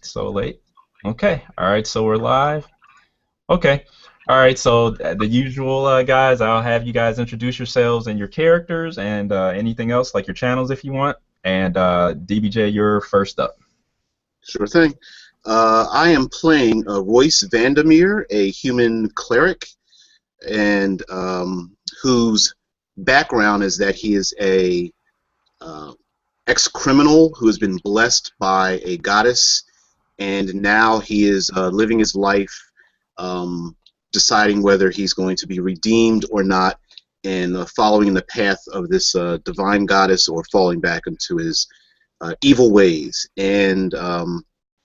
So late. Okay. All right. So we're live. Okay. All right. So the usual guys, I'll have you guys introduce yourselves and your characters and anything else like your channels if you want. And DBJ, you're first up. Sure thing. I am playing Royce Vandermeer, a human cleric, and whose background is that he is a uh, ex-criminal who has been blessed by a goddess, and now he is living his life, um, deciding whether he's going to be redeemed or not, and following the path of this divine goddess or falling back into his evil ways. And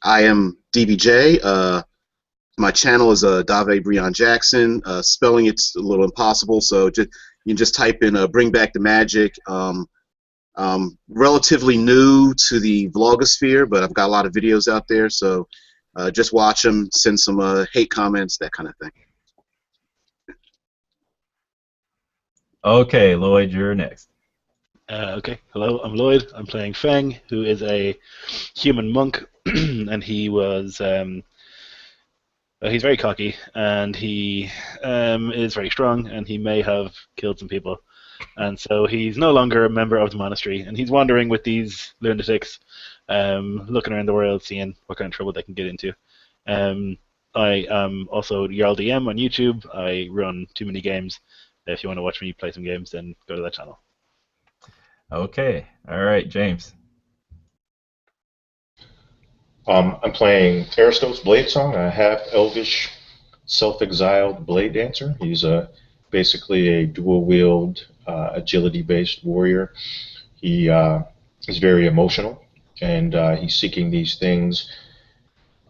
I am DBJ. My channel is Dave Breon Jackson. Spelling it's a little impossible, so you can just type in "Bring Back the Magic." Relatively new to the vlogosphere, but I've got a lot of videos out there, so just watch them, send some hate comments, that kind of thing. Okay, Lloyd, you're next. Okay, hello, I'm Lloyd. I'm playing Feng, who is a human monk, and he's very cocky, and he is very strong, and he may have killed some people. And so he's no longer a member of the monastery, and he's wandering with these lunatics, looking around the world, seeing what kind of trouble they can get into. I am also Jarl DM on YouTube. I run too many games. If you want to watch me play some games, then go to that channel. Okay. All right, James. I'm playing Aristos Bladesong, a half-elvish, self-exiled blade dancer. He's basically a dual-wield, agility-based warrior. He is very emotional, and he's seeking these things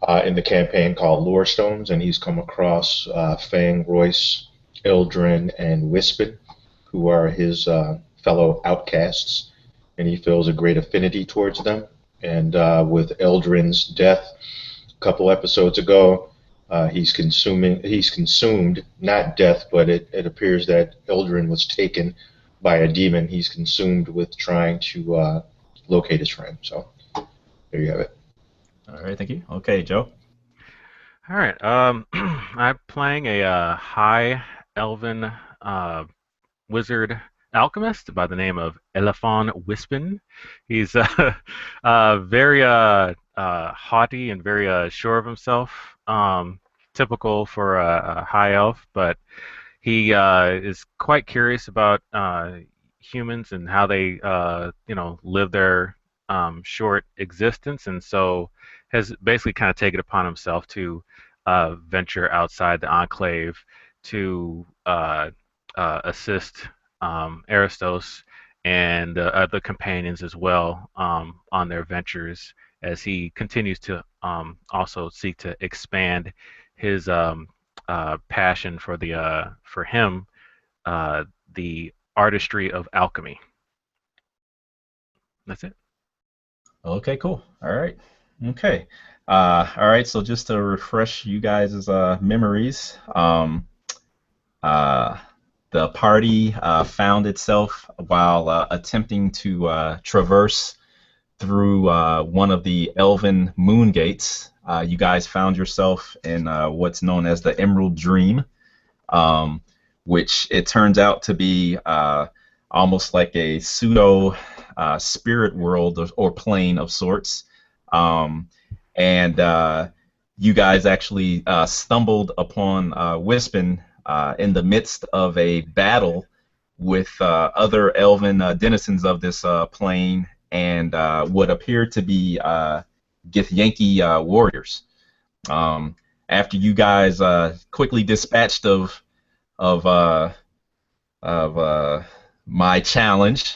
in the campaign called Lore Stones, and he's come across Fang, Royce, Eldrin, and Wispin, who are his fellow outcasts, and he feels a great affinity towards them. And with Eldrin's death a couple episodes ago, he's consumed, not death, but it appears that Eldrin was taken by a demon. He's consumed with trying to locate his friend. So there you have it. All right, thank you. Okay, Joe. All right. I'm playing a high elven wizard alchemist by the name of Elephon Wispin. He's very haughty and very sure of himself, typical for a high elf, but he is quite curious about humans and how they live their short existence, and so has basically kind of taken it upon himself to venture outside the enclave to assist Aristos and other companions as well on their ventures as he continues to also seek to expand his passion for the artistry of alchemy. That's it. Okay, cool. All right. Okay. All right. So just to refresh you guys' memories, the party found itself while attempting to traverse through one of the Elven moon gates. You guys found yourself in what's known as the Emerald Dream, which it turns out to be almost like a pseudo spirit world or plane of sorts. And you guys actually stumbled upon Wispin in the midst of a battle with other elven denizens of this plane and what appeared to be Githyanki warriors. After you guys quickly dispatched of my challenge,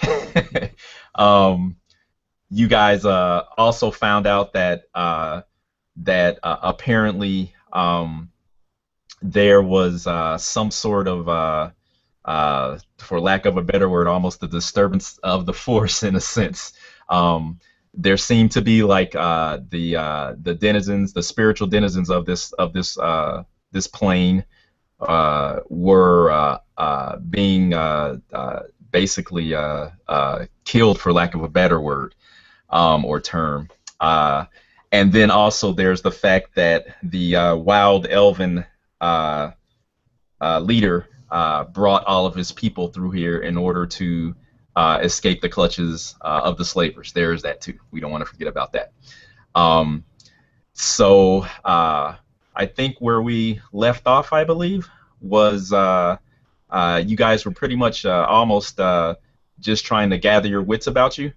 you guys also found out that apparently there was some sort of, for lack of a better word, almost a disturbance of the force in a sense. There seemed to be like the denizens, the spiritual denizens of this plane were being basically killed, for lack of a better word or term. And then also there's the fact that the wild elven leader brought all of his people through here in order to escape the clutches of the slavers. There's that too. We don't want to forget about that. So I think where we left off, I believe, was you guys were pretty much almost just trying to gather your wits about you,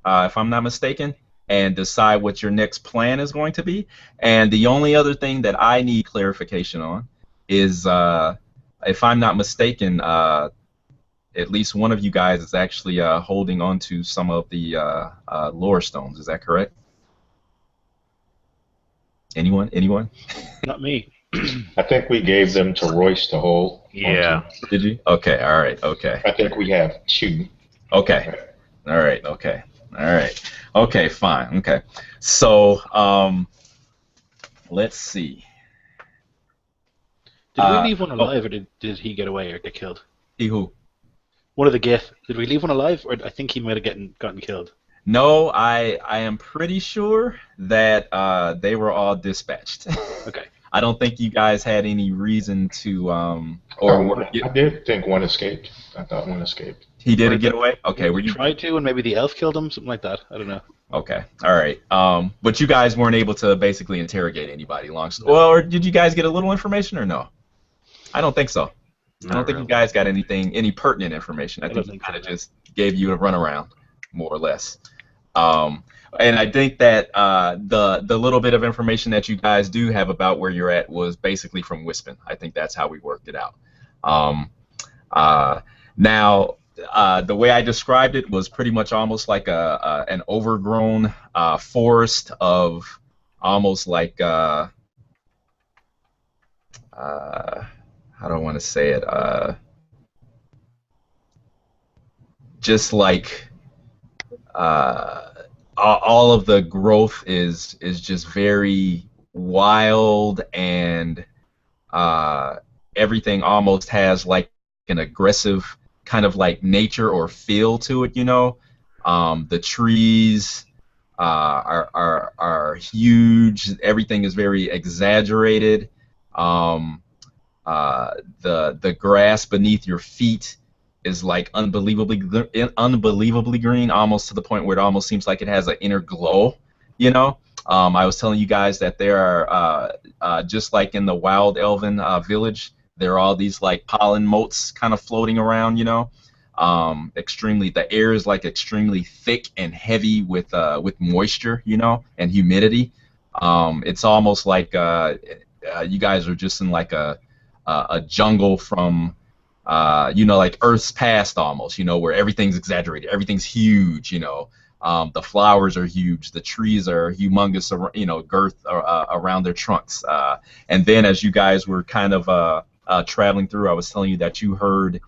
if I'm not mistaken, and decide what your next plan is going to be. And the only other thing that I need clarification on is, if I'm not mistaken, at least one of you guys is actually holding on to some of the lore stones. Is that correct? Anyone? Anyone? Not me. I think we gave them to Royce to hold. Yeah. onto. Did you? Okay. All right. Okay. I think we have 2. Okay. All right. Okay. All right. Okay. Fine. Okay. So, let's see. Did we leave one alive, or did he get away or get killed? He who? One of the Gith. Did we leave one alive, or I think he might have gotten killed? No, I am pretty sure that they were all dispatched. Okay. I don't think you guys had any reason to I did think one escaped. I thought one escaped. He didn't get away? Okay, were We you tried to, and maybe the elf killed him, something like that. I don't know. okay? All right. But you guys weren't able to basically interrogate anybody well, or did you guys get a little information or no? I don't think so. I don't think you guys got any pertinent information. I think he kind of just gave you a runaround, more or less. And I think that the little bit of information that you guys do have about where you're at was basically from Wispin. I think that's how we worked it out. Now, the way I described it was pretty much almost like an overgrown forest of almost like how do I want to say it? Just like all of the growth is just very wild, and everything almost has like an aggressive kind of like nature or feel to it, you know. The trees are huge. Everything is very exaggerated. The grass beneath your feet is like unbelievably green, almost to the point where it almost seems like it has an inner glow, you know. I was telling you guys that there are just like in the wild elven village, there are all these like pollen motes kind of floating around, you know. The air is like extremely thick and heavy with moisture, you know, and humidity. It's almost like you guys are just in like a jungle from you know, like Earth's past almost, you know, where everything's exaggerated, everything's huge, you know. The flowers are huge, the trees are humongous, you know, girth around their trunks. And then as you guys were kind of traveling through, I was telling you that you heard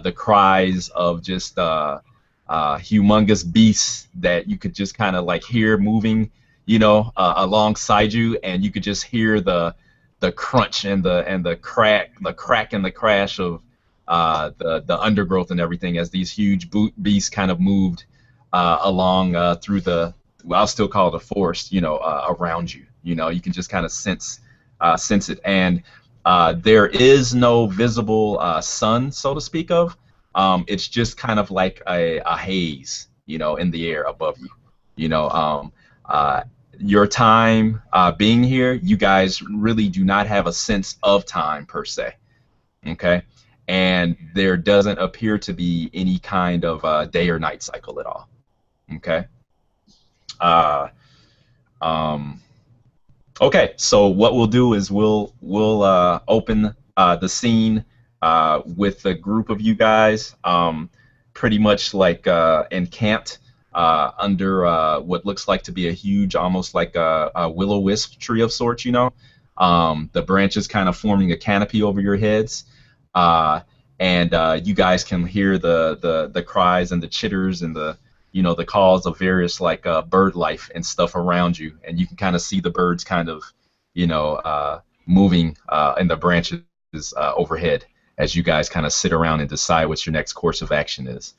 the cries of just humongous beasts that you could just kind of like hear moving, you know, alongside you, and you could just hear the crunch and the crack and the crash of the undergrowth and everything as these huge beasts kind of moved along through well, I'll still call it a forest, you know, around you. You know, you can just kind of sense it, and there is no visible sun, so to speak of. It's just kind of like a haze, you know, in the air above you. You know, your time being here, you guys really do not have a sense of time per se. Okay, and there doesn't appear to be any kind of day or night cycle at all. Okay. Okay, so what we'll do is we'll open the scene with a group of you guys, pretty much like encamped under what looks like to be a huge, almost like a will-o-wisp tree of sorts, you know. The branches kind of forming a canopy over your heads, and you guys can hear the cries and the chitters and the, you know, the calls of various like bird life and stuff around you, and you can kind of see the birds kind of, you know, moving in the branches overhead as you guys kind of sit around and decide what your next course of action is.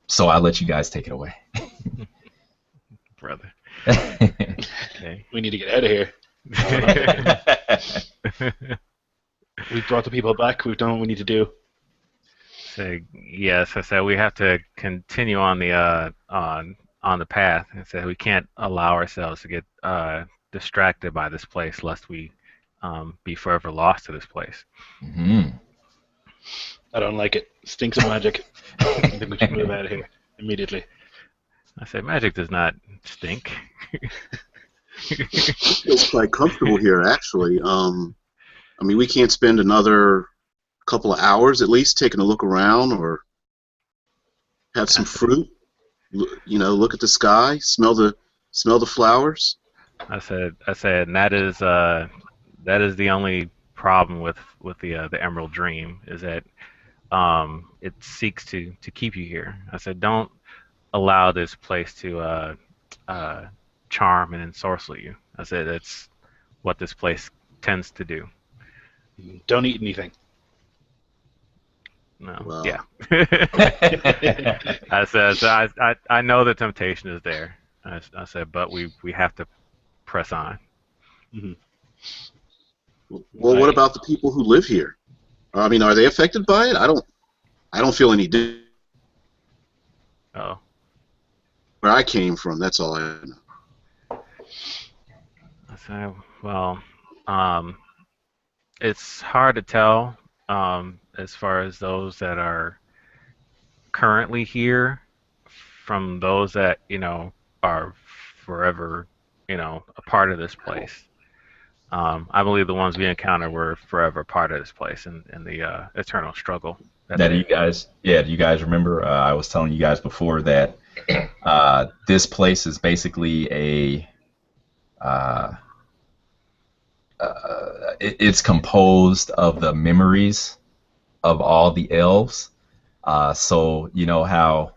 So I'll let you guys take it away. Brother. Okay. We need to get out of here. We've brought the people back. We've done what we need to do. So yes, I said we have to continue on the on the path. I said we can't allow ourselves to get distracted by this place, lest we be forever lost to this place. Mhm. I don't like it. Stinks of magic. I think we should move out of here immediately. I said magic does not stink. Feels quite comfortable here, actually. I mean, we can't spend another couple of hours at least taking a look around, or have some fruit. Look at the sky, smell the flowers. I said, and that is the only problem with the Emerald Dream is that it seeks to keep you here. I said, don't allow this place to uh, charm and ensorcel you. I said that's what this place tends to do. Don't eat anything. No, Well, yeah. I said so I know the temptation is there. I said, but we have to press on. Mm-hmm. well, what about the people who live here? I mean, are they affected by it? I don't feel any different Oh, where I came from. That's all I know. I said, well, um, it's hard to tell as far as those that are currently here from those that are forever a part of this place. I believe the ones we encountered were forever part of this place and the eternal struggle that Now, do you they. guys, yeah, do you guys remember? I was telling you guys before that this place is basically uh, it's composed of the memories of all the elves. So you know how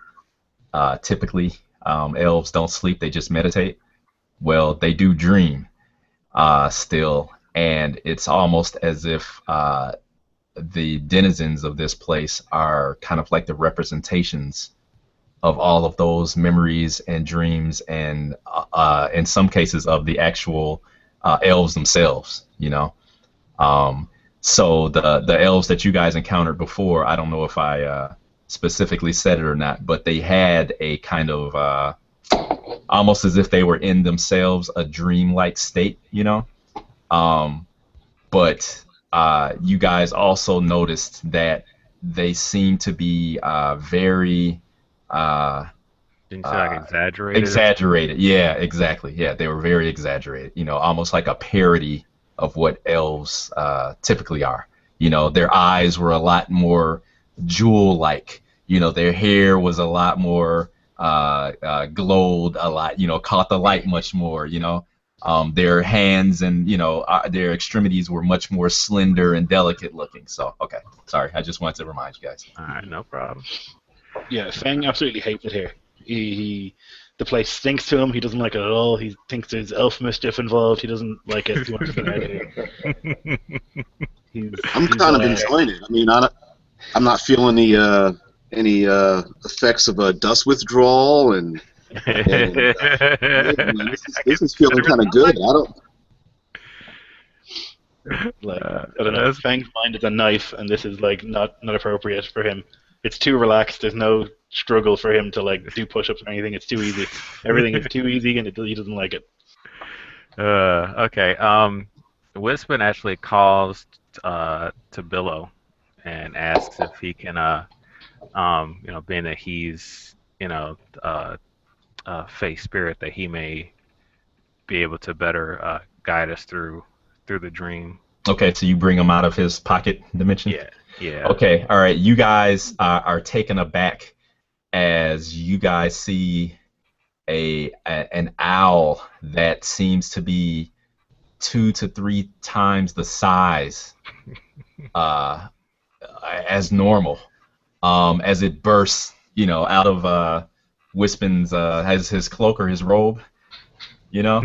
typically elves don't sleep; they just meditate. Well, they do dream still, and it's almost as if the denizens of this place are kind of like the representations of all of those memories and dreams, and in some cases of the actual elves themselves. Um, so the elves that you guys encountered before, I don't know if I specifically said it or not, but they had a kind of almost as if they were in themselves a dreamlike state. Um, but you guys also noticed that they seem to be very uh, Didn't you say like uh, exaggerated or something? exaggerated. Yeah, exactly. Yeah, they were very exaggerated. Almost like a parody of what elves typically are. Their eyes were a lot more jewel-like. Their hair was a lot more glowed a lot. Caught the light much more. Their hands and their extremities were much more slender and delicate looking. So okay, sorry, I just wanted to remind you guys. All right, no problem. Yeah, Fang absolutely hates it here. The place stinks to him. He doesn't like it at all. He thinks there's elf mischief involved. He doesn't like it. He wants to get out of here. I'm He's kind of enjoying it. I mean, I'm not feeling the any effects of a dust withdrawal, and yeah, I mean, this is feeling kind of good. I don't. like I don't know. That's Fang's mind is a knife, and this is like not appropriate for him. It's too relaxed. There's no struggle for him to like do push-ups or anything. It's too easy. Everything is too easy, and he doesn't like it. okay. Wispin actually calls to Billow and asks if he can, being that he's, Fey spirit, that he may be able to better guide us through the dream. Okay, so you bring him out of his pocket dimension. Yeah, yeah. Okay, all right. You guys are taken aback as you guys see an owl that seems to be 2 to 3 times the size uh, as normal. As it bursts, out of Wispin's has his cloak or his robe, you know,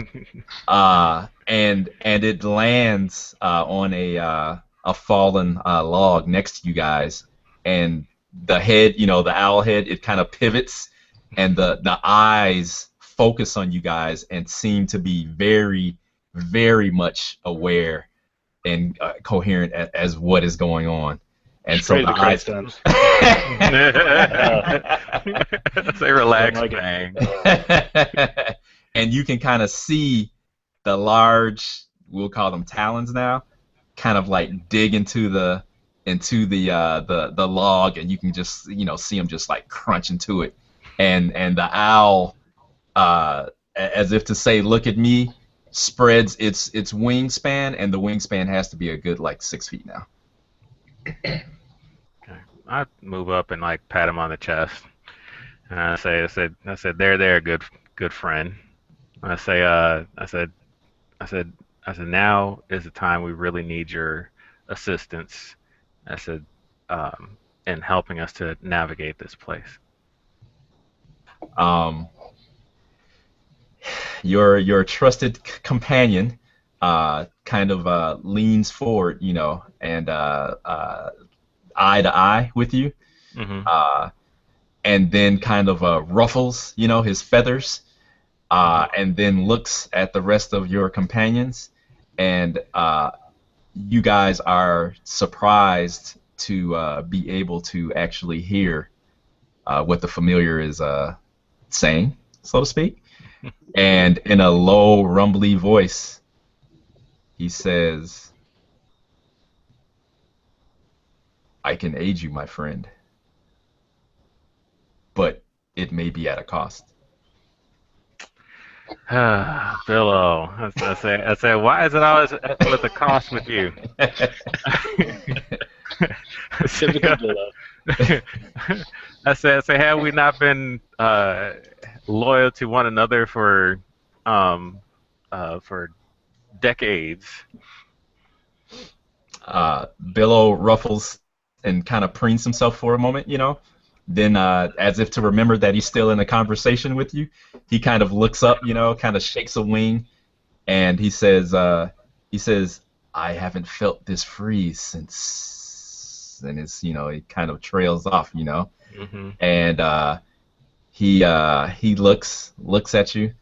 and it lands on a fallen log next to you guys, and the head, the owl head, it kind of pivots, and the eyes focus on you guys and seem to be very, very much aware and coherent as what is going on. And so Straight the to Christ eyes. stance. Say relax, Don't like it. bang. And you can kind of see the large, we'll call them talons now, kind of like dig into the log, and you can just see them just like crunch into it, and the owl, as if to say, look at me, spreads its wingspan, and the wingspan has to be a good like 6 feet now. Okay. I move up and like pat him on the chest, and I said, there, good friend. I say, I said, now is the time we really need your assistance. I said, in helping us to navigate this place. Um, your trusted companion kind of leans forward, and eye to eye with you, Hmm. and then kind of ruffles, his feathers, and then looks at the rest of your companions, and you guys are surprised to be able to actually hear what the familiar is saying, so to speak. And in a low, rumbly voice, he says, I can aid you, my friend, but it may be at a cost. Billo. I say, why is it always with a cost with you? Typical Billo. I say, have we not been loyal to one another for decades? Billow ruffles and kind of preens himself for a moment, Then, as if to remember that he's still in a conversation with you, he kind of looks up, kind of shakes a wing, and he says, I haven't felt this free since, and he kind of trails off, Mm-hmm. and he looks at you,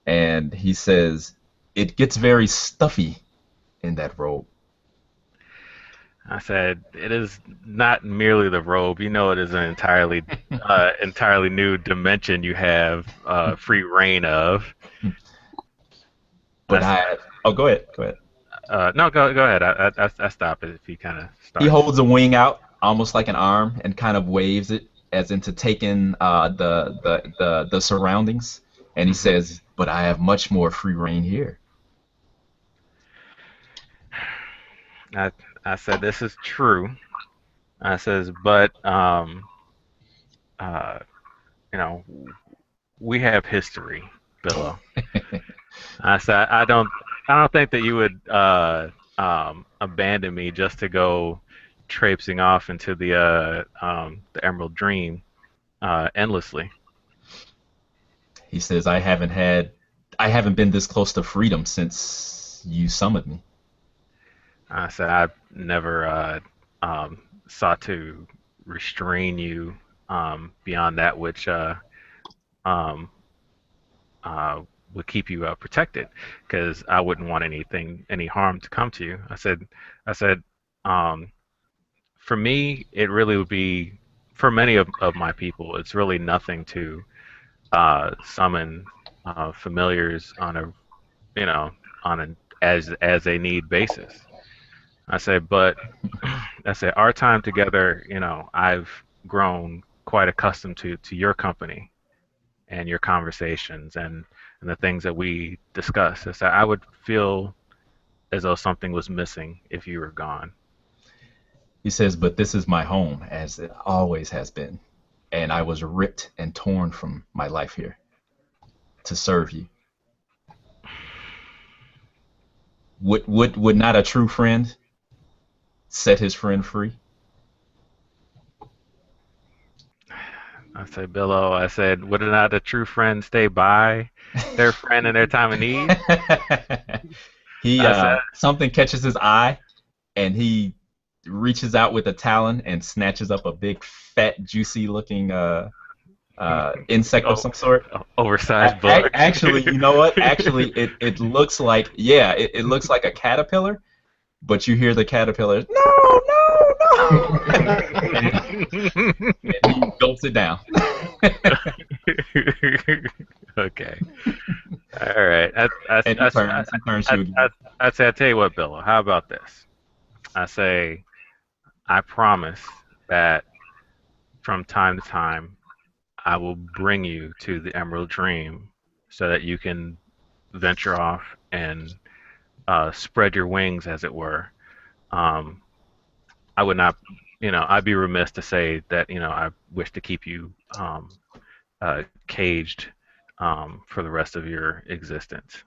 and he says, it gets very stuffy in that robe. I said, it is not merely the robe. It is an entirely new dimension you have free reign of. But I, oh, go ahead. no, go ahead. I stop it if he kind of He starts. holds a wing out, almost like an arm, and kind of waves it as in to take in the surroundings. And he says, "But I have much more free reign here." I said, this is true. I says, but uh, you know, we have history, Billo. I said, I don't think that you would abandon me just to go traipsing off into the Emerald Dream endlessly. He says, I haven't been this close to freedom since you summoned me." I said, I've never sought to restrain you beyond that which um, would keep you protected, because I wouldn't want any harm to come to you. I said, um, for me, it really would be, for many of my people, it's really nothing to summon familiars on a, you know, on an as a need basis. I said, but I said, our time together, I've grown quite accustomed to your company and your conversations and the things that we discuss. I said, I would feel as though something was missing if you were gone. He says, "But this is my home, as it always has been, and I was ripped and torn from my life here to serve you. Would not a true friend set his friend free?" I said, Billo, I said, would not a true friend stay by their friend in their time of need? He I said, something catches his eye, and he reaches out with a talon and snatches up a big, fat, juicy looking insect of Oh, some sort. oversized bug. Actually, you know what? Actually, it looks like, yeah, it looks like a caterpillar, but you hear the caterpillar, no, no, no, and he gulps it down. Okay. All right. And he turns to you again. I say, I tell you what, Billo. How about this? I say, I promise that from time to time, I will bring you to the Emerald Dream so that you can venture off and spread your wings, as it were. Um, I would not, I'd be remiss to say that, I wish to keep you caged for the rest of your existence.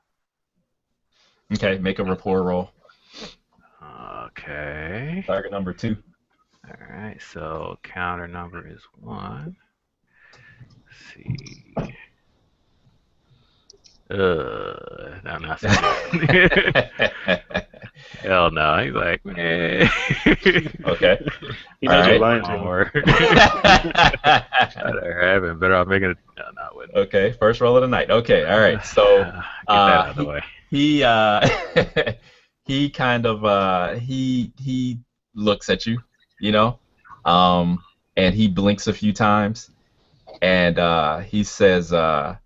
Okay, make a rapport roll. Okay. Target number 2. All right. So counter number is 1. Let's see. No, not so good. Hell no. He's like, eh. Okay. He All knows you're right. lying to One him. more. I'd been better off making it. No, I wouldn't. Okay, first roll of the night. Okay, all right. So Get that out of the way. he he kind of he looks at you, you know, and he blinks a few times, and he says I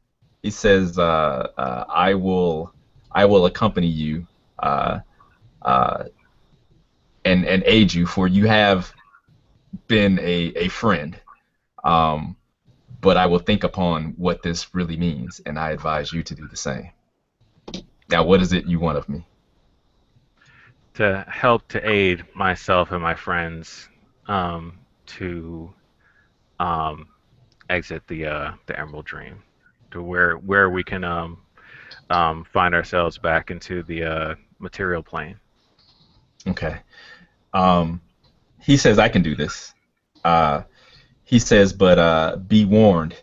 will accompany you uh, uh, and aid you, for you have been a friend. Um, but I will think upon what this really means, and I advise you to do the same. Now, what is it you want of me? To help to aid myself and my friends to exit the Emerald Dream, to where we can find ourselves back into the material plane. Okay. He says I can do this. He says, but be warned.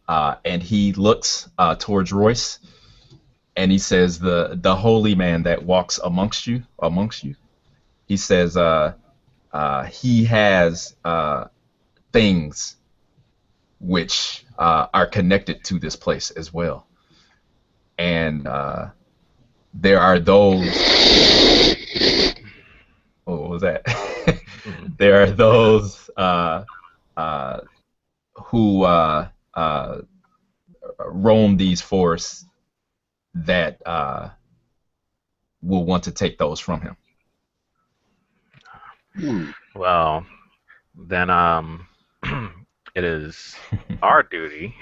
And he looks towards Royce, and he says, the holy man that walks amongst you. He says, he has things which are connected to this place as well, and there are those. Oh, what was that? There are those who roam these forests that will want to take those from him. Well, then it is our duty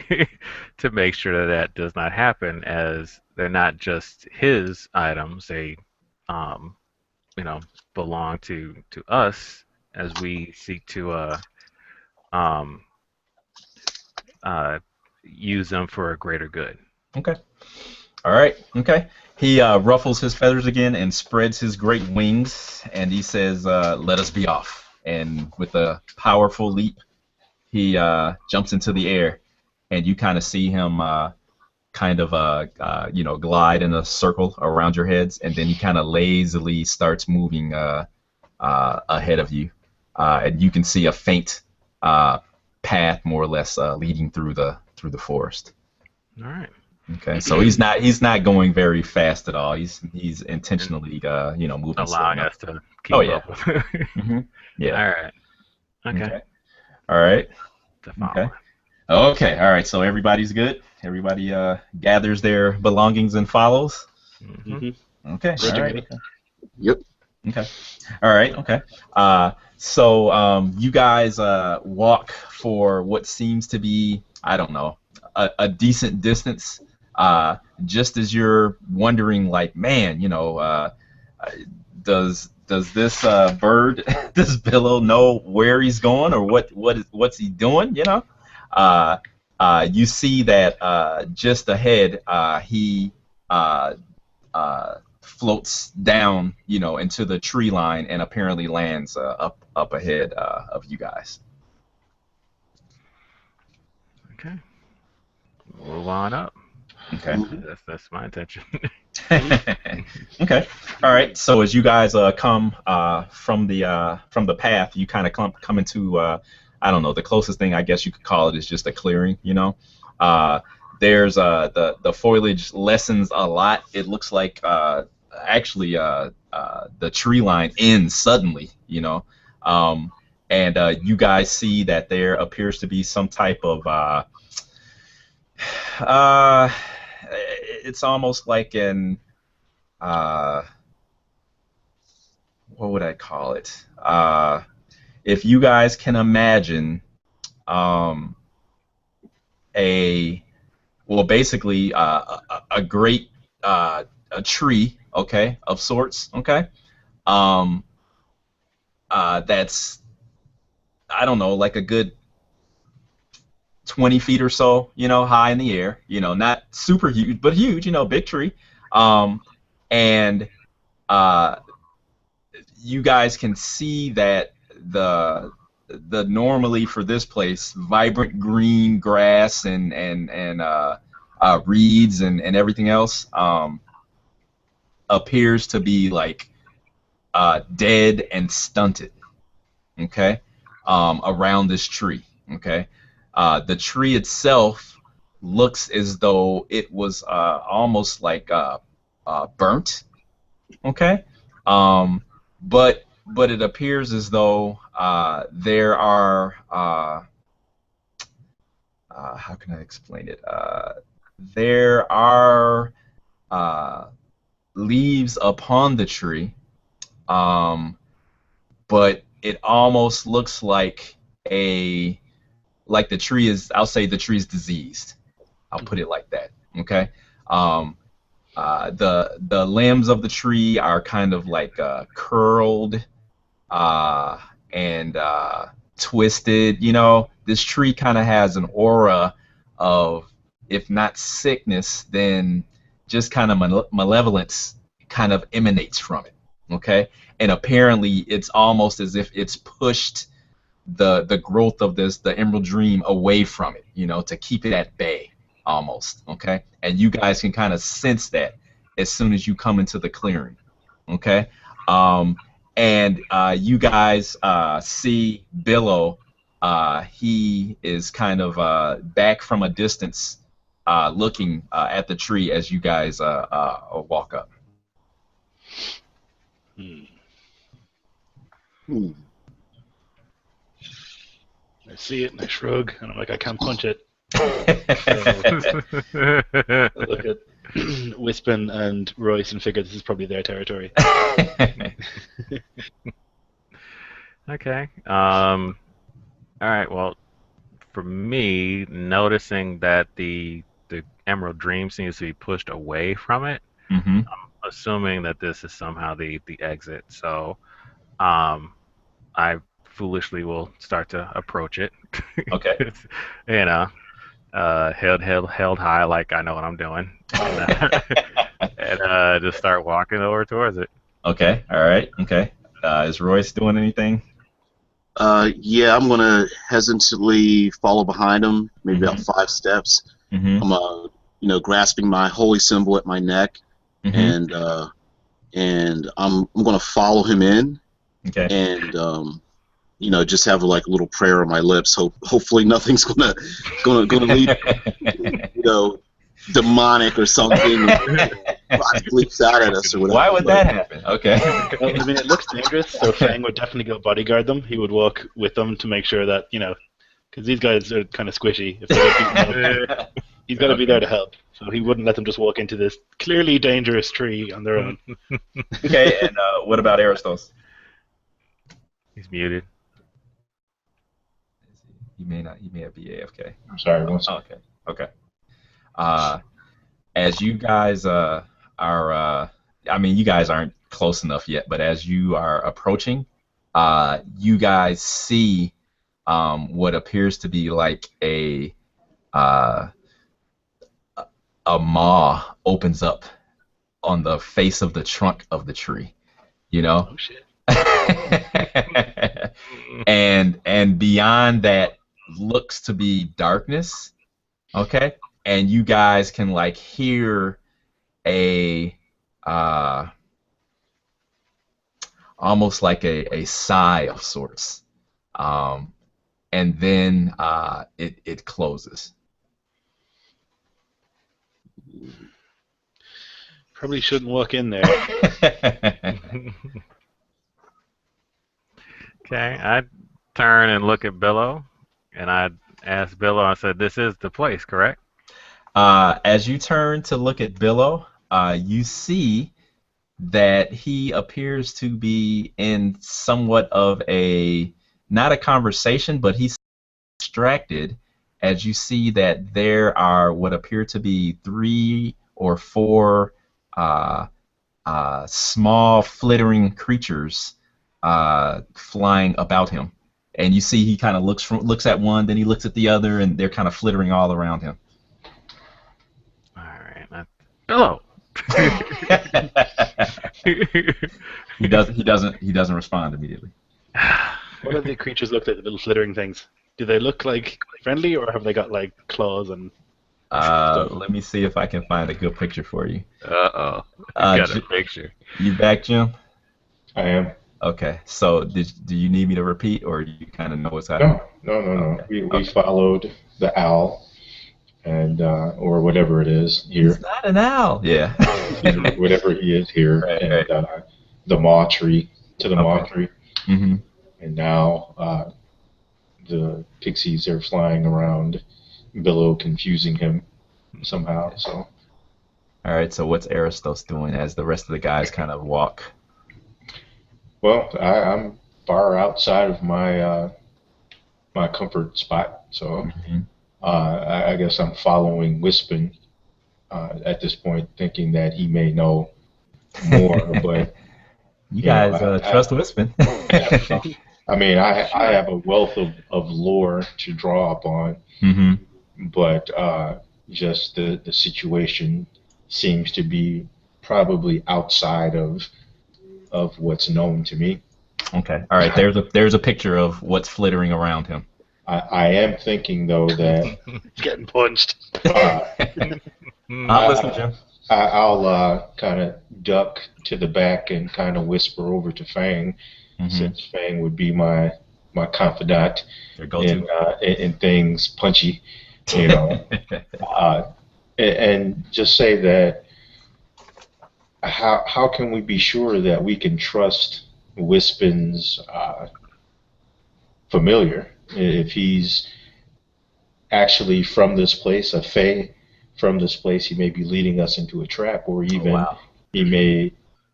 to make sure that that does not happen, as they're not just his items. They belong to us, as we seek to um, use them for a greater good. Okay. All right. Okay. He ruffles his feathers again and spreads his great wings, and he says, "Let us be off." And with a powerful leap, he jumps into the air, and you kind of see him glide in a circle around your heads, and then he kind of lazily starts moving ahead of you, and you can see a faint path, more or less, leading through the forest. All right. Okay, so he's not going very fast at all. He's intentionally moving slow Allowing enough. us to keep Oh, yeah. up with. Hmm. Yeah. All right. Okay. All right. The following. Okay. All right. So everybody's good. Everybody gathers their belongings and follows. Mm-hmm. Okay. All right. Okay. Yep. Okay. All right. Okay. So you guys walk for what seems to be, I don't know, a decent distance. Just as you're wondering, like, man, does this bird, this billow, know where he's going, or what's he doing? You see that just ahead, he floats down, into the tree line, and apparently lands up ahead of you guys. Okay. Move on up. Okay. That's my intention. Okay. All right. So as you guys come from the path, you kind of come into I don't know, the closest thing I guess you could call it is just a clearing, you know. Uh, there's the foliage lessens a lot. It looks like actually the tree line ends suddenly, you know. Um, and you guys see that there appears to be some type of uh, it's almost like an uh, what would I call it? If you guys can imagine um, a well, basically a great a tree, okay, of sorts, okay, um, that's I don't know, like a good 20 feet or so, you know, high in the air, you know, not super huge, but huge, you know, big tree, um, and uh, you guys can see that the normally for this place vibrant green grass and reeds and everything else appears to be like dead and stunted, okay, around this tree, okay. The tree itself looks as though it was almost like burnt, okay, but it appears as though there are how can I explain it? There are uh, leaves upon the tree, um, but it almost looks a like the tree is. I'll say the tree is diseased. I'll put it like that. Okay. Um, the limbs of the tree are kind of like curled uh, and twisted. You know, this tree kind of has an aura of, if not sickness, then just kind of malevolence kind of emanates from it. Okay, and apparently it's almost as if it's pushed the growth of the Emerald Dream away from it. You know, to keep it at bay, almost. Okay, and you guys can kind of sense that as soon as you come into the clearing. Okay. Um, and you guys see Billow. He is kind of back from a distance, looking at the tree as you guys walk up. Hmm. Hmm. I see it and I shrug and I'm like, I can't punch it. I look at Wispin and Royce and figure this is probably their territory. Okay. All right. Well, for me, noticing that the Emerald Dream seems to be pushed away from it, Hmm. assuming that this is somehow the exit. So, um, I foolishly will start to approach it. Okay. You know, held high, like I know what I'm doing, and just start walking over towards it. Okay. All right. Okay. Is Royce doing anything? Yeah, I'm gonna hesitantly follow behind him, maybe about Hmm. 5 steps. Hmm. I'm grasping my holy symbol at my neck, Hmm. and I'm gonna follow him in, Okay. and just have like a little prayer on my lips. Hopefully nothing's gonna lead demonic or something. Leaps out at us or whatever. Why would that happen? Okay. Well, I mean, it looks dangerous, so Fang would definitely go bodyguard them. He would walk with them to make sure that, because these guys are kind of squishy. If they get beaten up, he's got to be there to help. So he wouldn't let them just walk into this clearly dangerous tree on their own. Okay. And what about Aristos? He's muted. He may not. He may be AFK. I'm sorry, one second. Okay. Okay. Uh, as you guys are, I mean, you guys aren't close enough yet, but as you are approaching, you guys see what appears to be like uh, a maw opens up on the face of the trunk of the tree. You know. Oh shit. and beyond that looks to be darkness, okay, and you guys can like hear a almost like a sigh of sorts, um, and then it closes. Probably shouldn't walk in there. Okay, I turn and look at Billo, and I ask Billo. I said, "This is the place, correct?" As you turn to look at Billo, you see that he appears to be in somewhat of not a conversation, but he's distracted as you see that there are what appear to be 3 or 4 uh, small flittering creatures flying about him. And you see he kind of looks at one, then he looks at the other, and they're kind of flittering all around him. All right, Billo. He doesn't respond immediately. What do the creatures look like, the little flittering things? Do they look like friendly, or have they got like claws and stuff? Let me see if I can find a good picture for you. Uh-oh. Got a J- picture. You back, Jim? I am. Okay. So do you need me to repeat, or you kind of know what's happening? No. Okay. We followed the owl, and or whatever it is here. It's not an owl. Yeah. Whatever he is here, Right, and right. the maw tree to the maw Okay. tree, Mm-hmm. and now the pixies are flying around Billo, confusing him somehow. So All right. So what's Aristos doing as the rest of the guys kind of walk? well, I'm far outside of my my comfort spot, so Mm-hmm. I guess I'm following Wispin at this point, thinking that he may know more, but You you know, guys trust Wispin. I mean, I have a wealth of lore to draw upon, Mm-hmm. but just the situation seems to be probably outside of what's known to me. Okay. All right. There's a picture of what's flittering around him. I am thinking though that Getting punched. I'm listening, Jim. I'll kind of duck to the back and kind of whisper over to Fang, Mm-hmm. since Fang would be my confidant Your go-to. in things punchy, you know, and just say that how can we be sure that we can trust Wispin's familiar if he's actually from this place, a Fae from this place? He may be leading us into a trap, or even Wow. he may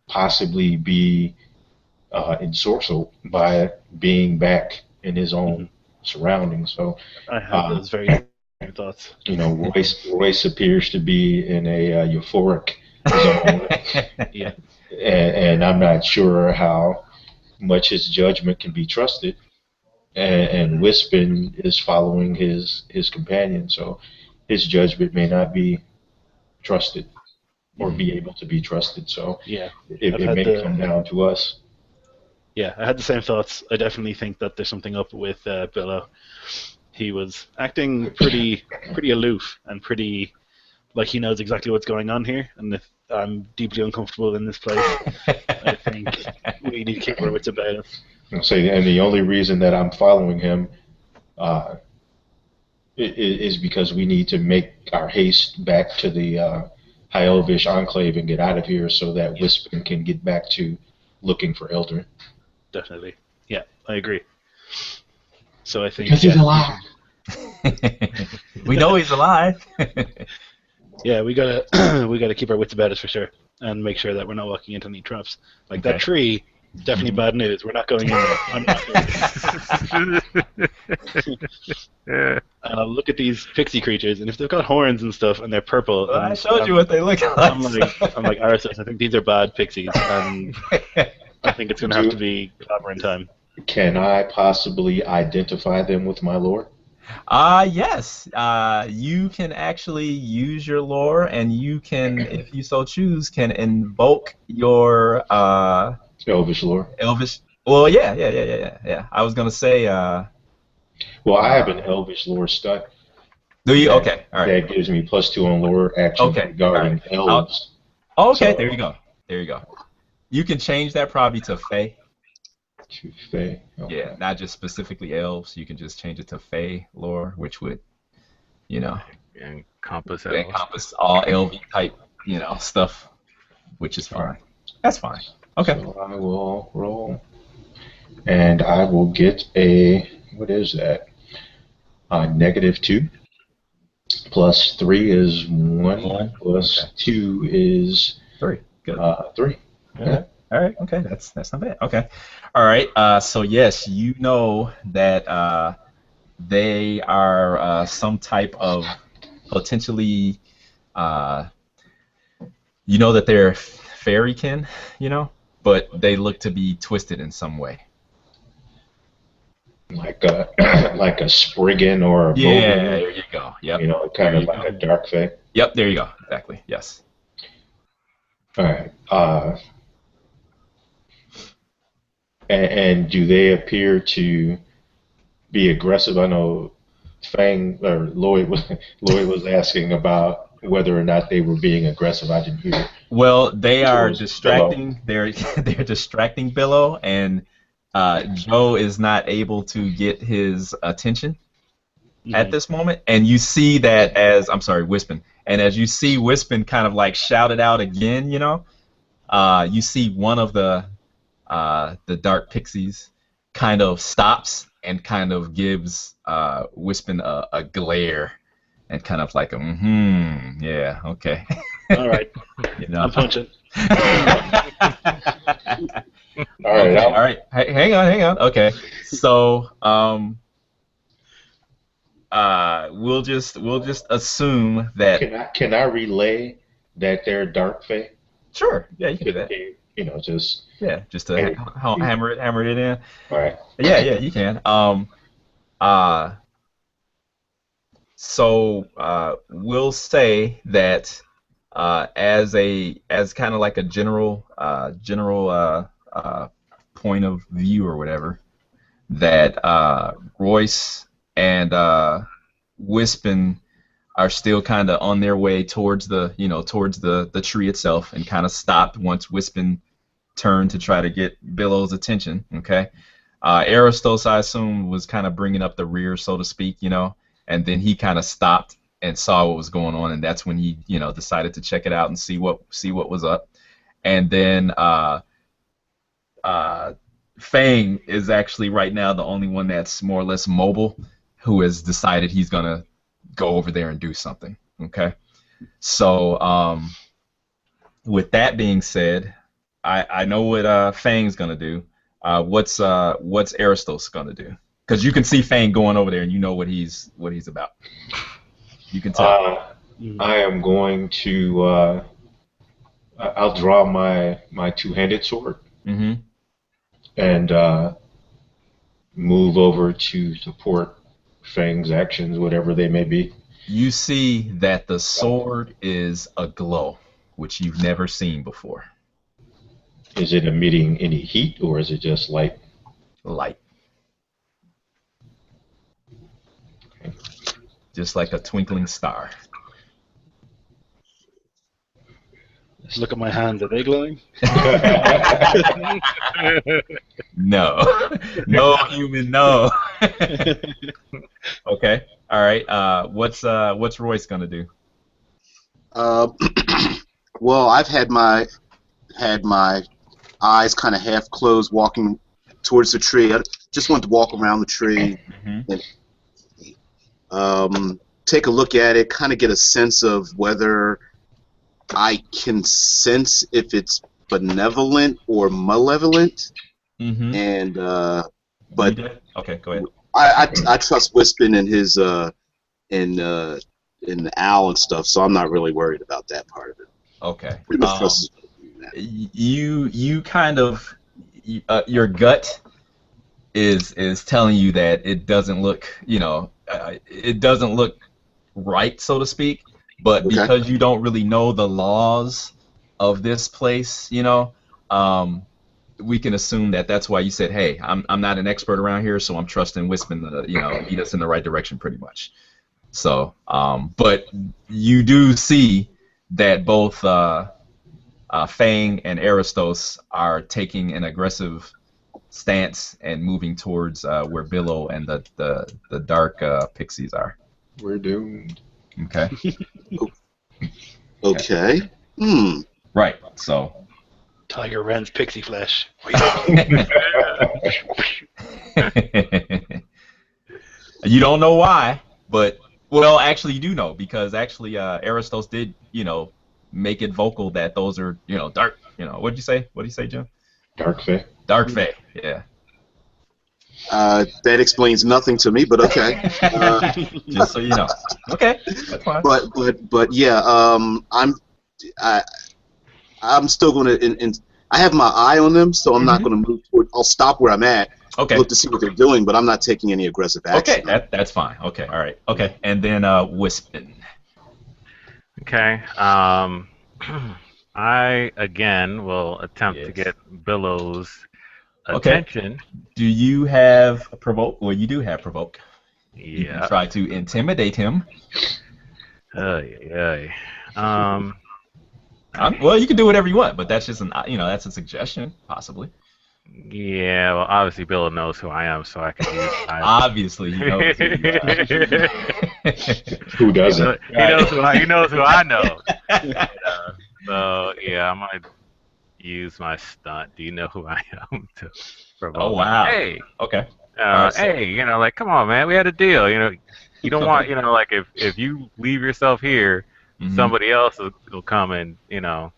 possibly be ensorcelled by being back in his own surroundings. So, I have those very same thoughts. you know, Royce appears to be in a euphoric zone, Yeah. and I'm not sure how much his judgment can be trusted. And Wispin is following his companion, so his judgment may not be trusted or be able to be trusted. So Yeah. it had may come down to us. Yeah, I had the same thoughts. I definitely think that there's something up with Billo. He was acting pretty aloof and pretty like he knows exactly what's going on here. And if I'm deeply uncomfortable in this place, I think we need to keep our wits about us. I'll say, and the only reason that I'm following him is because we need to make our haste back to the High Elvish Enclave and get out of here so that Wispin can get back to looking for Elder. Definitely. Yeah, I agree. So I think Because he's alive. We know he's alive. Yeah, we gotta keep our wits about us for sure, and make sure that we're not walking into any traps. Like Okay. that tree, definitely bad news. We're not going in there. I'm not doing it. And I'll look at these pixie creatures, and if they've got horns and stuff, and they're purple, Well, I and showed you what they look like. I'm like Arthas, I think these are bad pixies, and I think it's gonna have to be clever in time. Can I possibly identify them with my lore? Yes. You can actually use your lore, and you can, if you so choose, can invoke your Elvish lore. Elvish. Well, yeah. I was gonna say. Well, I have an Elvish lore stunt. Do you? that- Okay. All right. That gives me +2 on lore actions Okay, regarding elves. Okay. So- There you go. You can change that probably to Fae. To Fae. Yeah, Okay. not just specifically elves. You can just change it to Fae lore, which would, you know, Encompass elves. encompass all elven type, stuff, which is All right. fine. That's fine. Okay. So I will roll, and I will get a, what is that? -2. +3 is 1. One. Okay. +2 is Three. Good. 3. Yeah. Yeah. All right. Okay. That's not bad. Okay. All right. So yes, you know that they are some type of potentially, uh, you know that they're fairykin, but they look to be twisted in some way. Like a like a Spriggan or a Yeah. Bogan, There you go. Yep. kind There of you like go. a dark Fae. Yep. There you go. Exactly. Yes. All right. And do they appear to be aggressive? I know Fang or Lloyd was asking about whether or not they were being aggressive. I didn't hear Well, they are towards Billow. distracting. They're distracting Billow, and Joe is not able to get his attention at Mhm. this moment. And you see that as I'm sorry, Wispin. And as you see Wispin kind of like shout it out again, you see one of the dark pixies kind of stops and kind of gives Wispin a glare and kind of like yeah, okay. All right, you know. I'm punching. All right. Okay, all right. Hang on. Okay. So, we'll just assume that. Can I relay that they're dark Fae? Sure. Yeah, you can do that. Just Yeah, just to hey, hammer it in. all right. Yeah, you can. Uh, so we'll say that as kind of like a general point of view or whatever, that Royce and Wispin are still kind of on their way towards the tree itself, and kind of stopped once Wispin turned to try to get Billow's attention. Okay, Aristos, I assume, was kind of bringing up the rear, so to speak, and then he kind of stopped and saw what was going on, and that's when he decided to check it out and see what was up, and then Fang is actually right now the only one that's more or less mobile, who has decided he's gonna go over there and do something. Okay, so with that being said, I know what Fang's gonna do. What's Aristos gonna do? Because you can see Fang going over there, and you know what he's about. You can tell. I am going to. I'll draw my two-handed sword Mm-hmm. and move over to support Fang's actions, whatever they may be. You see that the sword is aglow, which you've never seen before. Is it emitting any heat, or is it just light? Light. Just like a twinkling star. Let's look at my hands. Are they glowing? No. No, human, no. Okay. All right. What's Royce gonna do? Well, I've had my eyes kind of half closed, walking towards the tree. I just want to walk around the tree Mm-hmm. and take a look at it, kind of get a sense of whether I can sense if it's benevolent or malevolent. Mm-hmm. And but Okay, go ahead. I trust Wispin and his in the owl and stuff, so I'm not really worried about that part of it. Okay. Pretty much trust You kind of your gut is telling you that it doesn't look it doesn't look right, so to speak, but Okay. because you don't really know the laws of this place, we can assume that that's why you said, hey, I'm not an expert around here, so I'm trusting Wispin to lead us in the right direction, pretty much. So but you do see that both Fang and Aristos are taking an aggressive stance and moving towards where Billow and the dark pixies are. We're doomed. Okay. Okay. Hmm. Right. So. Tiger Wren's pixie flesh. You don't know why, but well, actually, you do know because actually, Aristos did, make it vocal that those are, dark. What'd you say? What did you say, Jim? Dark Fae. Dark Fae. Yeah. That explains nothing to me, but okay. Just so you know. Okay, that's fine. But yeah, I'm still going to. I have my eye on them, so I'm not going to move toward. I'll stop where I'm at. Okay. Look to see what they're doing, but I'm not taking any aggressive action. Okay, that's fine. Okay, all right. Okay, and then Wispin. Okay. I again will attempt to get Billow's attention. Do you have provoke? Well, you do have provoke. Yeah. You can try to intimidate him. Well, you can do whatever you want, but that's just that's a suggestion, possibly. Yeah, well, obviously Billow knows who I am, so I can use. Obviously, he knows who you are. Who doesn't? He knows who I know. So yeah, I might use my stunt. Do you know who I am? To provoke. Oh wow. Hey. Okay. Hey, come on, man. We had a deal. You don't want, if you leave yourself here, somebody else will come and,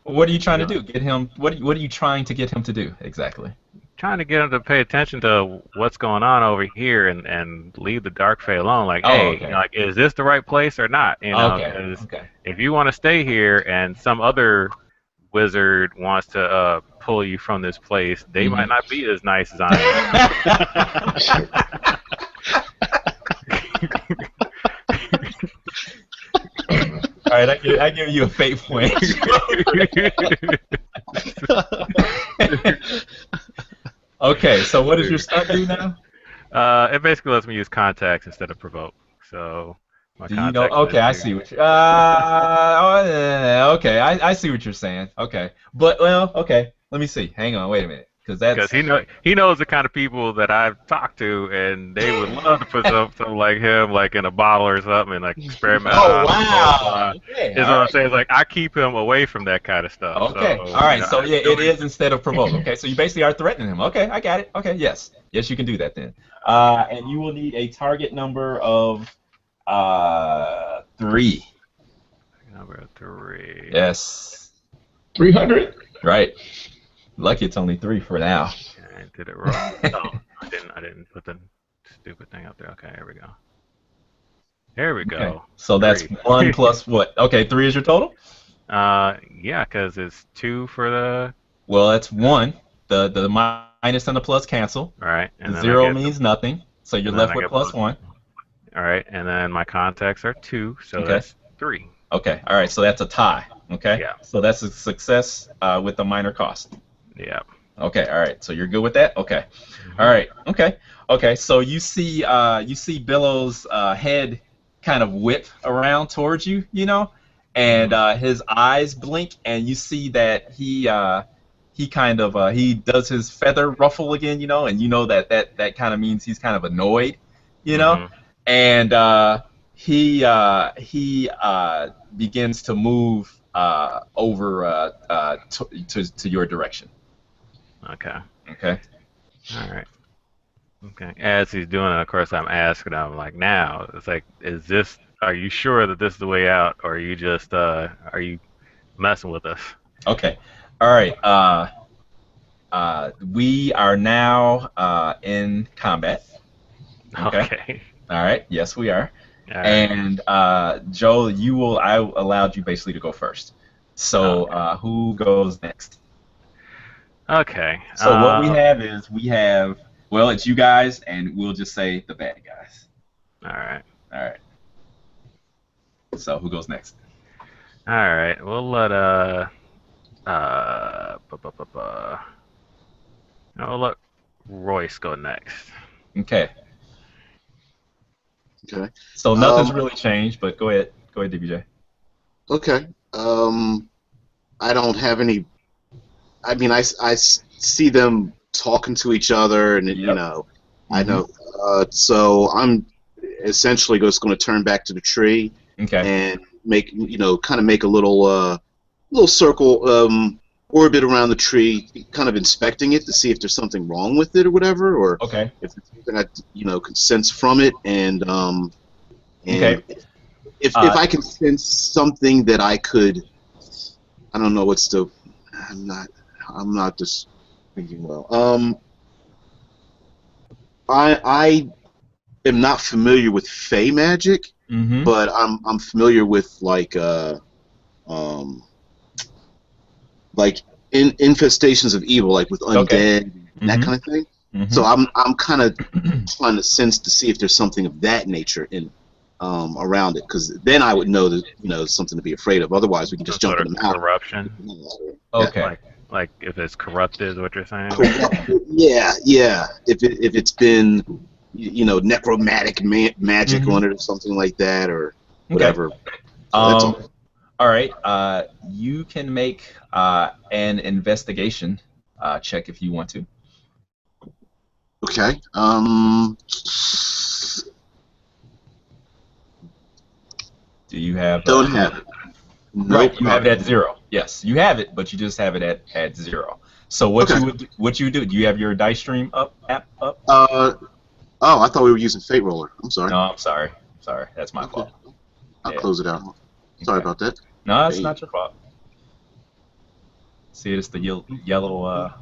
What are you trying to do? Get him? What are you trying to get him to do exactly? Trying to get him to pay attention to what's going on over here and leave the Dark Fae alone. Like, is this the right place or not? Because if you want to stay here and some other wizard wants to pull you from this place, they might not be as nice as I am. All right, I give you a fate point. Okay, so what does your stunt do now? It basically lets me use contacts instead of provoke. So my do you know? Okay, I see what you. Okay, I see what you're saying. Okay, but okay. Let me see. Hang on, wait a minute, because he knows the kind of people that I've talked to, and they would love to put something like him like in a bottle or something and like experiment. Oh wow! Okay, is what I'm saying. Is like I keep him away from that kind of stuff. Okay, so, all right. So yeah, it is instead of provoke. Okay, so you basically are threatening him. Okay, I got it. Okay, yes, you can do that then. And you will need a target number of 3. Number 3. Yes. 300. Right. Lucky it's only 3 for now. Okay, I did it wrong. No, I didn't put the stupid thing up there. Okay, here we go. There we go. Okay. So that's 1 plus what? Okay, 3 is your total? Yeah, because it's 2 for the. Well, that's 1. The minus and the plus cancel. All right. And the 0 means nothing, so you're left with plus 1. All right, and then my contacts are 2, so that's 3. Okay. All right, so that's a tie. Okay. Yeah. So that's a success with a minor cost. Yeah. Okay. All right. So you're good with that? Okay. All right. Okay. Okay. So you see Billow's head kind of whip around towards you, and his eyes blink, and you see that he kind of he does his feather ruffle again, and that kind of means he's kind of annoyed, and he begins to move over to your direction. Okay. Okay. All right. Okay. As he's doing it, of course, I'm asking him, like, now, it's like, are you sure that this is the way out, or are you just, are you messing with us? Okay. All right. We are now in combat. Okay. All right. Yes, we are. All right. And Joe, I allowed you basically to go first. So who goes next? Okay. So what we have is it's you guys, and we'll just say the bad guys. All right. All right. So who goes next? All right. We'll let we'll let Royce go next. Okay. Okay. So nothing's really changed, but go ahead. Go ahead, DBJ. Okay. I don't have any. I mean, I see them talking to each other, and you Yep. know, I know. So I'm essentially just going to turn back to the tree Okay. and make kind of make a little circle orbit around the tree, kind of inspecting it to see if there's something wrong with it or whatever, or Okay. if it's something I can sense from it, and Okay. if I can sense something that I could, I don't know what's the, I'm not just thinking well. I am not familiar with Fey magic, Mm-hmm. but I'm familiar with um like infestations of evil, like with Okay. undead and that Mm-hmm. kind of thing. Mm-hmm. So I'm kind of trying to sense to see if there's something of that nature in around it, because then I would know that something to be afraid of. Otherwise, we can Some just jump sort in of the mountain. corruption. Yeah. Okay. Like if it's corrupted, is what you're saying? Yeah. If it's been necromantic magic Mm-hmm. on it or something like that or Okay. whatever. So that's all. All right. You can make an investigation check if you want to. Okay. Do you have? Don't have it. Right. Nope. You have it at 0. Yes, you have it, but you just have it at 0. So what Okay. you do? Do you have your dice stream app up? Oh, I thought we were using Fate Roller. I'm sorry. No, I'm sorry. Sorry, that's my Okay. fault. I'll Yeah. close it out. Sorry Okay. about that. No, it's Hey. not your fault. See, it's the yellow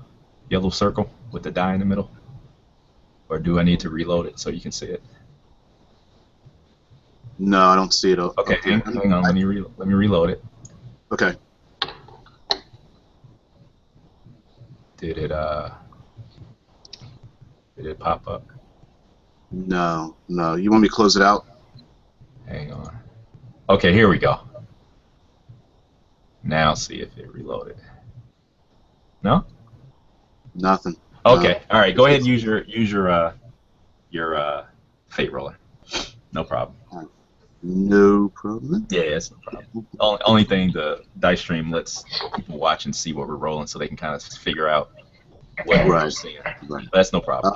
circle with the die in the middle. Or do I need to reload it so you can see it? No, I don't see it. Okay, Okay. hang on. Let me reload it. Okay. Did it pop up? No. You want me to close it out? Hang on. Okay, here we go. Now see if it reloaded. No? Nothing. Okay. All right. Go ahead and use your fate roller. No problem. No problem. Yeah, it's no problem. Only thing the dice stream lets people watch and see what we're rolling, so they can kind of figure out what we're Right. seeing. Right. That's no problem.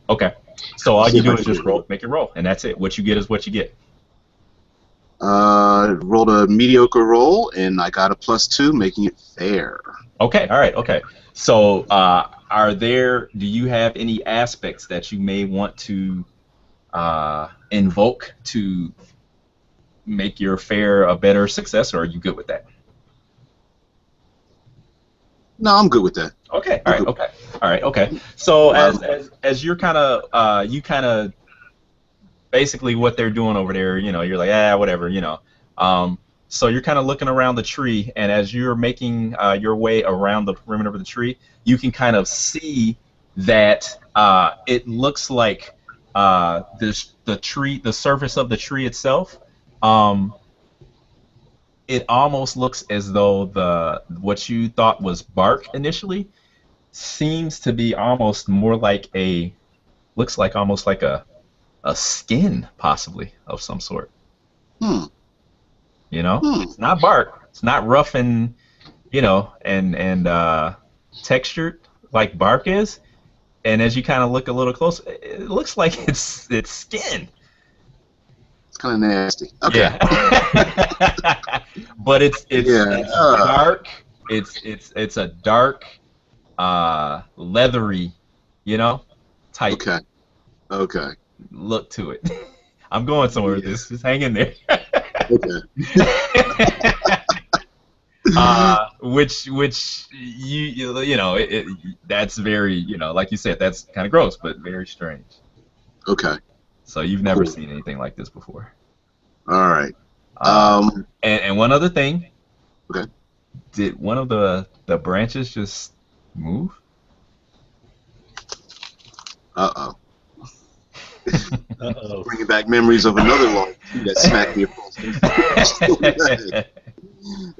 Okay. So all see you if do I is can just roll, make it roll, and that's it. What you get is what you get. Rolled a mediocre roll, and I got a +2, making it fair. Okay. All right. Okay. So do you have any aspects that you may want to invoke to make your fair a better success, or are you good with that? No, I'm good with that. Okay. All right. Okay. All right. Okay. So as you're kind of basically what they're doing over there, you're like, whatever, So you're kind of looking around the tree, and as you're making your way around the perimeter of the tree, you can kind of see that it looks like the surface of the tree itself. It almost looks as though what you thought was bark initially seems to be almost more like looks like almost like a skin possibly of some sort. Hmm. It's not bark. It's not rough and and textured like bark is. And as you kind of look a little closer, it looks like it's skin. It's kind of nasty. Okay. Yeah. But it's dark. It's a dark, leathery, type Okay. look to it. I'm going somewhere with this. Just hang in there. Okay. Which that's very, like you said, that's kind of gross, but very strange. Okay. So you've never Cool. seen anything like this before. All right. And one other thing. Okay. Did one of the branches just move? Uh-oh. Uh-oh. Bringing back memories of another one that smacked me across the face.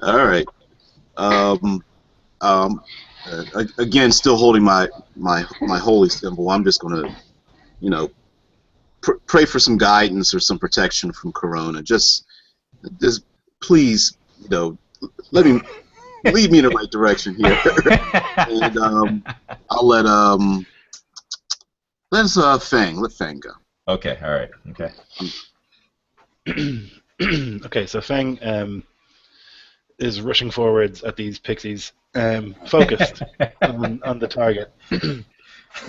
All right. Again, still holding my holy symbol. I'm just going to, pray for some guidance or some protection from Corona. Just please, lead me in the right direction here. And I'll let's Fang. Let Fang go. Okay, all right, okay. Okay, so Fang is rushing forwards at these pixies, focused on the target,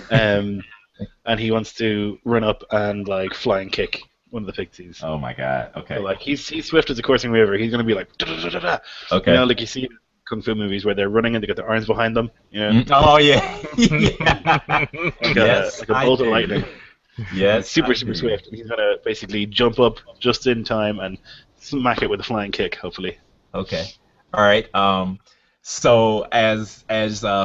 and he wants to run up and like flying kick one of the pixies. Oh my God. Okay. So like he's swift as a coursing river. He's gonna be like, da-da-da-da-da. Okay. Like you see in kung fu movies where they're running and they got their arms behind them. Oh yeah. Yes, like a bolt of lightning. Yes. Super swift. And he's gonna basically jump up just in time and smack it with a flying kick, hopefully. Okay. All right. So as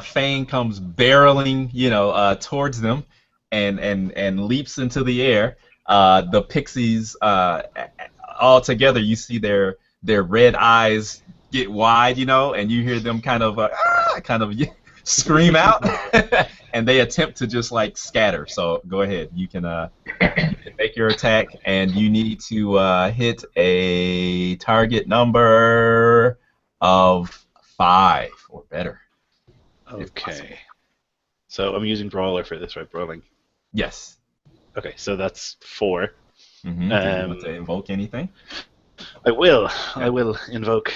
Fang comes barreling, towards them, and leaps into the air, the pixies, all together, you see their red eyes get wide, and you hear them kind of scream out, and they attempt to just like scatter. So go ahead, you can make your attack, and you need to hit a target number of 5 or better. Okay. So I'm using brawler for this, right? Brawling. Yes. Okay, so that's 4. Mm-hmm. Do you want to invoke anything? I will. I will invoke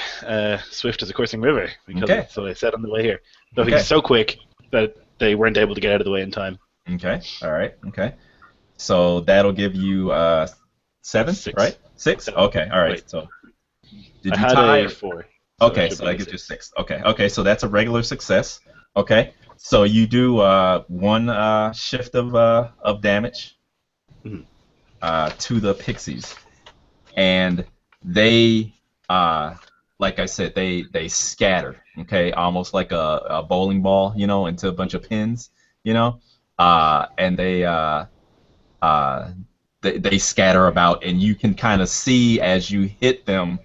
Swift as a coursing river, because that's what I said on the way here. Though he's so quick that they weren't able to get out of the way in time. Okay. All right. Okay. So that'll give you 7, 6. right? 6? 7. Okay. All right. Wait. So did I you had tie? a 4. So Okay, so that gives you 6. Okay. Okay. So that's a regular success. Okay. So you do 1 shift of damage to the pixies, and they, like I said, they scatter. Okay, almost like a bowling ball, into a bunch of pins, and they scatter about, and you can kind of see as you hit them.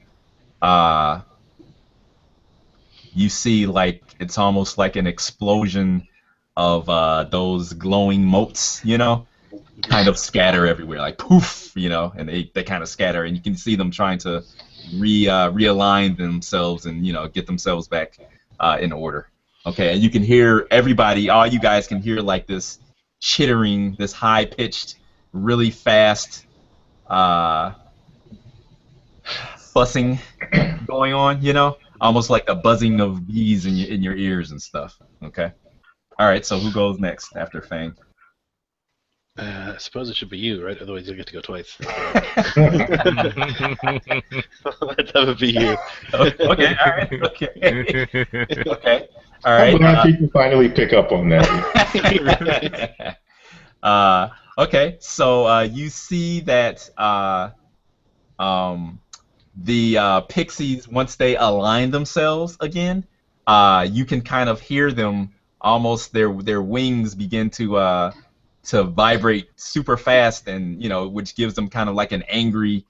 You see, like, it's almost like an explosion of those glowing motes, kind of scatter everywhere, like poof, and they kind of scatter, and you can see them trying to realign themselves and get themselves back in order. Okay, and you can hear everybody, all you guys can hear like this chittering, this high pitched, really fast fussing going on, almost like the buzzing of bees in your ears and stuff. Okay. All right. So who goes next after Fang? I suppose it should be you, right? Otherwise you'll get to go twice. That would be you. Okay. All right. Okay. Okay. All right. I'm glad people finally pick up on that. Okay. So you see that the pixies, once they align themselves again, you can kind of hear them, almost their wings begin to vibrate super fast, and which gives them kind of like an angry,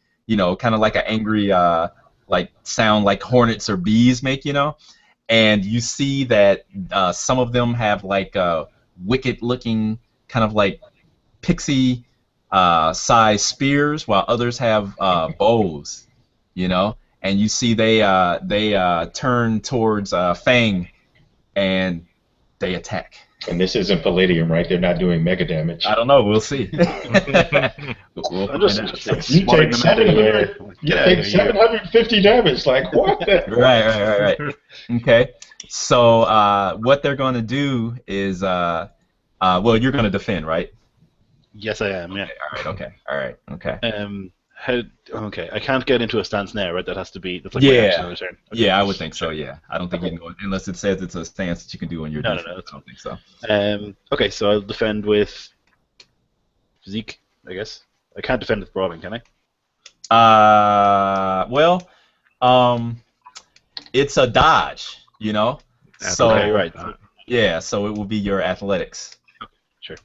like sound like hornets or bees make, and you see that some of them have like wicked looking kind of like pixie size spears, while others have bows. And you see they turn towards Fang, and they attack. And this isn't Palladium, right? They're not doing mega damage. I don't know. We'll see. We'll I'm just like, You take them out of here. 750 damage. Like, what? Right. Okay. So what they're going to do is, well, you're going to defend, right? Yes, I am. Yeah. All right. Okay. Okay, I can't get into a stance now, right? That's like my action on turn. Okay. Yeah, I would think so. Yeah, I don't think you can go unless it says it's a stance that you can do on your defense. No, I don't think so. Okay, so I'll defend with physique, I guess. I can't defend with brawling, can I? Well, it's a dodge, So okay, right. Yeah, so it will be your athletics. Sure.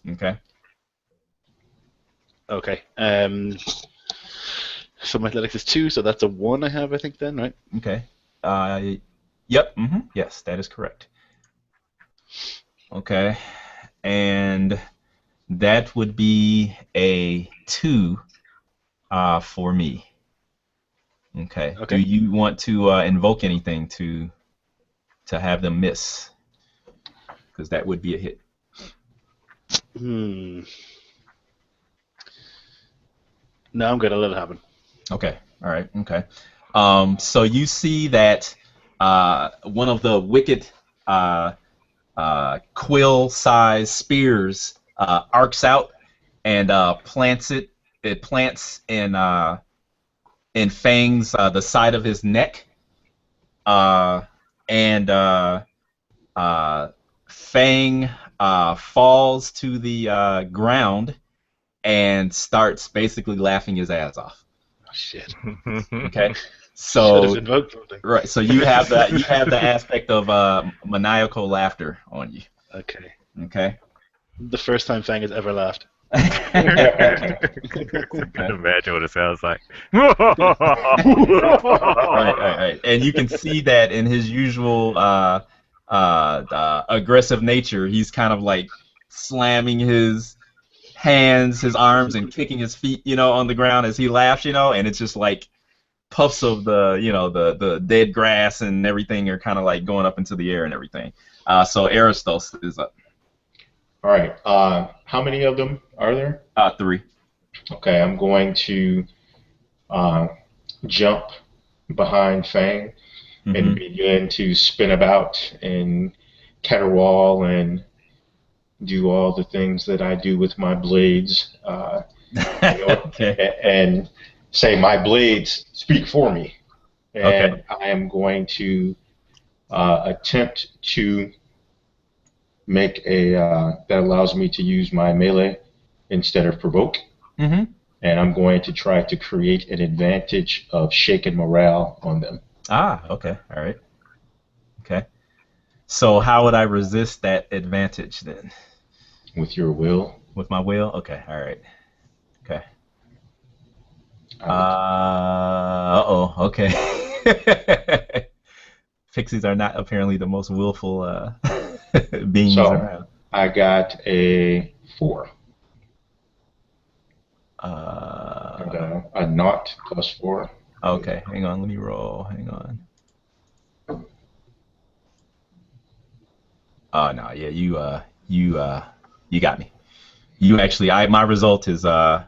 Okay. Okay. So my athletics is 2, so that's a 1 I have, I think, then, right? Okay. Yep. Yes, that is correct. Okay. And that would be a 2 for me. Okay. Do you want to invoke anything to have them miss? because that would be a hit. Hmm. No, I'm good. I'll let it happen. Okay. All right. Okay. So you see that one of the wicked uh, quill-sized spears arcs out and plants it. It plants in Fang's the side of his neck, uh, and uh, Fang falls to the ground and starts basically laughing his ass off. Oh, shit. Okay, Should have so invoked something. right, so you have the aspect of maniacal laughter on you. Okay. Okay. The first time Fang has ever laughed. Okay. Imagine what it sounds like. Right. And you can see that in his usual aggressive nature, he's kind of like slamming his hands, his arms, and kicking his feet, on the ground as he laughs, and it's just like puffs of the dead grass and everything are kind of like going up into the air and everything. So Aristos is up. All right. How many of them are there? 3. Okay, I'm going to uh, jump behind Fang and Hmm. begin to spin about and caterwaul and do all the things that I do with my blades, Okay. and say, "My blades speak for me," Okay. and I am going to attempt to make a that allows me to use my melee instead of provoke. Hmm. And I'm going to try to create an advantage of shaken morale on them. Okay. All right. Okay. So how would I resist that advantage then? With your will, With my will? Okay. All right. Okay. I will. Uh-oh. Okay. Pixies are not apparently the most willful beings So around. I got a 4. And, Uh, a naught plus 4. okay. Hang on. Let me roll. Hang on. Oh no. Yeah. You got me. You actually. My result is -1.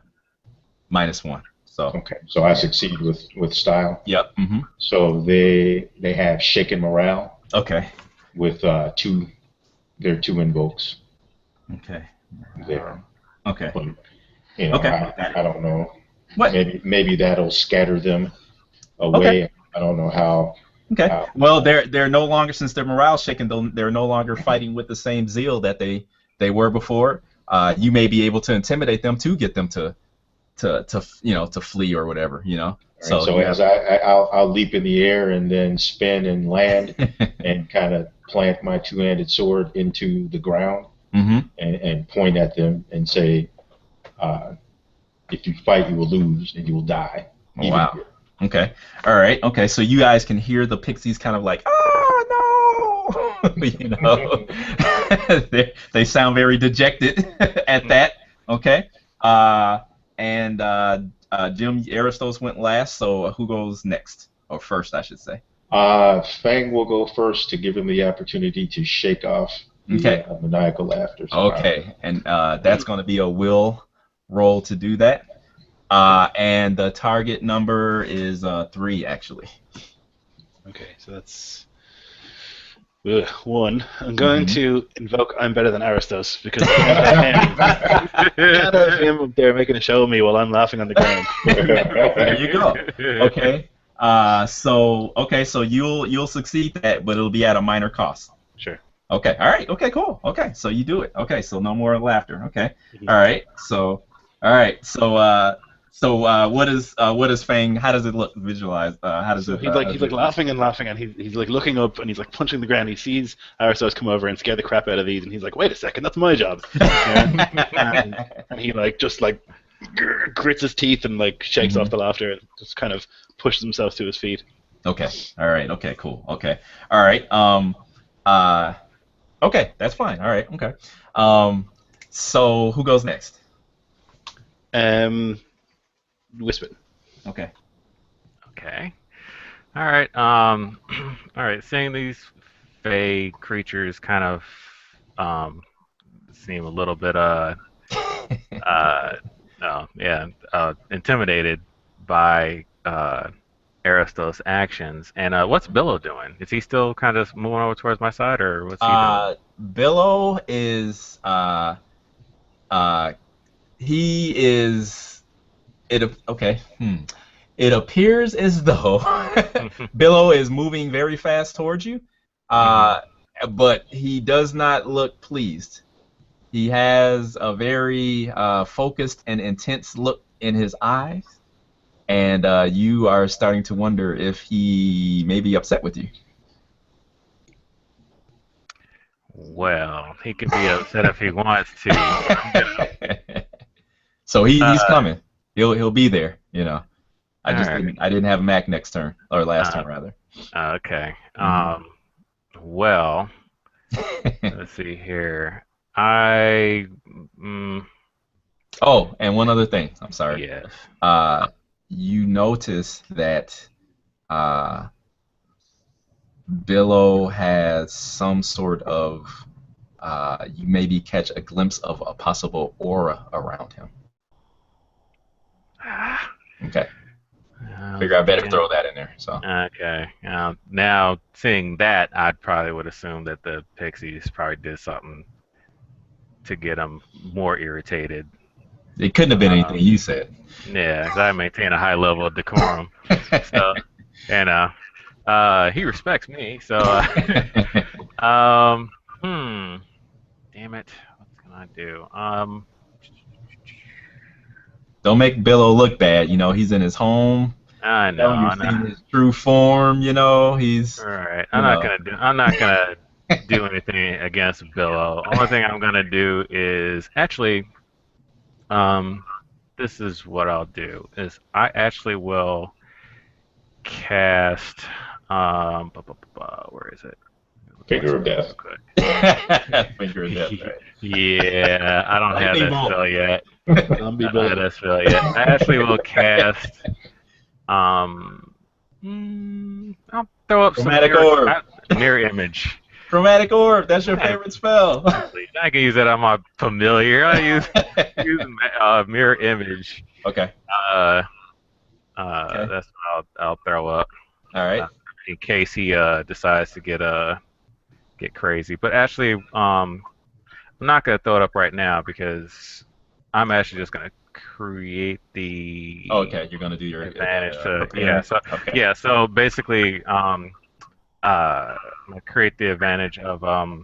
So. Okay, so I Yeah. succeed with style. Yep. Hmm. So they have shaken morale Okay. with their 2 invokes Okay. there. Okay. But Okay. Got it. I don't know. What? Maybe that'll scatter them Okay. away. I don't know how. Okay. how Well, they're no longer, since their morale's shaken, they're no longer fighting with the same zeal that they were before. You may be able to intimidate them to get them to flee or whatever. All right, So so you as have. I'll leap in the air and then spin and land and kind of plant my 2-handed sword into the ground Hmm. and point at them and say, if you fight, you will lose and you will die. Even Wow. Okay. All right. Okay. So you guys can hear the pixies kind of like, oh no, they sound very dejected at that. Okay. Uh, and Jim Aristos went last. So who goes next, or first, I should say? Fang will go first to give him the opportunity to shake off the Okay. maniacal laughter. Okay. And that's going to be a will roll to do that. And the target number is 3, actually. Okay, so that's 1. I'm going Hmm. to invoke I'm better than Aristos because I can't have him up there making a show of me while I'm laughing on the ground. There you go. Okay. So you'll succeed that, but it'll be at a minor cost. Sure. Okay. All right. Okay. Cool. Okay. So you do it. Okay. So no more laughter. Okay. Mhm. All right. So all right. So what is Fang? How does it look visualized? How does So it? he's like laughing and laughing, and he's like looking up, and he's like punching the ground. He sees Aristos come over and scare the crap out of these, and he's like, "Wait a second, that's my job." And he like just like grits his teeth and like shakes off the laughter, and just kind of pushes himself to his feet. Okay. All right. Okay. Cool. Okay. All right. Uh. Okay. That's fine. All right. Okay. So who goes next? Whisper. Okay. Okay. All right. All right. Seeing these fey creatures kind of seem a little bit uh, intimidated by Aristos' actions. And what's Billo doing? Is he still kind of moving over towards my side, or what's he doing? Billo is uh, he is okay. It appears as though Billo is moving very fast towards you, uh, but he does not look pleased. He has a very focused and intense look in his eyes, and you are starting to wonder if he may be upset with you. Well, he could be upset if he wants to. So he's Uh, coming. He'll be there. I all just right. didn't have him act next turn or last turn rather. Okay. Mhm. Well, let's see here. I. Mm, Oh, and one other thing. I'm sorry. yes. You notice that uh, Billo has some sort of. You maybe catch a glimpse of a possible aura around him. Okay. Figure I better throw that in there. So. Okay. Now, seeing that, I probably would assume that the Pixies probably did something to get him more irritated. It couldn't have been anything Um, you said. yeah, 'cause I maintain a high level of decorum. So, and he respects me. So, um, hmm, damn it, what can I do? Don't make Billo look bad. He's in his home. I know, You're I know. seeing his true form. All He's, right, you know. I'm not gonna do anything against Billo. Only thing I'm gonna do is actually, um, this is what I'll do is I actually will cast, where is it? Look at my Figure of spells death. real quick. Finger of death, right? Yeah, I don't have Lightning that bolt. spell yet. Zombie I don't have Billo. that spell yet. I actually will cast. I'll throw up some Chromatic orb. mirror image. Chromatic orb. That's your Yeah, favorite spell. please. I can use that on my familiar. I use mirror image. Okay. Uh, Okay. that's what I'll throw up All right. in case he decides to get crazy. But actually, I'm not gonna throw it up right now because I'm actually just gonna create the Okay. You're gonna do your advantage to prepare. Okay. So basically I'm gonna create the advantage of uh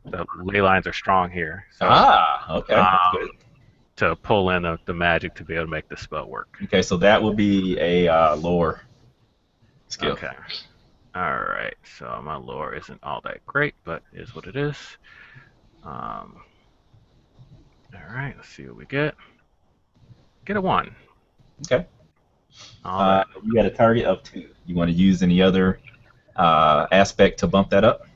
the ley lines are strong here, so Okay. That's good. to pull in the magic to be able to make the spell work. Okay. So that would be a lower skill. Okay. All right. So my lore isn't all that great, but is what it is. All right. Let's see what we get. Get a 1. Okay. All right. You got a target of 2. You want to use any other aspect to bump that up?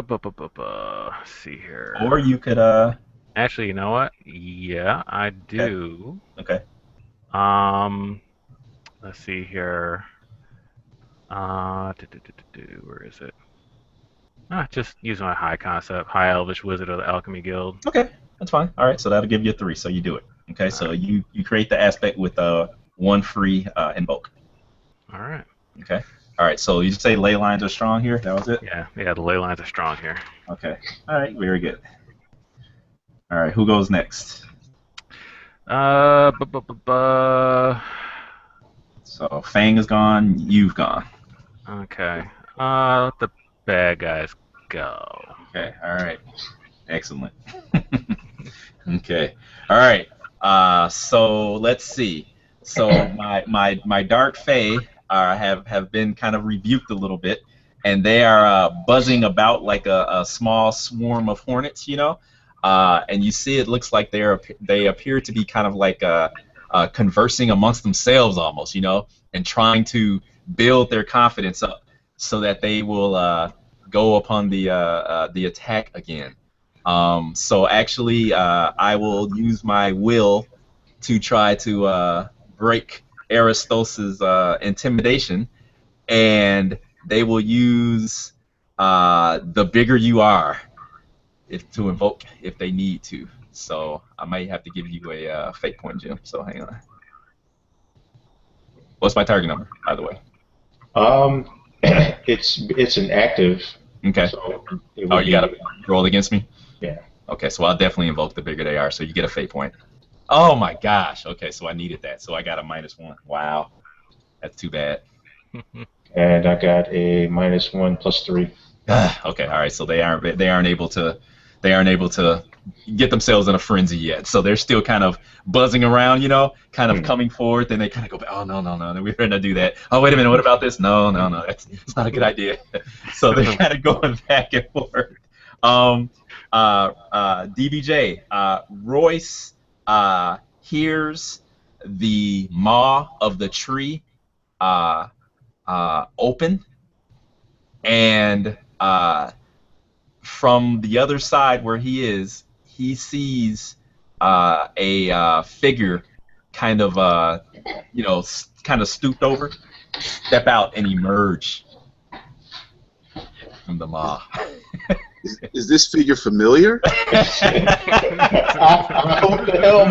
Let's see here. Or you could Actually, you know what? Yeah, I do. Okay. Let's see here. Where is it? Just using my high concept, high elvish wizard of the alchemy guild. Okay. That's fine. All right. So that'll give you a 3. So you do it. Okay. So you create the aspect with 1 free invoke. All right. Okay. All right. So you just say ley lines are strong here. That was it. Yeah. The ley lines are strong here. Okay. All right. Very good. All right. Who goes next? So Fang is gone. You've gone. Okay. Let the bad guys go. Okay. All right. Excellent. Okay. All right. So let's see. So my dark fae have been kind of rebuked a little bit, and they are buzzing about like a small swarm of hornets, and you see it looks like they appear to be kind of like conversing amongst themselves almost, and trying to build their confidence up so that they will go upon the attack again. So actually, I will use my will to try to break Aristos's intimidation, and they will use the bigger you are, to invoke if they need to. So I might have to give you a fate point, Jim. So hang on. What's my target number, by the way? It's an active. Okay. So it Oh, would you got to roll against me? Yeah. Okay, so I'll definitely invoke the bigger they are, so you get a fate point. Oh my gosh. Okay, so I needed that. So I got a -1. Wow. That's too bad. And I got a -1 +3. Okay, all right. So they aren't able to get themselves in a frenzy yet. So they're still kind of buzzing around, kind of coming forward. Then they kind of go back. Oh no, no, no. We better not do that. Oh wait a minute. What about this? No, no, no. It's not a good idea. So they're kind of going back and forth. DBJ, Royce hears the maw of the tree open, and from the other side where he is, he sees a figure kind of kind of stooped over, step out and emerge from the maw. Is this figure familiar? What the hell?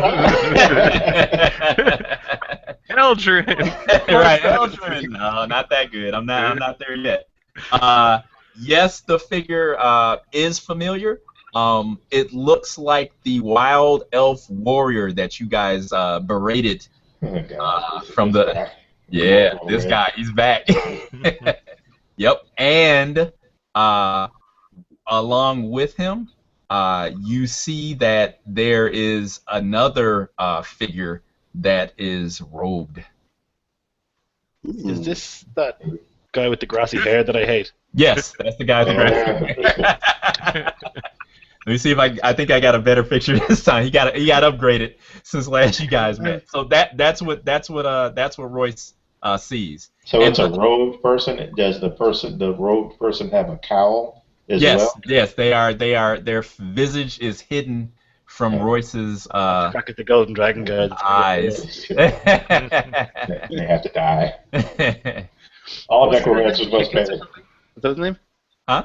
Eldrin. Right, Eldrin. No, not that good. I'm not there yet. Yes, the figure is familiar. It looks like the wild elf warrior that you guys berated from the. Yeah, this guy. He's back. Yep, and along with him, you see that there is another figure that is robed. Is this that guy with the grassy hair that I hate? Yes, that's the guy. Let me see if I think I got a better picture this time. He got upgraded since last you guys met. So that's what Royce sees. So it's a robed person. Does the robed person have a cowl as well? Yes, they are. Their visage is hidden from Royce's Back at the Golden Dragon guy. eyes. They have to die. All necromancers must pay. Was that his name? Huh?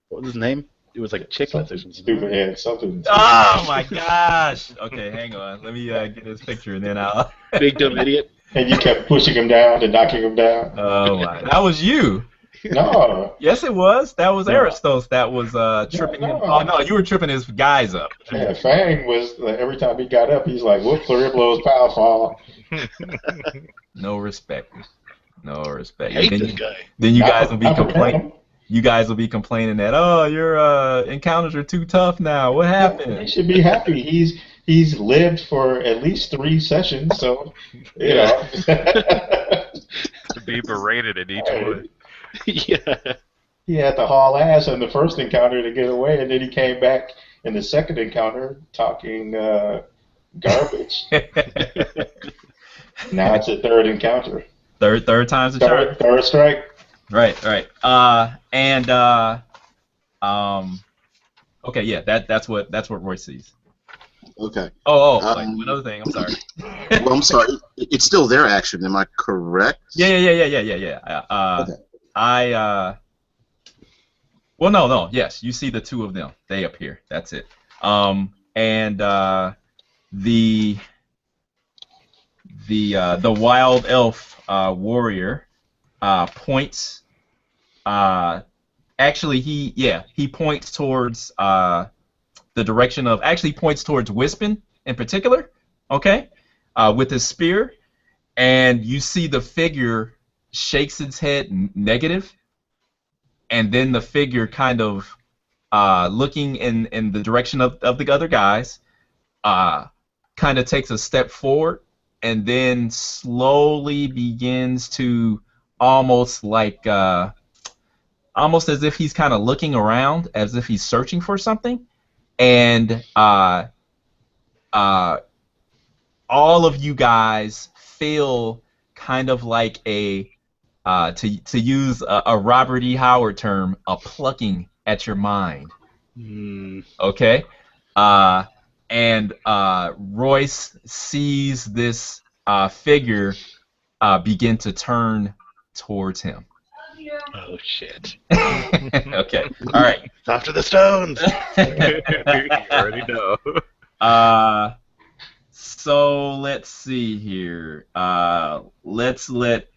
What was his name? It was like a chiclet or something. Stupid head, something. Oh my gosh! Okay, hang on. Let me get his picture and then I'll. Big dumb idiot. And you kept pushing him down and knocking him down. Oh my! That was you. No. Yes, it was. That was Aristos. That was tripping him. Oh no, you were tripping his guys up. Yeah, Fang was every time he got up, he's like, "Whoop, flurry of blows, power fall." No respect. No respect. I hate this guy. Then you guys will be complaining. You guys will be complaining that your encounters are too tough now. What happened? He should be happy. He's lived for at least 3 sessions, so you know. To be berated in each one. Yeah. He had to haul ass in the first encounter to get away, and then he came back in the second encounter talking garbage. Now it's a third encounter. Third time's a charm. Third strike. Right. Okay, yeah, that's what Royce sees. Okay. Like, one other thing. I'm sorry. Well, I'm sorry. It's still their action. Am I correct? Yeah. Okay. Well, no. Yes, you see the two of them. They appear. That's it. And the wild elf warrior points. Actually, he points towards the direction of. Actually, points towards Wispin in particular. Okay, with his spear, and you see the figure shakes its head negative, and then the figure kind of looking in the direction of the other guys, kind of takes a step forward, and then slowly begins to almost as if he's kind of looking around, as if he's searching for something, and all of you guys feel kind of like a to use a Robert E. Howard term, a plucking at your mind. Okay? And Royce sees this figure begin to turn towards him. Oh shit! Okay. All right. After the stones. You already know. So let's see here. Let's let.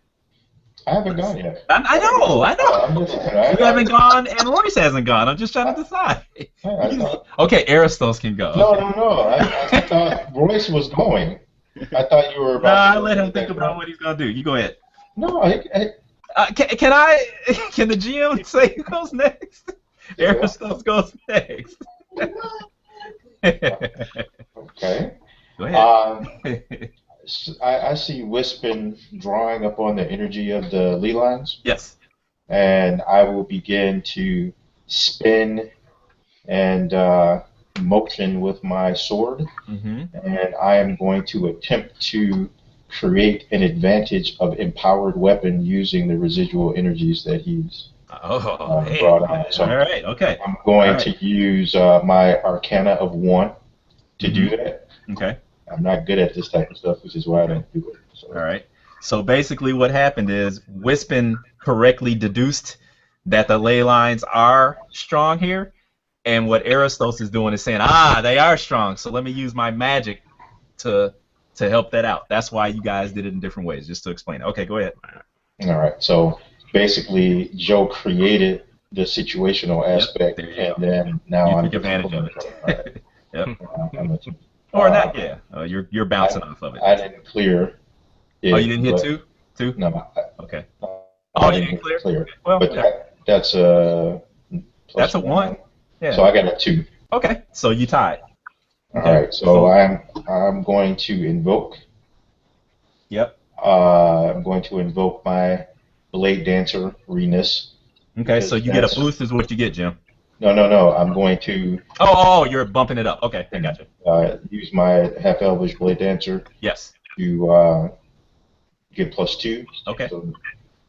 I haven't gone yet. I know. I I'm know. just saying. You haven't gone, and Royce hasn't gone. I'm just trying to decide. I thought, Okay, Aristos can go. no, Okay. no, no. I thought Royce was going. I thought you were No, about I to let him go think that about route. what he's gonna do. You go ahead. No, Can I? Can the GM say who goes next? Yeah. Aristos goes next. okay. Go ahead. I see Wispin drawing upon the energy of the Lee lines, Yes. and I will begin to spin and motion with my sword, Mm-hmm. and I am going to attempt to create an advantage of empowered weapon using the residual energies that he's Oh, hey. brought on. So All right. Okay. I'm All going right. to use my Arcana of 1 to do that. Okay. I'm not good at this type of stuff, which is why I don't do it. So. All right. So basically, what happened is Wispin correctly deduced that the ley lines are strong here, and what Aristos is doing is saying, they are strong. So let me use my magic to help that out. That's why you guys did it in different ways, just to explain it. Okay, go ahead. All right. So basically, Joe created the situational aspect, there you and go. then now You I'm took just advantage of pulling from it. Yep. All right. I'm with you. Or not, yeah. You're bouncing off of it. I didn't clear it. Oh, you didn't hit but- two? Two? No. Okay. I Oh, you didn't didn't hit clear? clear. Well, But yeah. that's a plus That's a one. Yeah. So I got a 2. Okay. So you tied. All Okay. right. So I'm going to invoke. Yep. I'm going to invoke my Blade Dancer Renus. Okay, so you get a boost is what you get, Jim. No. I'm going to You're bumping it up. Okay, I got you. use my Half Elvish Blade Dancer Yes. to get +2. Okay. So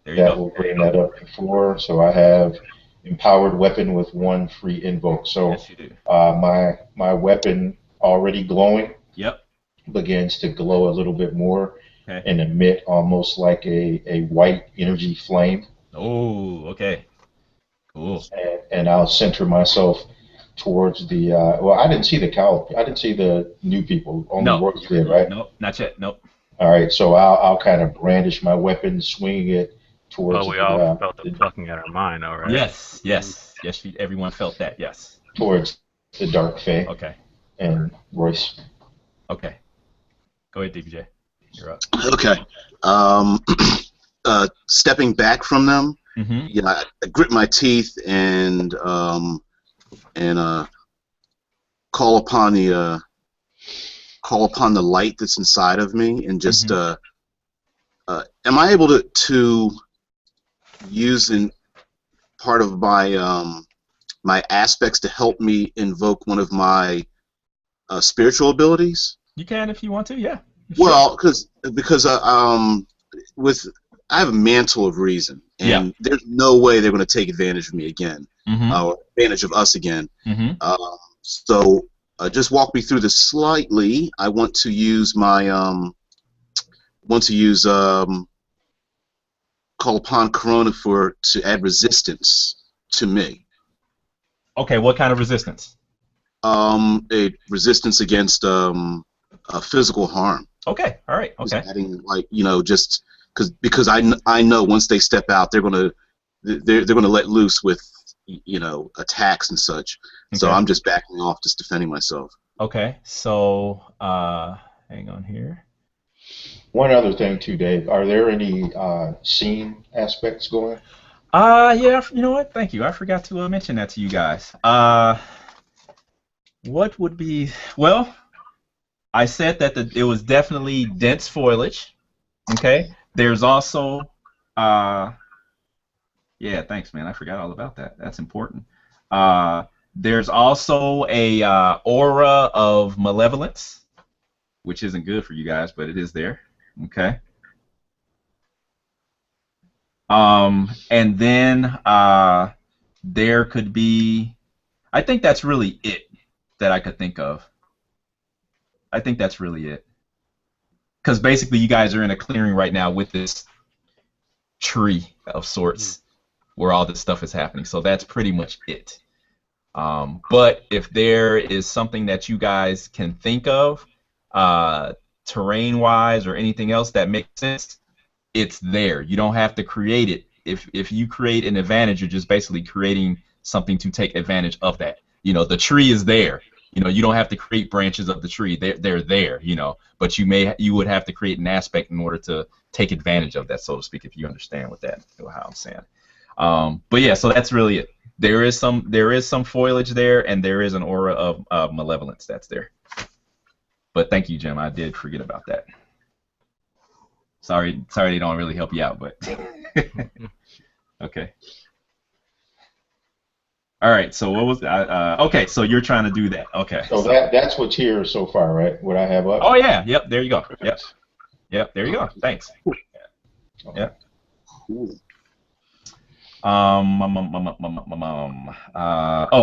There you that go. will bring that up to 4. So I have empowered weapon with 1 free invoke. So Yes, you do. my weapon already glowing Yep. begins to glow a little bit more Okay. and emit almost like a white energy flame. Oh, okay. Cool. And I'll center myself towards the. Well, I didn't see the cow. I didn't see the new people. Only No. Royce did, right? Nope, not yet. Nope. All right, so I'll kind of brandish my weapon, swinging it towards Well, we the, all felt the plucking at our mind, all right? Yes. Everyone felt that. Yes. towards the dark fae Okay. and Royce. Okay. Go ahead, DBJ. You're up. Okay. Stepping back from them, Mm-hmm. yeah, I grit my teeth and call upon the light that's inside of me, and just am I able to use in part of my my aspects to help me invoke one of my spiritual abilities? You can if you want to. Yeah. Sure. Well, because with I have a mantle of reason, and there's no way they're going to take advantage of me again, or advantage of us again. Mm-hmm. So just walk me through this slightly. I want to use my call upon Corona to add resistance to me. Okay. What kind of resistance? A resistance against physical harm. Okay. All right. Okay. Just adding, like, just because I know once they step out, they're gonna let loose with attacks and such. So Okay. I'm just backing off, just defending myself. Okay. So hang on here. One other thing too, Dave. Are there any scene aspects going? Yeah. You know what? Thank you. I forgot to mention that to you guys. What would be? Well, I said that it was definitely dense foliage. Okay. There's also, yeah, thanks, man. I forgot all about that. That's important. There's also a aura of malevolence, which isn't good for you guys, but it is there. Okay. And then there could be. I think that's really it that I could think of. I think that's really it. Because basically, you guys are in a clearing right now with this tree of sorts. where all this stuff is happening. So that's pretty much it. But if there is something that you guys can think of, terrain-wise or anything else that makes sense, it's there. You don't have to create it. If you create an advantage, you're just basically creating something to take advantage of that. The tree is there. You don't have to create branches of the tree. They're there. But you would have to create an aspect in order to take advantage of that, so to speak, if you understand how I'm saying. But yeah, so that's really it. There is some foliage there, and there is an aura of malevolence that's there. But thank you, Jim. I did forget about that. Sorry they don't really help you out, but okay. All right. So what was okay? So you're trying to do that. Okay. So that's what's here so far, right? What I have up. Oh yeah. Yep. There you go. Yep. There you go. Thanks. Yep. Cool. Oh,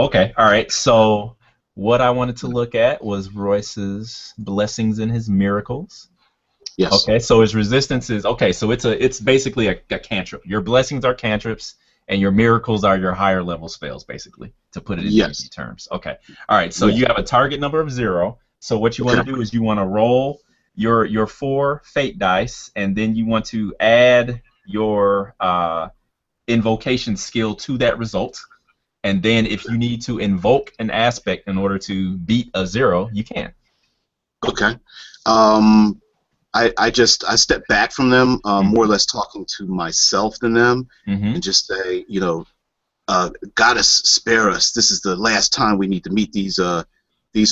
okay. All right. So what I wanted to look at was Royce's blessings and his miracles. Yes. Okay. So his resistance is okay. So it's basically a cantrip. Your blessings are cantrips, and your miracles are your higher level spells, basically, to put it in easy terms. Okay. All right. So you have a target number of 0. So what you want to do is you want to roll your 4 fate dice, and then you want to add your invocation skill to that result, and then if you need to invoke an aspect in order to beat a 0, you can. Okay. I step back from them, more or less talking to myself than them, and just say, Goddess, spare us. This is the last time we need to meet these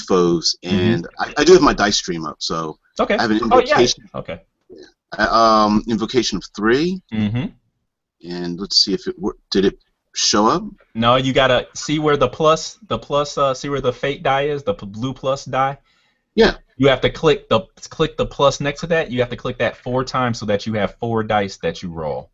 foes. And I do have my dice stream up, so okay. I have an invocation. Oh, yeah. Okay. Invocation of 3. And let's see if did it show up? No, you gotta see where the plus, see where the fate die is, the blue plus die. Yeah. You have to click the plus next to that. You have to click that 4 times so that you have 4 dice that you roll.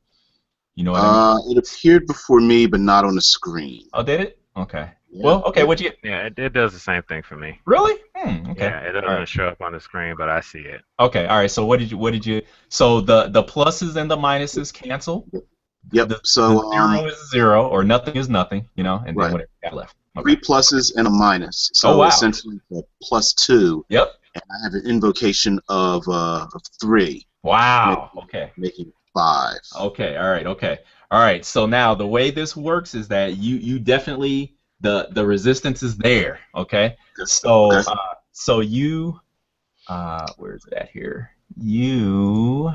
You know what I mean? It appeared before me, but not on the screen. Oh, did it? Okay. Yeah. Well, okay. What'd you get? Yeah, it does the same thing for me. Really? Okay. Yeah, it doesn't show up on the screen, but I see it. Okay. All right. So what did you? So the pluses and the minuses cancel. Yep. The 0 is 0, or nothing is nothing. And then whatever you got left. Okay. 3 pluses and a minus. So essentially, a +2. Yep. And I have an invocation of 3. Wow. Okay. Making 5. Okay. All right. Okay. All right. So now the way this works is that you definitely the resistance is there. Okay. So so you where is it at here? You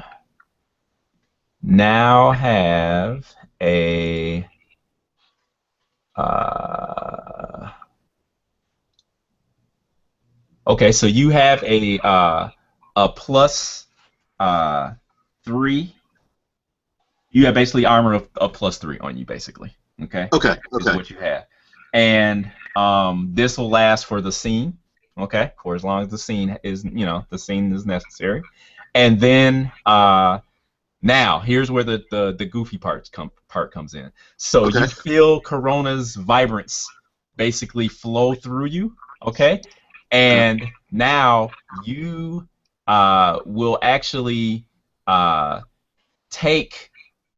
now have a okay, so you have a plus 3. You have basically armor of +3 on you, basically. Okay. Okay. Is what you have, and this will last for the scene. Okay, for as long as the scene is necessary, and then now here's where the goofy part comes in. So you feel Corona's vibrance basically flow through you. Okay. And now you will actually take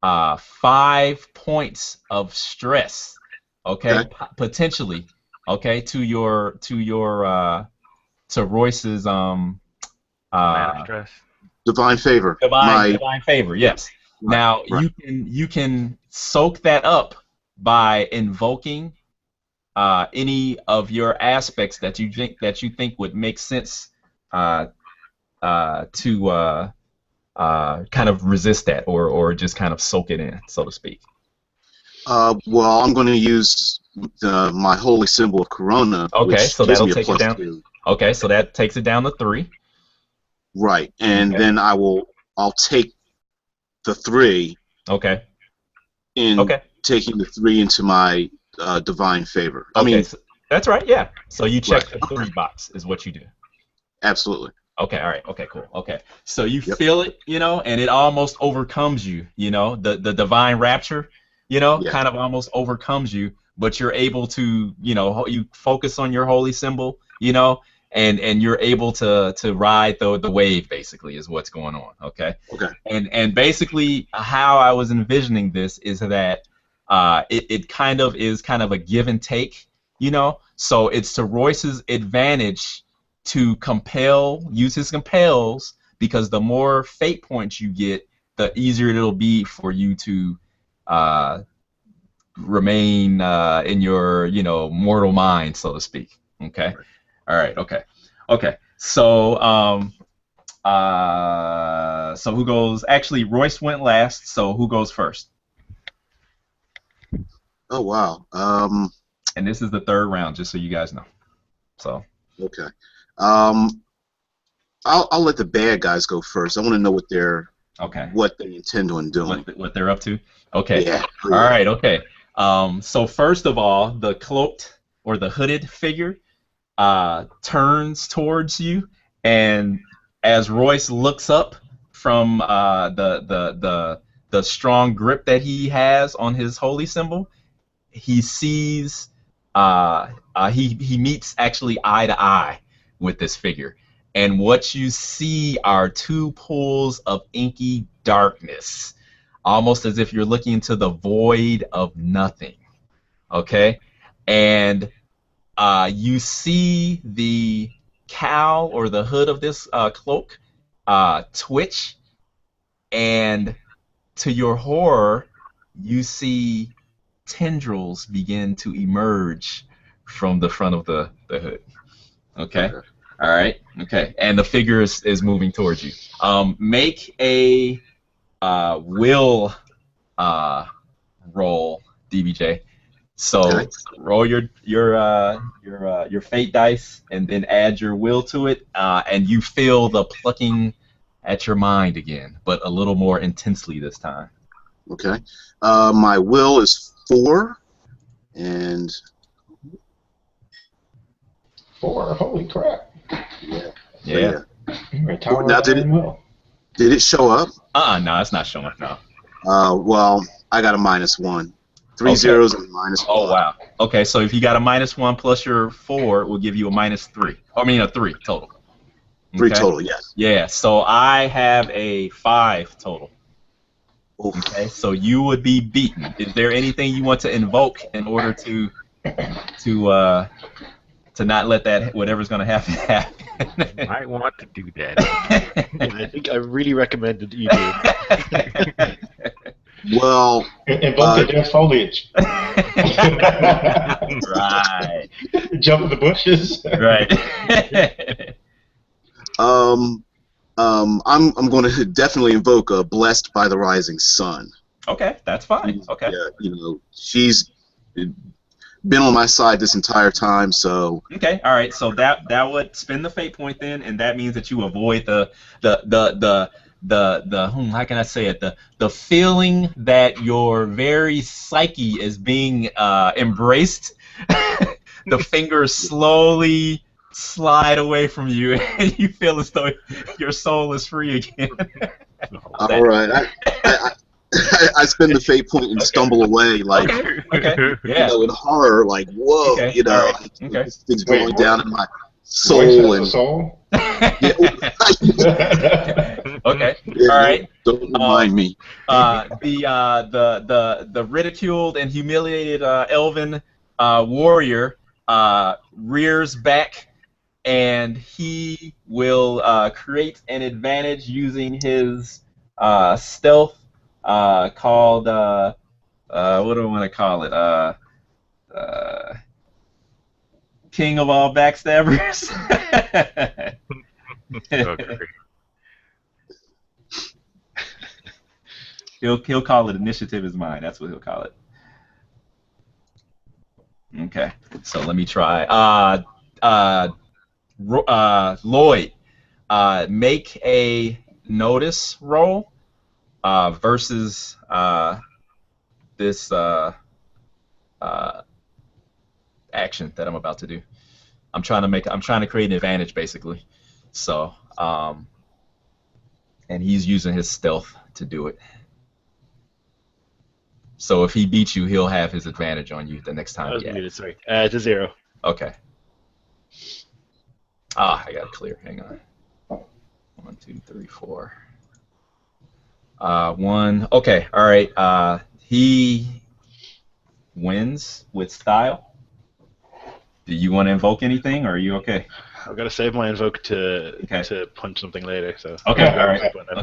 5 points of stress, okay, potentially, okay, to Royce's stress. Divine favor. Divine favor, yes. Now you can soak that up by invoking any of your aspects that you think would make sense to kind of resist that or just kind of soak it in, so to speak. Well, I'm going to use my holy symbol of Corona. Okay, so that'll take it down. +2. Okay, so that takes it down to 3. Right, and then I'll take the 3. Okay. Taking the 3 into my divine favor. I mean, so that's right. Yeah. So you check the 3 box is what you do. Absolutely. Okay. All right. Okay. Cool. Okay. So you feel it, and it almost overcomes you. The divine rapture, kind of almost overcomes you, but you're able to, you focus on your holy symbol, and you're able to ride the wave, basically, is what's going on. Okay. Okay. And basically how I was envisioning this is that it kind of is kind of a give and take, you know. So it's to Royce's advantage to use his compels, because the more fate points you get, the easier it'll be for you to uh, remain in your, mortal mind, so to speak. Okay. All right. Okay. Okay. So who goes? Actually, Royce went last. So who goes first? Oh wow. And this is the third round, just so you guys know. So. Okay. I'll let the bad guys go first. I want to know what they intend on doing. What they're up to. Okay. Yeah. All right. Okay. So first of all, the cloaked or the hooded figure turns towards you, and as Royce looks up from the strong grip that he has on his holy symbol, he sees he meets actually eye to eye with this figure, and what you see are two pools of inky darkness, almost as if you're looking into the void of nothing. Okay, and you see the cowl or the hood of this cloak twitch, and to your horror, you see tendrils begin to emerge from the front of the hood. Okay? All right? Okay. And the figure is moving towards you. Make a will roll, DBJ. So roll your fate dice and then add your will to it, and you feel the plucking at your mind again, but a little more intensely this time. Okay. My will is 4, and 4. Holy crap! Yeah. Now, did it show up? No, it's not showing. No. Well, I got a -1. 3 zeros and -1. Oh wow. Okay, so if you got a -1 plus your 4, it will give you a -3. I mean a 3 total. 3 total, yes. Yeah. So I have a 5 total. Oof. Okay, so you would be beaten. Is there anything you want to invoke in order to not let that whatever's going to happen? I want to do that. I think I really recommend that you do. Well, invoke the death foliage. Right. Jump in the bushes. Right. I'm going to definitely invoke a blessed by the rising sun. Okay, that's fine. Okay. Yeah, she's been on my side this entire time, so. Okay, all right. So that would spend the fate point then, and that means that you avoid the how can I say it, the feeling that your very psyche is being embraced. The fingers slowly slide away from you, and you feel as though your soul is free again. All right, I spend the fate point and stumble away, like, yeah, in horror, like, whoa, this thing's going down in my soul. And soul? Okay, yeah, all right. Don't remind me. The ridiculed and humiliated elven warrior rears back, and he will create an advantage using his stealth, called what do I want to call it? King of all backstabbers. Okay. He'll call it initiative is mine. That's what he'll call it. Okay, so let me try. Lloyd, make a notice roll versus this action that I'm about to do. I'm trying to create an advantage basically. So and he's using his stealth to do it. So if he beats you, he'll have his advantage on you the next time. I was muted, sorry. It's a 0. Okay. I got it clear. Hang on. 1, 2, 3, 4. 1. Okay. All right. He wins with style. Do you want to invoke anything, or are you okay? I've got to save my invoke Okay. to punch something later. So Okay. I'll grab All a right. quick one then.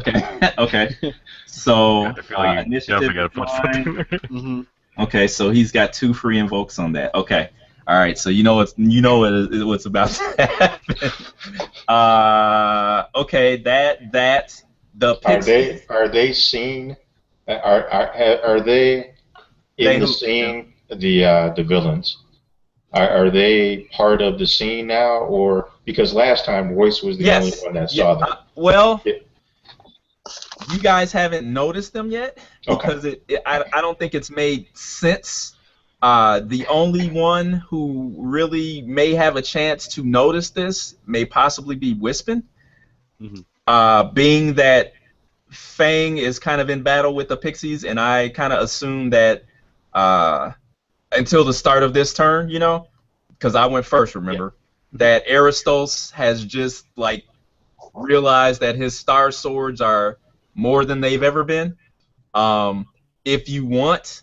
Okay. Okay. So I feel like you initiative definitely got is to put mine. something there. Mm-hmm. Okay. So he's got 2 free invokes on that. Okay. All right. So what's about to happen. Okay. That the pixies. Are they seen? Are they They in the who? scene? The villains are they part of the scene now, or because last time Royce was the only Yes. one that Yeah. saw them? Well, Yeah. you guys haven't noticed them yet Okay. because I don't think it's made sense. The only one who really may have a chance to notice this may possibly be Wispin, Mm-hmm. being that Fang is kind of in battle with the Pixies, and I kind of assume that uh, until the start of this turn, because I went first, Yeah. remember, that Aristos has just like realized that his star swords are more than they've ever been. Um, if you want,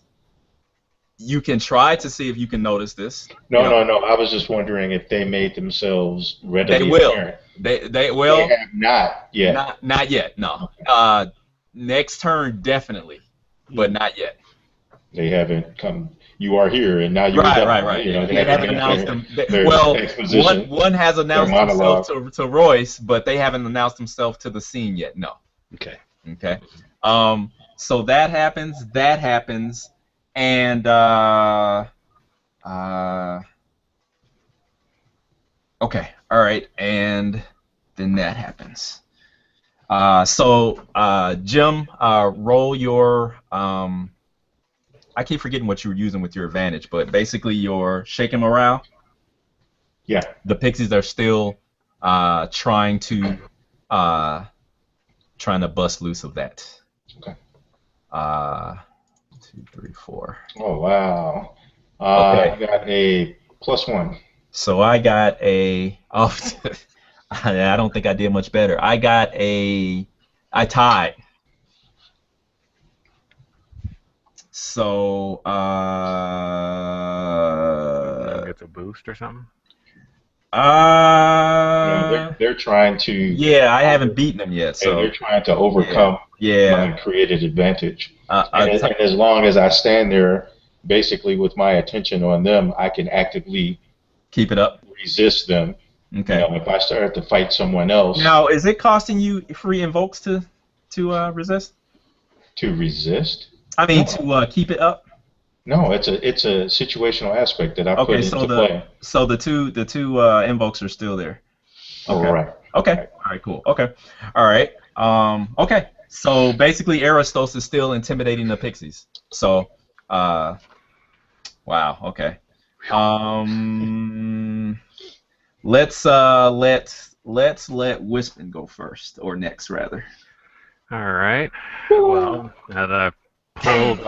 you can try to see if you can notice this. No, no, no. I was just wondering if they made themselves They readily will. apparent. They They will. have not yet. Not yet. No. Next turn definitely, but not yet. They haven't come. You are here, and now you're Right, done. right, Right? right. You know, they They haven't haven't used announced them. their Well, exposition, one has their announced himself monologue. to Royce, but they haven't announced himself to the scene yet. No. Okay. Okay. So that happens. That happens, and uh, okay. All right, and then that happens. Jim, roll your. I keep forgetting what you were using with your advantage, but basically your shaken morale. Yeah. The Pixies are still trying to bust loose of that. Okay. 2, 3, 4. Oh wow. Okay. I got a +1. So I got a. Oh, I don't think I did much better. I tied. So Gets a boost or something. No, they're trying to. Yeah, I haven't beaten them yet. And they're So trying to overcome yeah. my created advantage. A And as long as I stand there, basically with my attention on them, I can actively keep it up. resist them. Okay. You know, if I start to fight someone else. Now, is it costing you free invokes to resist? To resist? I mean, No. to keep it up. No, it's a situational aspect that I put into play. So the two invokes are still there. Okay. Right. Okay. Right. All right. Cool. Okay. All right. Okay. So basically, Aristos is still intimidating the Pixies. So, wow. Okay. Let's let Wispin go first, or next rather. All right. Well, now that I've pulled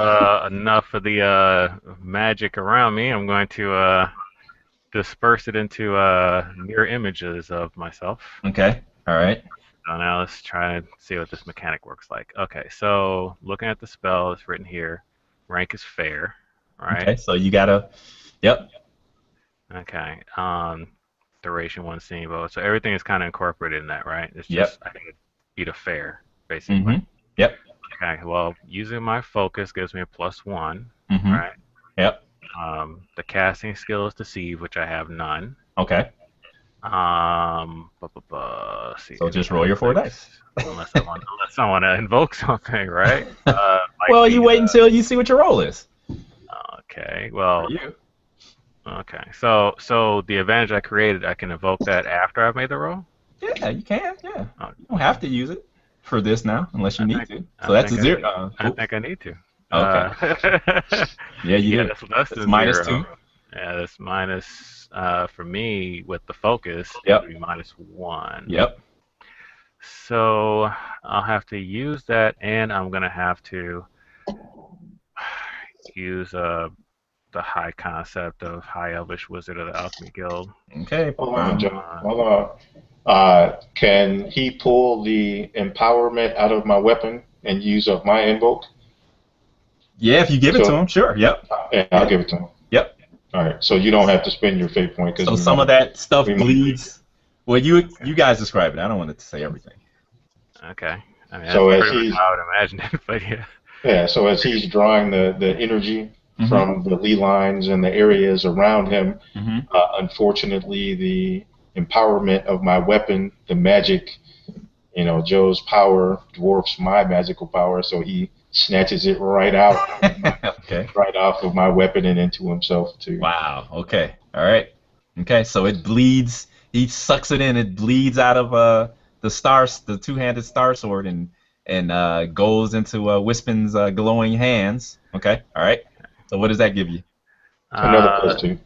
enough of the magic around me, I'm going to disperse it into mirror images of myself. Okay. All right. So now let's try and see what this mechanic works like. Okay, so looking at the spell, it's written here. Rank is fair. All right. Okay. So you gotta. Yep. Okay. Duration 1 scene vote. So everything is kind of incorporated in that, right? It's just I think beat a fair, basically. Mm-hmm. Yep. Okay. Well, using my focus gives me a +1. Mm-hmm. Right. Yep. The casting skill is deceive, which I have none. Okay. See, so just roll your 4 dice. unless I want to invoke something, right? Well, you wait until you see what your roll is. Okay. Well. For you. Okay. So the advantage I created, I can invoke that after I've made the roll? Yeah, you can. Yeah. You don't have to use it for this now unless you need to. So I that's a 0. I think I need to. Okay. Yeah, you do. That's less than -2. 0. Yeah, that's minus for me with the focus. Yep. It would be -1. Yep. So I'll have to use that, and I'm gonna have to use the high concept of High Elvish Wizard of the Alchemy Guild. Okay. Hold on, Joe. Hold on. Can he pull the empowerment out of my weapon and use of my invoke? Yeah, if you give it to So him, sure. Yep. yeah, I'll give it to him. Yep. All right. So you don't have to spend your fate point because So some of that stuff we might. bleeds. Well, you guys describe it. I don't want to say everything. Okay. I mean, that's So as pretty much he's how I would imagine it, but yeah. yeah, so as he's drawing the energy Mm-hmm. from the Lee lines and the areas around him, Mm-hmm. unfortunately, the empowerment of my weapon, the magic, Joe's power dwarfs my magical power, so he snatches it Okay. right off of my weapon and into himself too. Wow. Okay. All right. Okay. So it bleeds. He sucks it in. It bleeds out of the two-handed star sword, and goes into Wispin's glowing hands. Okay. All right. So what does that give you? Another Uh, plus 2.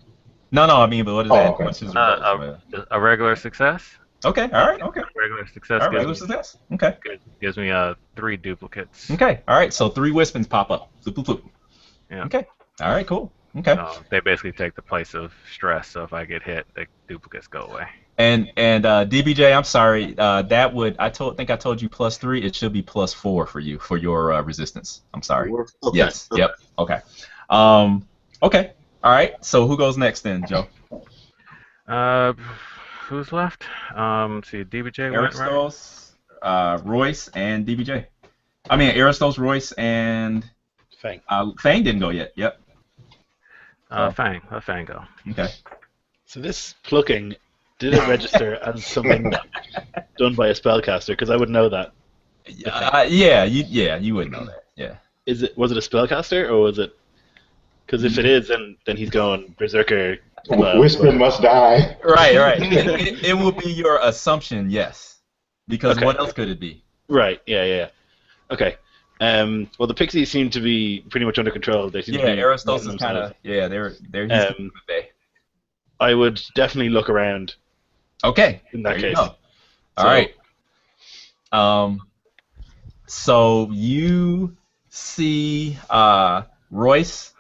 No, no. I mean, but what does Oh, that? okay. What's his result? a regular success. Okay. All right. Okay. Regular success All right. Regular success. Okay. gives me 3 duplicates. Okay. All right. So 3 Wispins pop up. Floop, floop, floop. Yeah. Okay. All right. Cool. Okay. So they basically take the place of stress. So if I get hit, the duplicates go away. And DBJ, I'm sorry. That would think I told you +3. It should be +4 for you for your resistance. I'm sorry. Okay. Yes. Okay. Yep. Okay. Okay. All right. So who goes next then, Joe? Who's left? Let's see, DBJ went right. Aristos, Royce, and DBJ. I mean Aristos, Royce, and Fang. Fang didn't go yet. Yep. Fang. Let Fang go. Okay. So this plucking, did it register as something done by a spellcaster? Because I would know that. You would know that. Yeah. Was it a spellcaster or was it? Because if it is, then he's going berserker. Whisper must die. Right. It will be your assumption, yes. Because Okay. what else could it be? Right. Yeah. Okay. Well, the pixies seem to be pretty much under control. They seem to be Aristos running is kind of themselves. they're he's the bay. I would definitely look around. Okay. In that there you case. go. All right. So you see Royce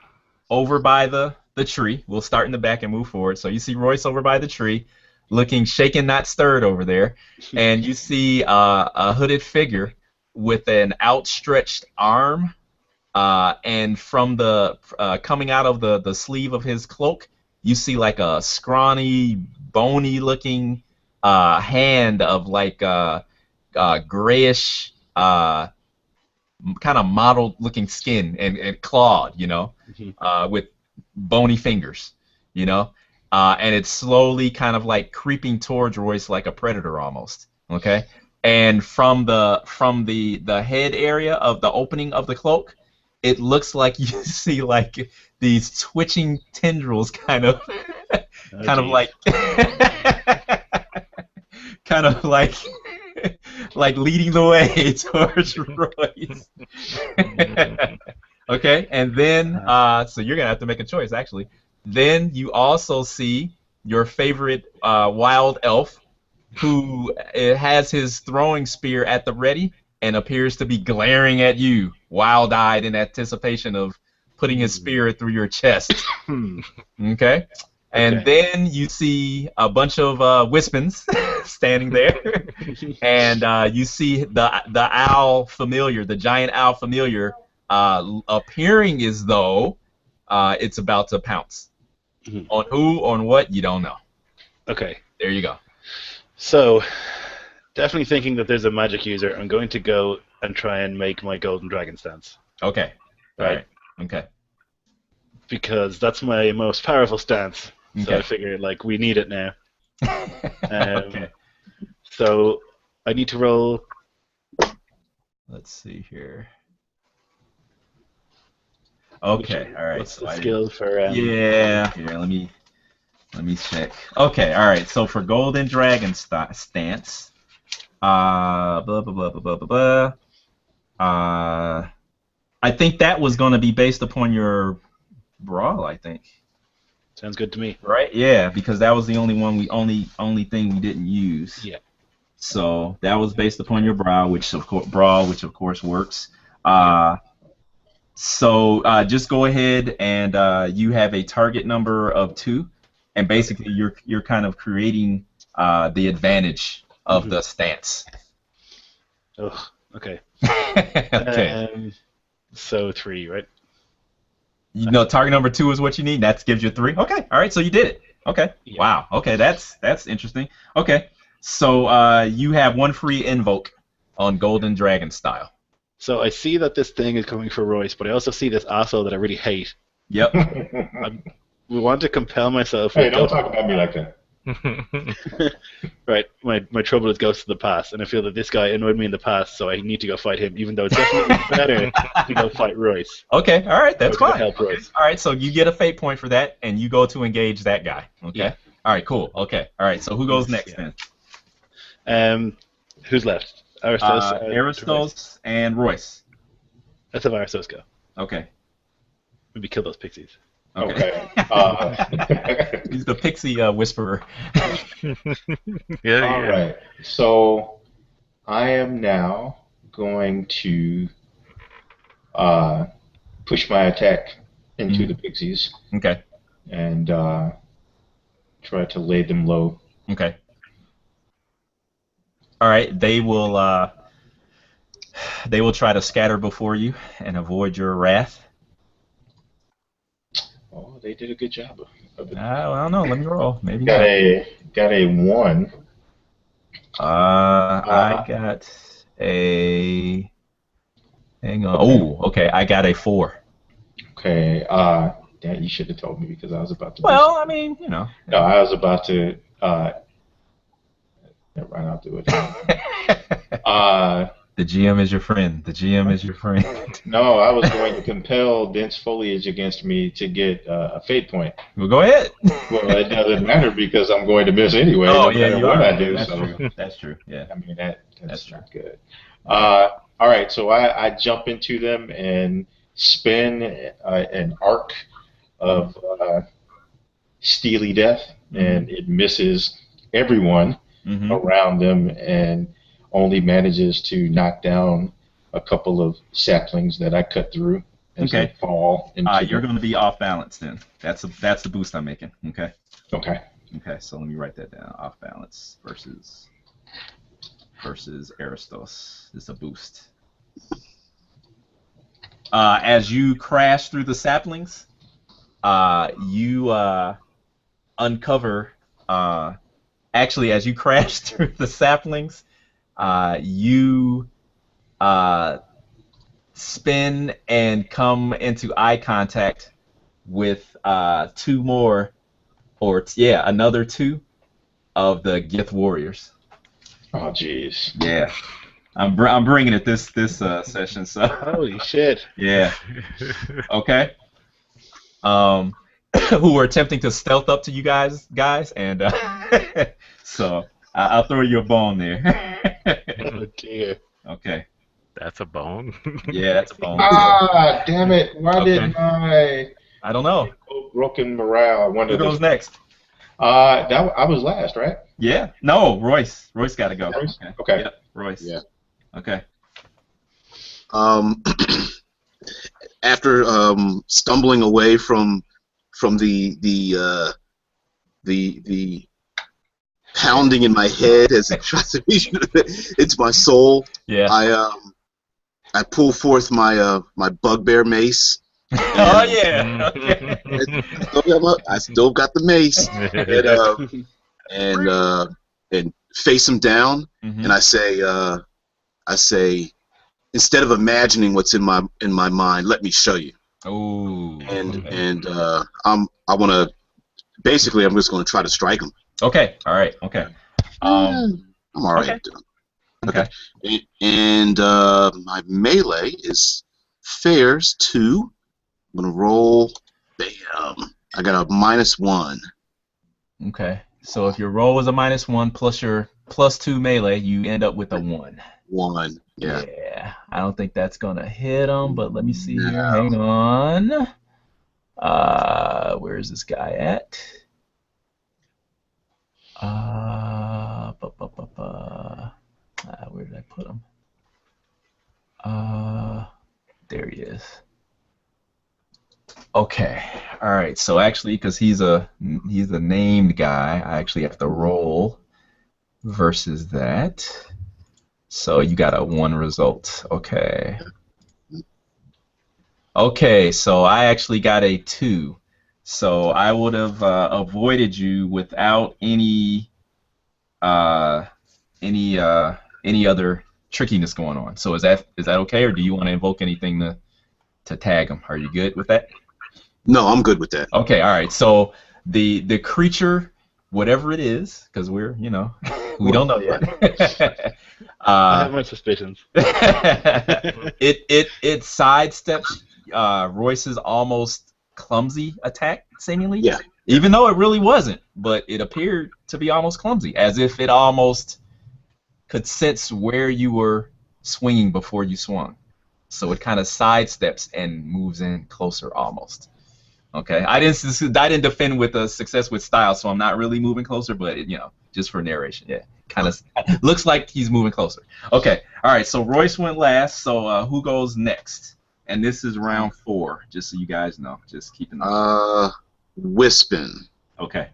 over by the tree. We'll start in the back and move forward. So you see Royce over by the tree, looking shaken, not stirred over there, and you see a hooded figure with an outstretched arm, and from the coming out of the sleeve of his cloak, you see like a scrawny, bony-looking hand of like grayish, kind of mottled-looking skin and clawed, with bony fingers, and it's slowly kind of like creeping towards Royce like a predator almost. Okay, and from the head area of the opening of the cloak, it looks like you see like these twitching tendrils kind of like like leading the way towards Royce. Okay, and then so you're gonna have to make a choice actually. Then you also see your favorite wild elf, who has his throwing spear at the ready and appears to be glaring at you, wild-eyed in anticipation of putting his spear through your chest. Okay? And then you see a bunch of Wispins standing there, and you see the owl familiar, the giant owl familiar, appearing as though it's about to pounce. On who, on what, you don't know. Okay. There you go. So, definitely thinking that there's a magic user, I'm going to go and try and make my golden dragon stance. Okay. Right. All right. Okay. Because that's my most powerful stance. So Okay. I figure, like, we need it now. Okay. So, I need to roll. Let's see here. Okay. All right. What's So the skill for? yeah. Here, let me check. Okay. All right. So for golden dragon stance, blah blah blah blah blah blah blah. I think that was going to be based upon your brawl. I think. Sounds good to me. Right? Yeah, because that was the only one only thing we didn't use. Yeah. So that was based upon your brawl, which of course works. So just go ahead and you have a target number of 2, and basically you're kind of creating the advantage of the stance. Oh, okay. Okay. So 3, right? You know, target number 2 is what you need. That gives you 3. Okay. All right. So you did it. Okay. Yeah. Wow. Okay. That's interesting. Okay. So you have 1 free invoke on Golden Dragon style. So I see that this thing is coming for Royce, but I also see this asshole that I really hate. Yep. We want to compel myself. Hey, don't talk about me like that. Right, my trouble is ghosts of the past, and I feel that this guy annoyed me in the past, so I need to go fight him, even though it's definitely better to go fight Royce. Okay. All right. That's Or to fine. help Okay. Royce. All right. So you get a fate point for that, and you go to engage that guy. Okay. Yeah. All right. Cool. Okay. All right. So who goes next Yeah. then? Who's left? Aristos. Aristos and Royce. Let's have Aristos go. Okay. Maybe kill those pixies. Okay. He's the pixie whisperer. Yeah. All right. So I am now going to push my attack into the pixies Okay. and try to lay them low. Okay. All right. They will try to scatter before you and avoid your wrath. Oh, they did a good job of it. I don't know. Let me roll. Maybe Got not. a 1. I got a. Hang on. Oh, okay. I got a 4. Okay. Dad, you should have told me because I was about to. Well, I mean, you know. No, I was about to. Never mind, I'll do it. The GM is your friend. The GM is your friend. No, I was going to compel dense foliage against me to get a fate point. Well, go ahead. Well, it doesn't matter because I'm going to miss anyway. Oh, no yeah, matter you what are. I do. That's So true. That's true. Yeah. I mean that's true. not good. All right, so I jump into them and spin an arc of steely death, and it misses everyone around them and only manages to knock down a couple of saplings that I cut through as they fall into. You're going to be off balance then. That's the boost I'm making. Okay. Okay. Okay. So let me write that down. Off balance versus Aristos is a boost. As you crash through the saplings, you uncover. Actually, as you crash through the saplings, you spin and come into eye contact with 2 more, another 2 of the Gith warriors. Oh, jeez. Yeah, I'm bringing it this session. So Holy shit. yeah. Okay. Who were attempting to stealth up to you guys, and so I'll throw you a bone there. Oh dear. Okay. That's a bone. Yeah, that's a bone. Ah, damn it! Why didn't I? I don't know. Broken morale. Who goes next? I was last, right? Yeah. No, Royce. Royce got to go. Royce? Okay. Yep, Royce. Yeah. Okay. After stumbling away from the pounding in my head as it tries to reach into my soul, Yeah. I pull forth my my bugbear mace. Oh yeah. Okay. I still got the mace, and face him down, and I say, instead of imagining what's in my mind, let me show you. Ooh. And I'm just going to try to strike him. Okay. All right. Okay. I'm all right. Okay. And my melee is fares 2. I'm gonna roll. Bam! I got a -1. Okay. So if your roll was a -1 plus your +2 melee, you end up with a 1. 1. Yeah. Yeah. I don't think that's gonna hit him, but let me see here. No. Hang on. Where is this guy at? Where did I put him? There he is. Okay. All right. So actually, because he's a named guy, I actually have to roll versus that. So you got a 1 result. Okay. Okay, so I actually got a 2. So I would have avoided you without uh, any uh, any other trickiness going on. So is that okay, or do you want to invoke anything to tag him? Are you good with that? No, I'm good with that. Okay, all right. So the creature, whatever it is, because we're we don't know yet. I uh, have my suspicions. it sidesteps Royce's almost clumsy attack, seemingly, Yeah. even though it really wasn't. But it appeared to be almost clumsy, as if it almost could sense where you were swinging before you swung. So it kind of sidesteps and moves in closer almost. Okay, I didn't defend with a success with style, so I'm not really moving closer, but just for narration, yeah, kind of looks like he's moving closer. Okay, all right. So Royce went last. So who goes next? And this is round 4, just so you guys know. Just keep in mind. Wispin. Okay.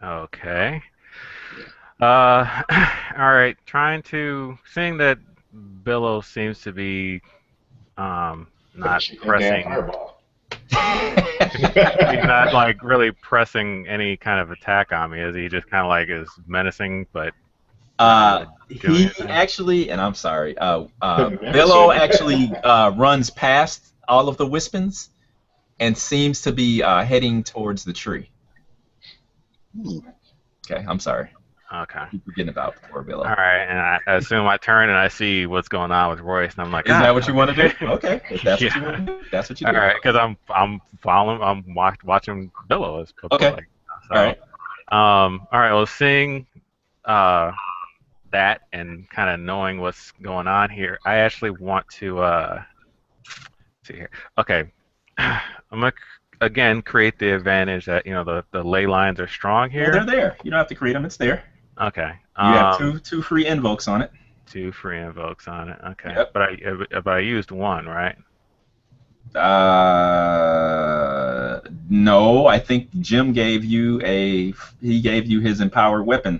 Okay. Yeah. All right. Seeing that Billow seems to be not Shoot that damn pressing. fireball. He's not like really pressing any kind of attack on me. Is he just kind of like is menacing, but not really doing He anything? actually, and I'm sorry, Billow Menacing. actually runs past all of the Wispins and seems to be heading towards the tree. Hmm. Okay, I'm sorry. Okay. Keep forgetting about poor Billow. All right, and I assume I turn and I see what's going on with Royce, and I'm like, Is that what you want to okay. do? Okay, if that's what you Yeah. want to do, that's what you All do. right, because I'm following, watching Billow as Okay, like, so. all right. All right. Well, seeing uh that and kind of knowing what's going on here, I actually want to see here. Okay, I'm gonna again create the advantage that the ley lines are strong Well, they're here. there. You don't have to create them. It's there. Okay. You have two free invokes on it. 2 free invokes on it. Okay. Yep. But I used 1, right? No, I think Jim gave you he gave you his empowered weapon.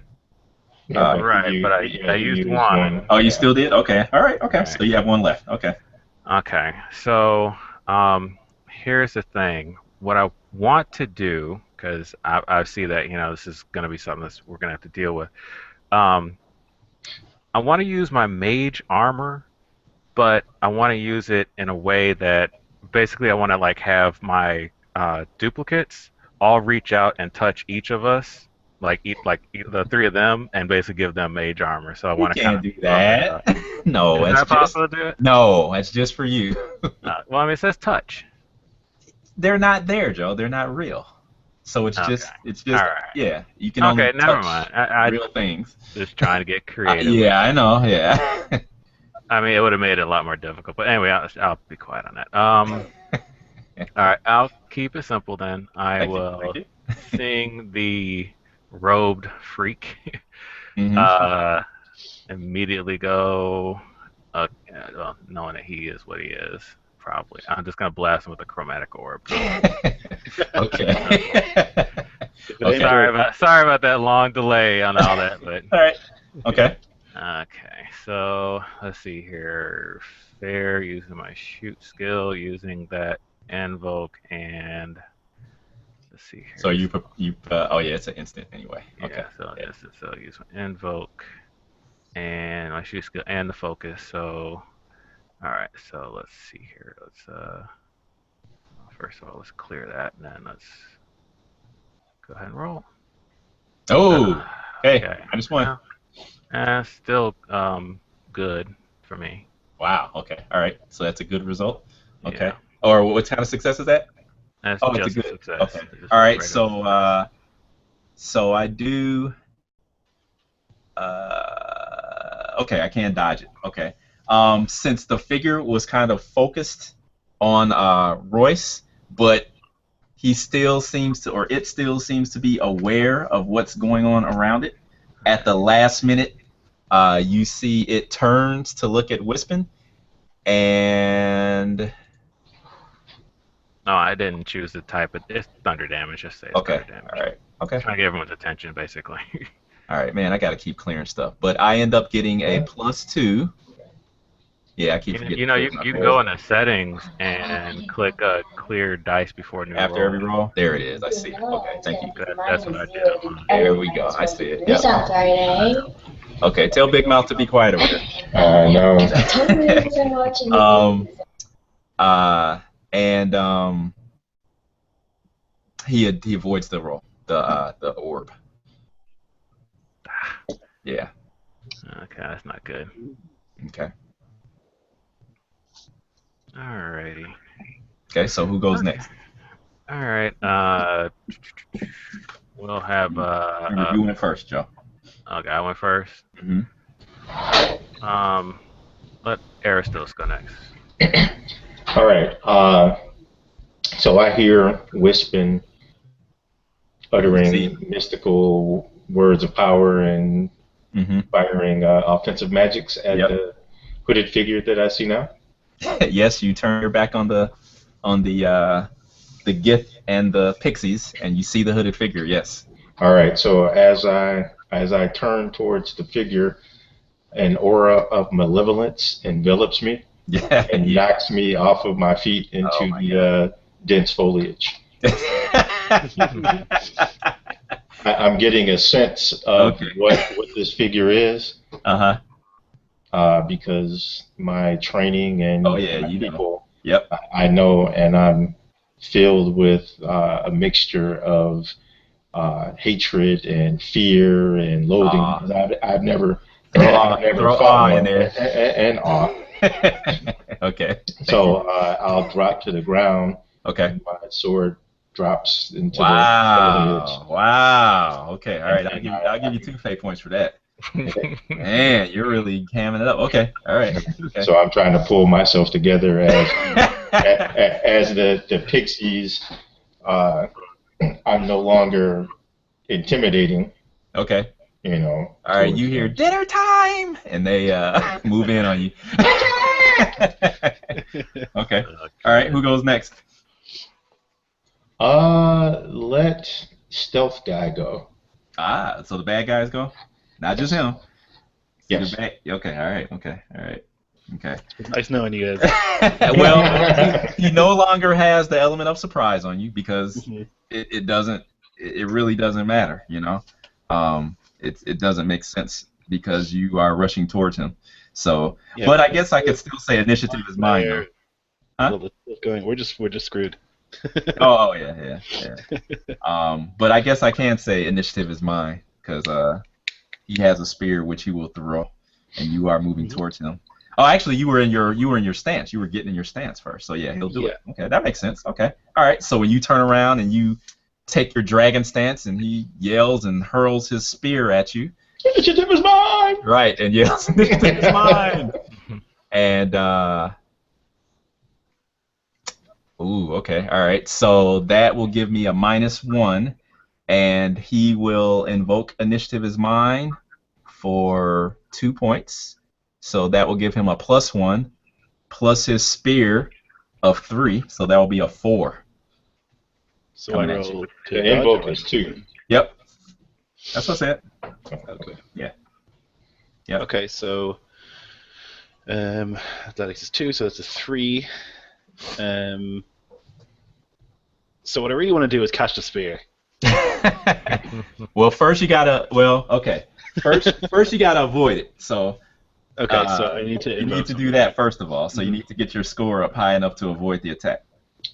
No, but Right. But I yeah, you used used 1. one. Oh, you Yeah. still did? Okay. All right. Okay. Right. So you have one left. Okay. Okay. So here's the thing. What I want to do, because I see that this is going to be something that we're going to have to deal with. Um, I want to use my mage armor, but I want to use it in a way that basically I want to like have my duplicates all reach out and touch each of us, the 3 of them, and basically give them mage armor. So I You want to kind can't of do buffer it up. that. No, Is that's that just possible to do it? no. That's just for you. Well, I mean, it says touch. They're not there, Joe. They're not real. So it's Okay. just All right. yeah. You can only Okay, never touch mind. I real things. just trying to get creative. Yeah, I know. Yeah. I mean, it would have made it a lot more difficult. But anyway, I'll be quiet on that. All right, I'll keep it simple then. I Thank you. will Thank you. sing the robed freak. Hmm. uh, Immediately go. Well, knowing that he is what he is, probably. I'm just gonna blast him with a chromatic orb. Okay. Okay. Sorry about that long delay on all that, but All right. Okay. okay. So let's see here. Fair using my shoot skill, using that invoke, and let's see here. So oh yeah, it's an instant anyway. Okay. Yeah. So Yeah. so use my invoke and my shoot skill and the focus. So all right. So let's see here. First of all, let's clear that, and then let's go ahead and roll. Oh. Okay. Okay. -1. Still good for me. Wow. Okay. All right. So that's a good result. Okay. Yeah. Or what kind of success is that? That's Oh, it's a just a good. success. Okay. Just All right. regular. So I do. Okay, I can't dodge it. Okay. Since the figure was kind of focused on Royce, but he still seems to, or it still seems to be aware of what's going on around it. At the last minute, you see it turns to look at Wispin, and No, I didn't choose the type, but it's thunder damage. Just say it's okay, thunder damage. all right, okay, Trying to get everyone's attention, basically. all right, man, I got to keep clearing stuff, but I end up getting a +2 Yeah, I keep forgetting to You put my you can points go into settings and click clear dice before new after roll. every roll. There it is. I see. Okay, thank you. That's what I did on mine. There we go. I see it. Yep. Okay, tell Big Mouth to be quiet over there. No. Uh, and he avoids the roll, the orb. Yeah. Okay, that's not good. Okay. Alrighty. Okay. So who goes next? All right. We'll have Remember, you went first, Joe. okay, I went first. Hmm. Let Aristos go next. All right. So I hear Wispin uttering mystical words of power and firing offensive magics at the hooded figure that I see now. Yes, you turn your back on the Gith and the pixies, and you see the hooded figure. Yes. All right. So as I turn towards the figure, an aura of malevolence envelops me and knocks me off of my feet into the dense foliage. I'm getting a sense of what this figure is. Because my training and my people, I know, and I'm filled with a mixture of hatred and fear and loathing. I've never fought one, and awe. Okay. So I'll drop to the ground. Okay. And my sword drops into the foliage. Wow. Okay. All right. I'll give you 2 fate points for that. Man, you're really hamming it up. Okay. All right. Okay. So I'm trying to pull myself together as the pixies. I'm no longer intimidating. Okay. You know. All right. You hear dinner time, and they move in on you. Okay. All right. Who goes next? Let stealth guy go. So the bad guys go? Not just him. Yes. Okay, all right, okay, all right. Okay. It's nice knowing you guys. Well, he no longer has the element of surprise on you because it really doesn't matter, you know? It doesn't make sense because you are rushing towards him. So, yeah, but I guess I could still say initiative is mine, though. Huh? We're just screwed. Oh yeah. But I guess I can say initiative is mine because he has a spear which he will throw, and you are moving towards him. Oh, actually, you were in your stance. You were getting in your stance first. So yeah, he'll do it. Okay, that makes sense. Okay, all right. So when you turn around and you take your dragon stance, and he yells and hurls his spear at you. Initiative is mine. Right, and yells, initiative is mine. And ooh, okay, all right. So that will give me a -1, and he will invoke initiative is mine for 2 points. So that will give him a +1, plus his spear of 3. So that will be a 4. So I roll the invoke is 2. Yep, that's what's it. Okay. Yeah. Yep. Okay, so athletics is 2, so it's a 3. So what I really want to do is catch the spear. Well, first you gotta. Well, okay. First you gotta avoid it. So. Okay, so I need to. You need to do that first of all. So you need to get your score up high enough to avoid the attack.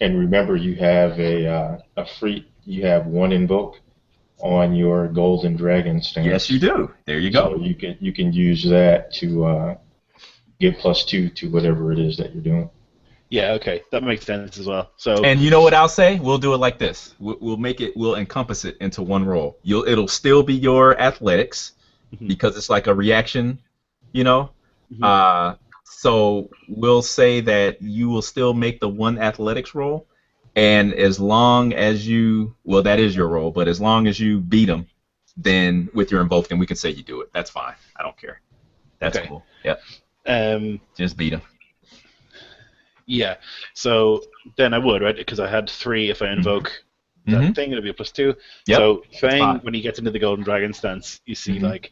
And remember, you have a free. You have 1 invoke on your golden dragon stance. Yes, you do. There you go. So you can use that to get +2 to whatever it is that you're doing. Yeah, okay, that makes sense as well. So. And you know what I'll say? We'll do it like this. We'll encompass it into 1 roll. It'll still be your athletics because it's like a reaction, you know. So we'll say that you will still make the 1 athletics roll, and as long as that is your roll, but as long as you beat him, then with your invoke, then we can say you do it. That's fine. I don't care. That's cool. Yep. Just beat him. Yeah. So then I would, right? Because I had 3 if I invoke that thing, it'll be a +2. Yep. So Fang, when he gets into the golden dragon stance, you see like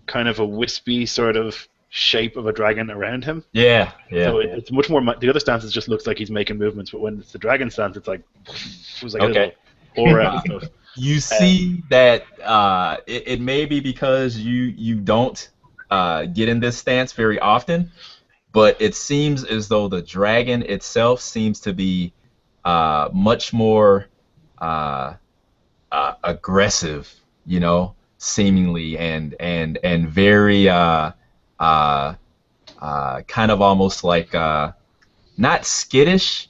kind of a wispy sort of shape of a dragon around him. Yeah, So yeah. it's much more. The other stances just looks like he's making movements, but when it's the dragon stance, it's like it was like a little Okay. aura and stuff. You see that it may be because you don't get in this stance very often, but it seems as though the dragon itself seems to be much more aggressive, you know, seemingly, and very kind of almost like not skittish,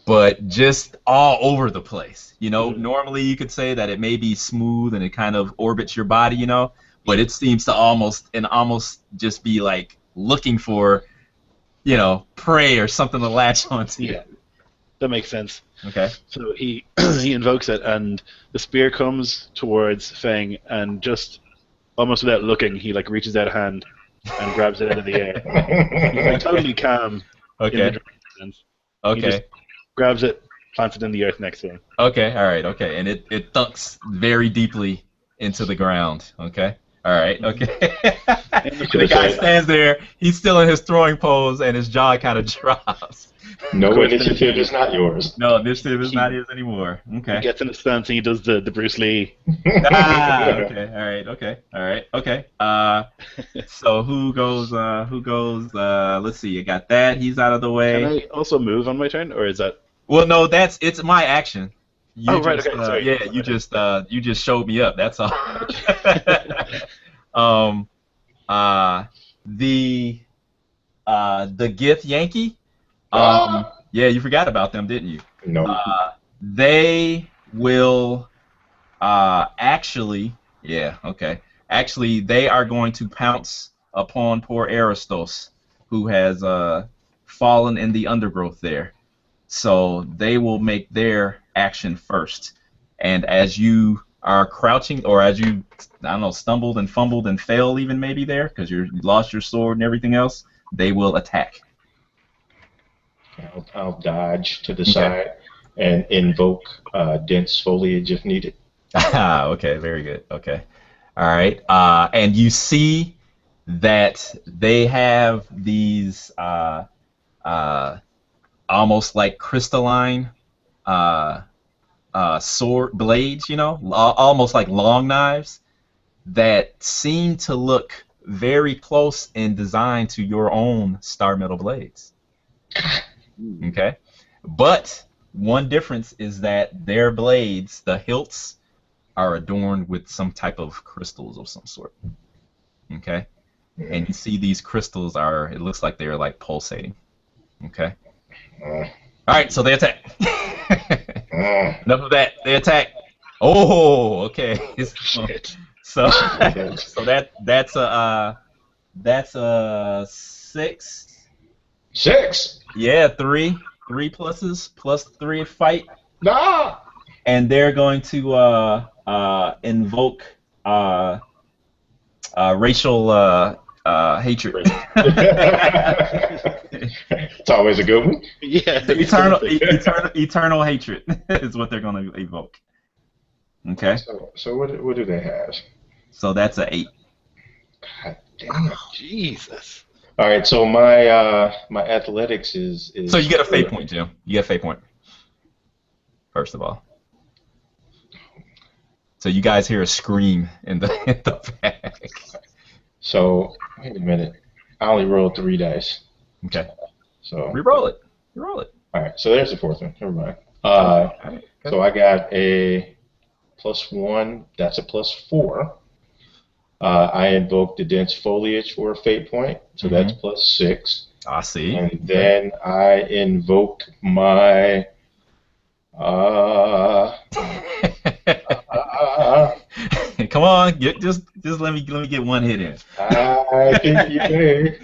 but just all over the place. You know, normally you could say that it may be smooth and it kind of orbits your body, you know, but it seems to almost just be like looking for, you know, prey or something to latch onto. Yeah, that makes sense. Okay. So he he invokes it, and the spear comes towards Fang, and just almost without looking, he like reaches out a hand and grabs it out of the air. He's like totally calm in the Okay. dragon stance. He Okay. just grabs it, plants it in the earth next to him. Okay. All right. Okay. And it thunks very deeply into the ground. Okay. All right. Okay. The guy stands there. He's still in his throwing pose, and his jaw kind of drops. No course, initiative is not yours. No, initiative is not his anymore. He Okay. gets in a stance and he does the Bruce Lee. Okay. All right. Okay. All right. Okay. So who goes? Let's see. You got that. He's out of the Can way. I also move on my turn, or is that? Well, no. It's my action. You Oh, right, just, okay, sorry. Yeah. You just showed me up. That's all. The Gith Yankee. Yeah, you forgot about them, didn't you? No. They will actually, yeah, okay. Actually, they are going to pounce upon poor Aristos, who has fallen in the undergrowth there. So they will make their action first. And as you are crouching, or as you, I don't know, stumbled and fumbled and fell even maybe there, because you lost your sword and everything else, they will attack. I'll dodge to the side and invoke dense foliage if needed. Okay, very good. Okay. All right. And you see that they have these almost like crystalline sword blades, you know, almost like long knives that seem to look very close in design to your own star metal blades. Okay. But one difference is that their blades, the hilts, are adorned with some type of crystals of some sort. Okay? And you see these crystals it looks like they're like pulsating. Okay? Alright, so they attack. Enough of that. They attack. Oh, okay. So that's a 6. 6. Yeah, 3 pluses plus 3 fight. Ah! And they're going to invoke racial hatred. It's always a good one. Yeah. Eternal hatred is what they're going to evoke. Okay. So what do they have? So that's a 8. God damn. Jesus. All right, so my my athletics is. So you get a fate point, Jim. You get a fate point. First of all. So you guys hear a scream in the back. So wait a minute. I only rolled 3 dice. Okay. So Reroll it. Reroll it. all right. So there's the 4th one. Never mind. All right. So I got a +1. That's a +4. I invoked the dense foliage for a fate point, so that's +6. I see. And then I invoke my Come on, just let me get one hit in. I think you may.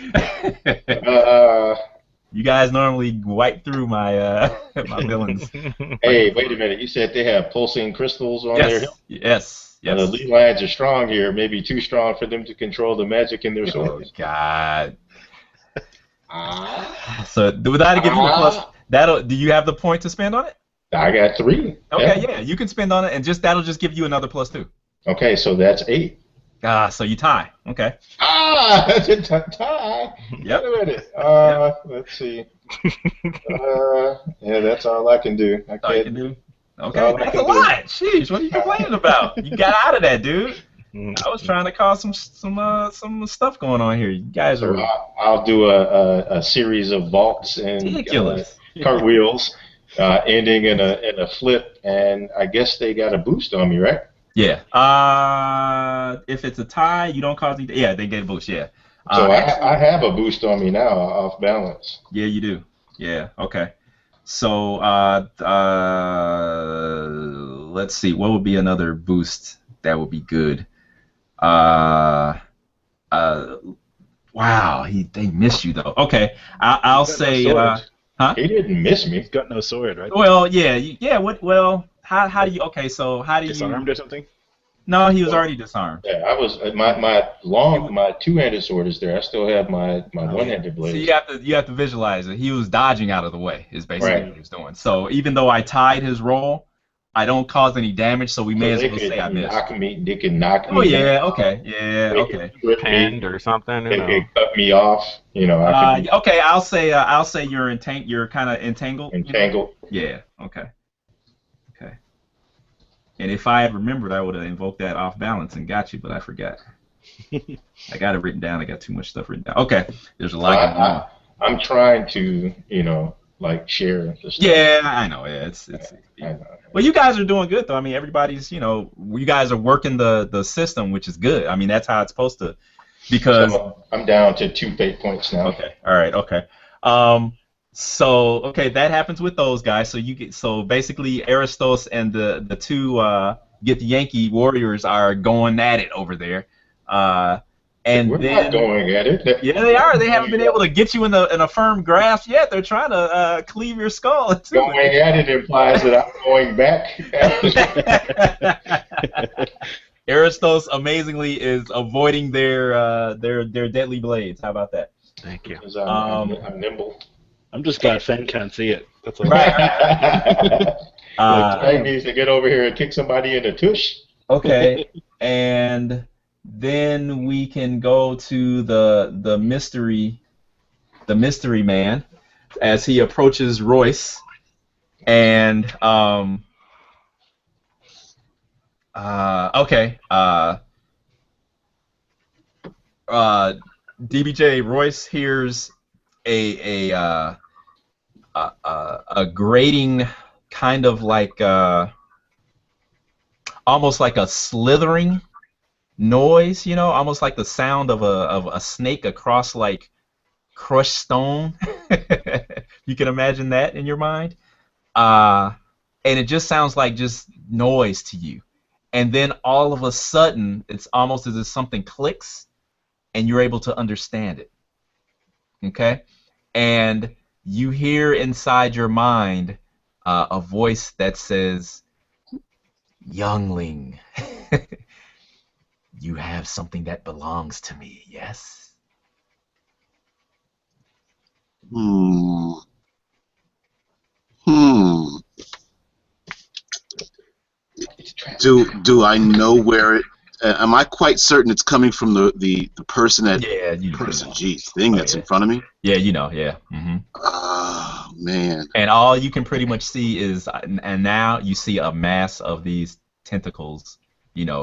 You guys normally wipe through my my villains. Hey, wait a minute. You said they have pulsing crystals on their hill? Yes. The Elite Lions are strong here, maybe too strong for them to control the magic in their swords. God. So would that give you a plus? Do you have the point to spend on it? I got 3. Okay, yeah, you can spend on it, and that'll just give you another +2. Okay, so that's 8. So you tie. Okay. Tie. Yep. Wait a minute. Yep. Let's see. Yeah, that's all I can do. I That's all you can't. can do. That's Okay, all I that's a can do. lot. Sheesh, what are you complaining about? You got out of that, dude. Mm. I was trying to cause some stuff going on here. You guys So are I'll do a series of vaults and ridiculous. cartwheels, ending in a flip, and I guess they got a boost on me, right? Yeah. If it's a tie, you don't cause any. Yeah, they get a boost. Yeah. So I Actually, have a boost on me now, off balance. yeah, you do. Yeah. Okay. So, let's see. What would be another boost that would be good? Uh, uh, wow. They miss you though. Okay. I'll He's got no say. sword. Huh? He didn't miss me. He's got no sword, right? Well, yeah, yeah. What? Well, how do you? Okay. So how do you? Disarmed or something? No, he was Well, already disarmed. yeah, I was my two-handed sword is there. I still have my one-handed So blades. you have to visualize it. He was dodging out of the way. Is basically Right. what he was doing. So even though I tied his roll, I don't cause any damage. So we may So as they well say I could missed. knock me. They can knock Oh me yeah. down. Okay. Yeah. They Okay. can trip Pinned me or something. Who knows? and cut me off. You know, I could be Okay. I'll say you're kind of entangled. entangled. Yeah. Okay. Okay. And if I had remembered, I would have invoked that off balance and got you, but I forgot. I got it written down. I got too much stuff written down. Okay. There's a So lot going on. I'm trying to, like share the stuff. Yeah, I know. Yeah, it's. I know. Well, you guys are doing good though. I mean, everybody's. You guys are working the system, which is good. I mean, that's how it's supposed to. Because So I'm down to 2 fate points now. okay, all right, okay. So okay, that happens with those guys. So basically, Aristos and the two Get the Yankee Warriors are going at it over there. And We're then not going at it. yeah, they are. They haven't been able to get you in a firm grasp yet. They're trying to cleave your skull in two. Going at it implies that I'm going back. Aristos amazingly is avoiding their deadly blades. How about that? Thank you. Because I'm nimble. I'm just glad Fang can't see it. That's all. Right. Fang needs to get over here and kick somebody in the tush. Okay, and then we can go to the mystery man as he approaches Royce, and okay, DBJ Royce hears a grating, kind of like almost like a slithering noise, almost like the sound of a snake across like crushed stone. You can imagine that in your mind, and it just sounds like just noise to you. And then all of a sudden, it's almost as if something clicks, and you're able to understand it. Okay, and you hear inside your mind a voice that says, "Youngling." You have something that belongs to me, yes? Hmm. Do I know where it? Am I quite certain it's coming from the person that Yeah, you know. thing that's yeah. in front of me? Yeah, yeah. Mm-hmm. Oh man. And all you can pretty much see is, and now you see a mass of these tentacles,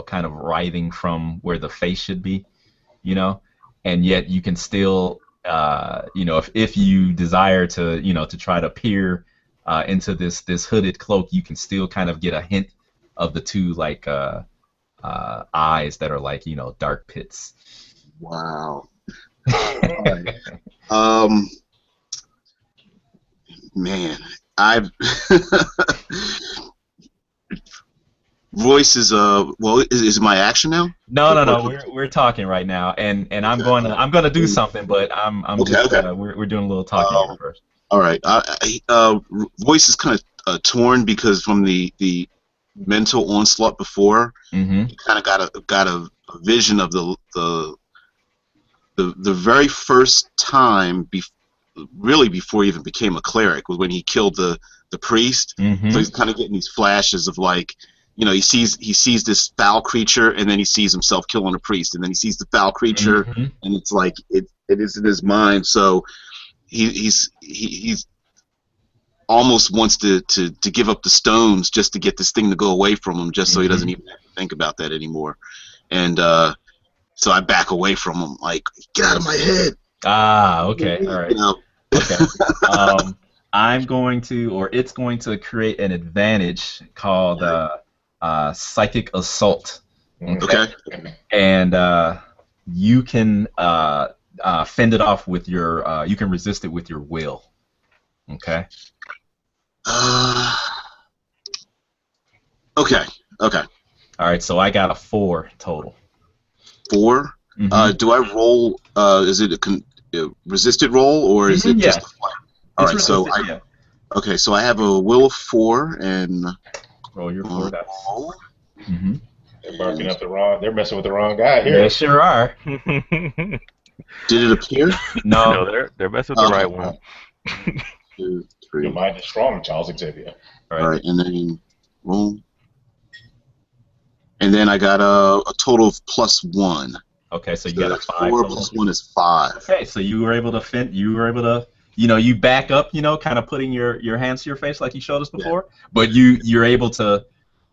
kind of writhing from where the face should be, and yet you can still, if you desire to, to try to peer into this hooded cloak, you can still kind of get a hint of the two like eyes that are like dark pits. Wow. All right. Man, I've Royce is is my action now? No. We're talking right now, and I'm going to do something, but I'm Okay, just okay. we're doing a little talking here first. All right. Royce is kind of torn because from the mental onslaught before, Mm-hmm. he kind of got a vision of the very first time really before he even became a cleric was when he killed the priest. Mm-hmm. So he's kind of getting these flashes of like he sees this foul creature, and then he sees himself killing a priest, and then he sees the foul creature, and it's like it is in his mind. So he's almost wants to give up the stones just to get this thing to go away from him, just so he doesn't even have to think about that anymore. And so I back away from him, like, get out of my head. Ah, okay, all right. Okay. It's going to create an advantage called psychic assault. Okay. And you can fend it off with your. You can resist it with your will. Okay. Okay. All right. So I got a 4 total. 4. Do I roll? Is it a resisted roll, or is it just a flat? All right. So okay. So I have a will of 4 and roll your 4 dice. They're barking up the wrong. They're messing with the wrong guy here. They sure are. Did it appear? No, they're messing with the right one. 2, 3. Your mind is strong, Charles Xavier. All right, and then roll. And then I got a total of +1. Okay, so you got a 5. 4 + 1 is 5. Okay, so you were able to fend. You were able to, you back up, kind of putting your hands to your face like you showed us before. Yeah. But you're able to,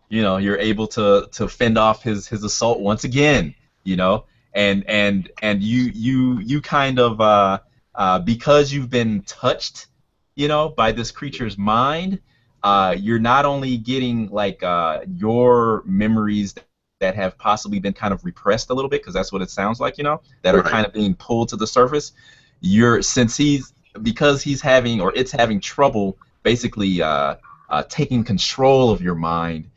you're able to fend off his assault once again. And you kind of because you've been touched, by this creature's mind. You're not only getting like your memories that have possibly been kind of repressed a little bit, because that's what it sounds like, that are kind of being pulled to the surface. Because he's having, or it's having trouble basically taking control of your mind.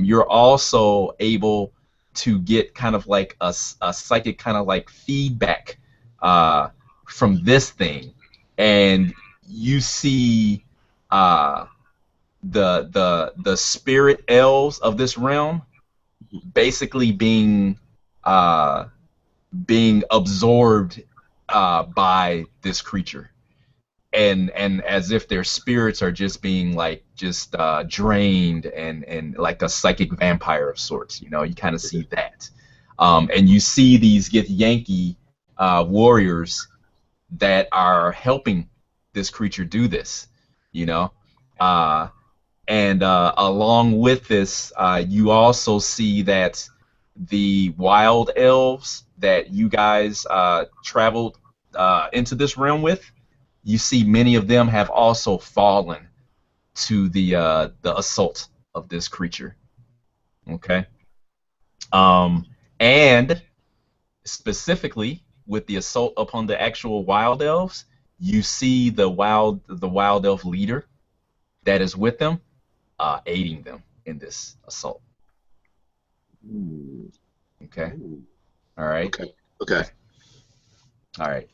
You're also able to get kind of like a psychic kind of like feedback from this thing, and you see the spirit elves of this realm basically being absorbed by this creature, and as if their spirits are just being drained and like a psychic vampire of sorts. You kind of see that, and you see these Githyanki warriors that are helping this creature do this, and along with this, you also see that the wild elves that you guys traveled into this realm with, you see many of them have also fallen to the assault of this creature. Okay. And specifically with the assault upon the actual wild elves, you see the wild elf leader that is with them, aiding them in this assault. Okay. All right. Okay. All right.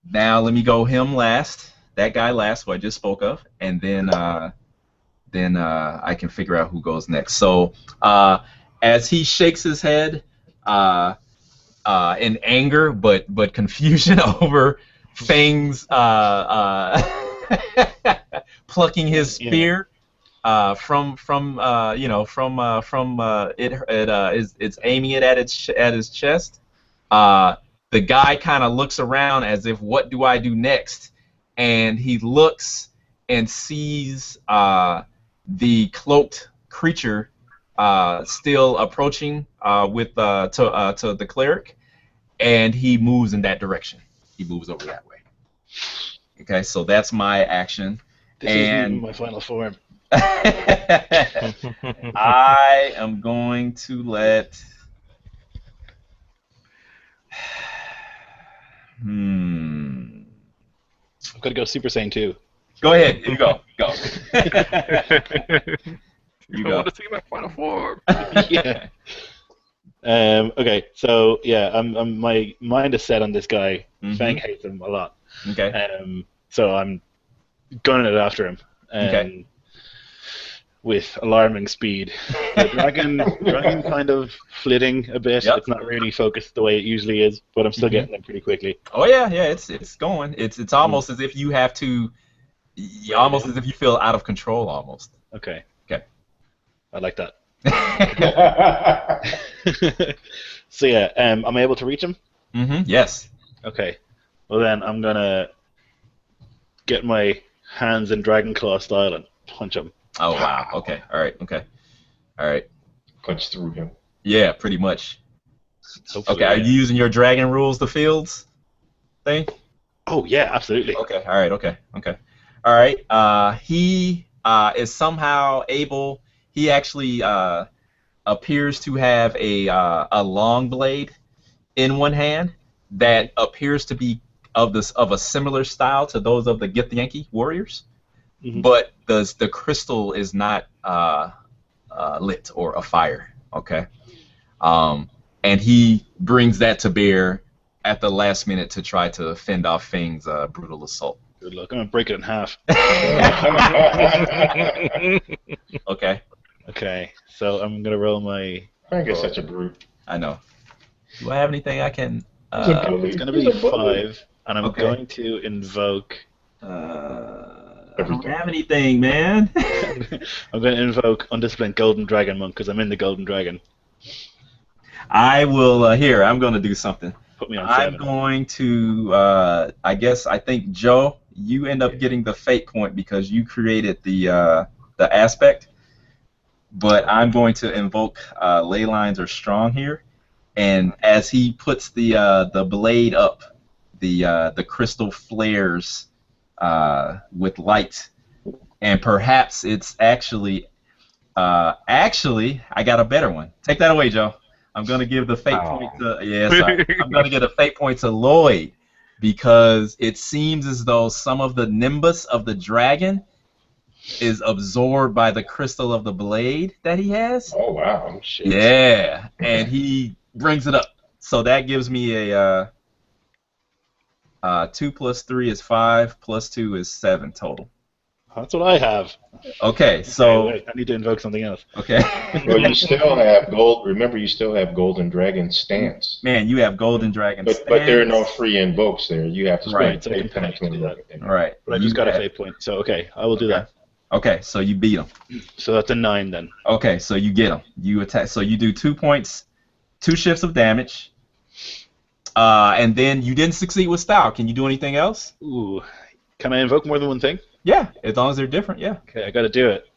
Now let me go that guy last, who I just spoke of, and then I can figure out who goes next. So as he shakes his head in anger, but confusion over Fang's plucking his spear from it's aiming it at his chest. The guy kind of looks around as if, what do I do next? And he looks and sees the cloaked creature still approaching to the cleric, and he moves in that direction. He moves over that way. Okay, so that's my action. This isn't my final form. I am going to let. I've got to go Super Saiyan 2. Go ahead. You go. You go. I want to see my final form. Yeah. Okay. So yeah, my mind is set on this guy. Fang hates him a lot. Okay. So I'm gunning it after him. Okay. With alarming speed. The dragon kind of flitting a bit. Yep. It's not really focused the way it usually is, but I'm still getting them pretty quickly. Oh yeah, it's going. It's almost as if you have to, almost as if you feel out of control almost. Okay. I like that. So yeah, I'm able to reach him. Yes. Okay. Well then, I'm gonna get my hands in Dragon Claw style and punch him. Oh wow. Okay. All right. Okay. All right. Punch through him. Yeah, pretty much. Hopefully, Okay. Are yeah. you using your dragon rules the fields thing? Oh yeah, absolutely. Okay. All right. Okay. Okay. All right. He is somehow able. He actually appears to have a long blade in one hand that appears to be of a similar style to those of the Githyanki warriors, but the crystal is not lit or afire. Okay. And he brings that to bear at the last minute to try to fend off Fang's brutal assault. Good luck. I'm gonna break it in half. Okay. Okay, so I'm gonna roll my. I think it's such a brute. I know. Do I have anything I can? He's a bully. It's gonna He's be a bully. 5, and I'm Okay. going to invoke. I don't have anything, man. I'm going to invoke Undisciplined Golden Dragon Monk because I'm in the Golden Dragon. I will. Here, I'm going to do something. Put me on I'm 7. going to. I think Joe, you end up getting the fate point because you created the aspect. But I'm going to invoke ley lines are strong here, and as he puts the blade up, the crystal flares with light, and perhaps it's actually I got a better one. Take that away, Joe. I'm gonna give the fate point to I'm gonna give a fate point to Lloyd because it seems as though some of the nimbus of the dragon is absorbed by the crystal of the blade that he has. Oh wow! Shit. Yeah, and he brings it up. So that gives me a 2 plus 3 is 5 plus 2 is 7 total. That's what I have. Okay, so Wait, I need to invoke something else. okay. Well, you still have gold. Remember, you still have Golden Dragon stance. Man, you have Golden Dragon. But there are no free invokes there. You have to Right, spend so I can fate points pay to to do invoke it. Right. But I just You got a have- fate point, so okay, I will do that. Okay, so you beat him. So that's a 9 then. Okay, so you get him. You attack. So you do 2 points, 2 shifts of damage, and then you didn't succeed with style. Can you do anything else? Ooh, can I invoke more than one thing? Yeah, as long as they're different. Yeah. Okay, I got to do it.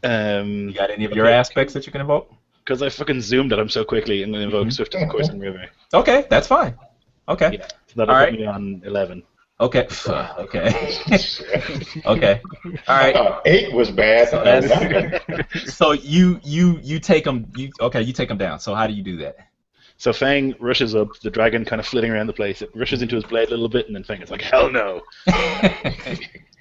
You got any of your Okay. aspects that you can invoke? Because I fucking zoomed at him so quickly, I'm going to invoke Swift as a Course and River. Okay, that's fine. Okay. Yeah, so that'll All put right. me on 11. Okay. Okay. Okay. All I right. thought 8 was bad. So that's- So you take them. You take them down. So how do you do that? So Fang rushes up, the dragon kind of flitting around the place. It rushes into his blade a little bit, and then Fang is like, hell no.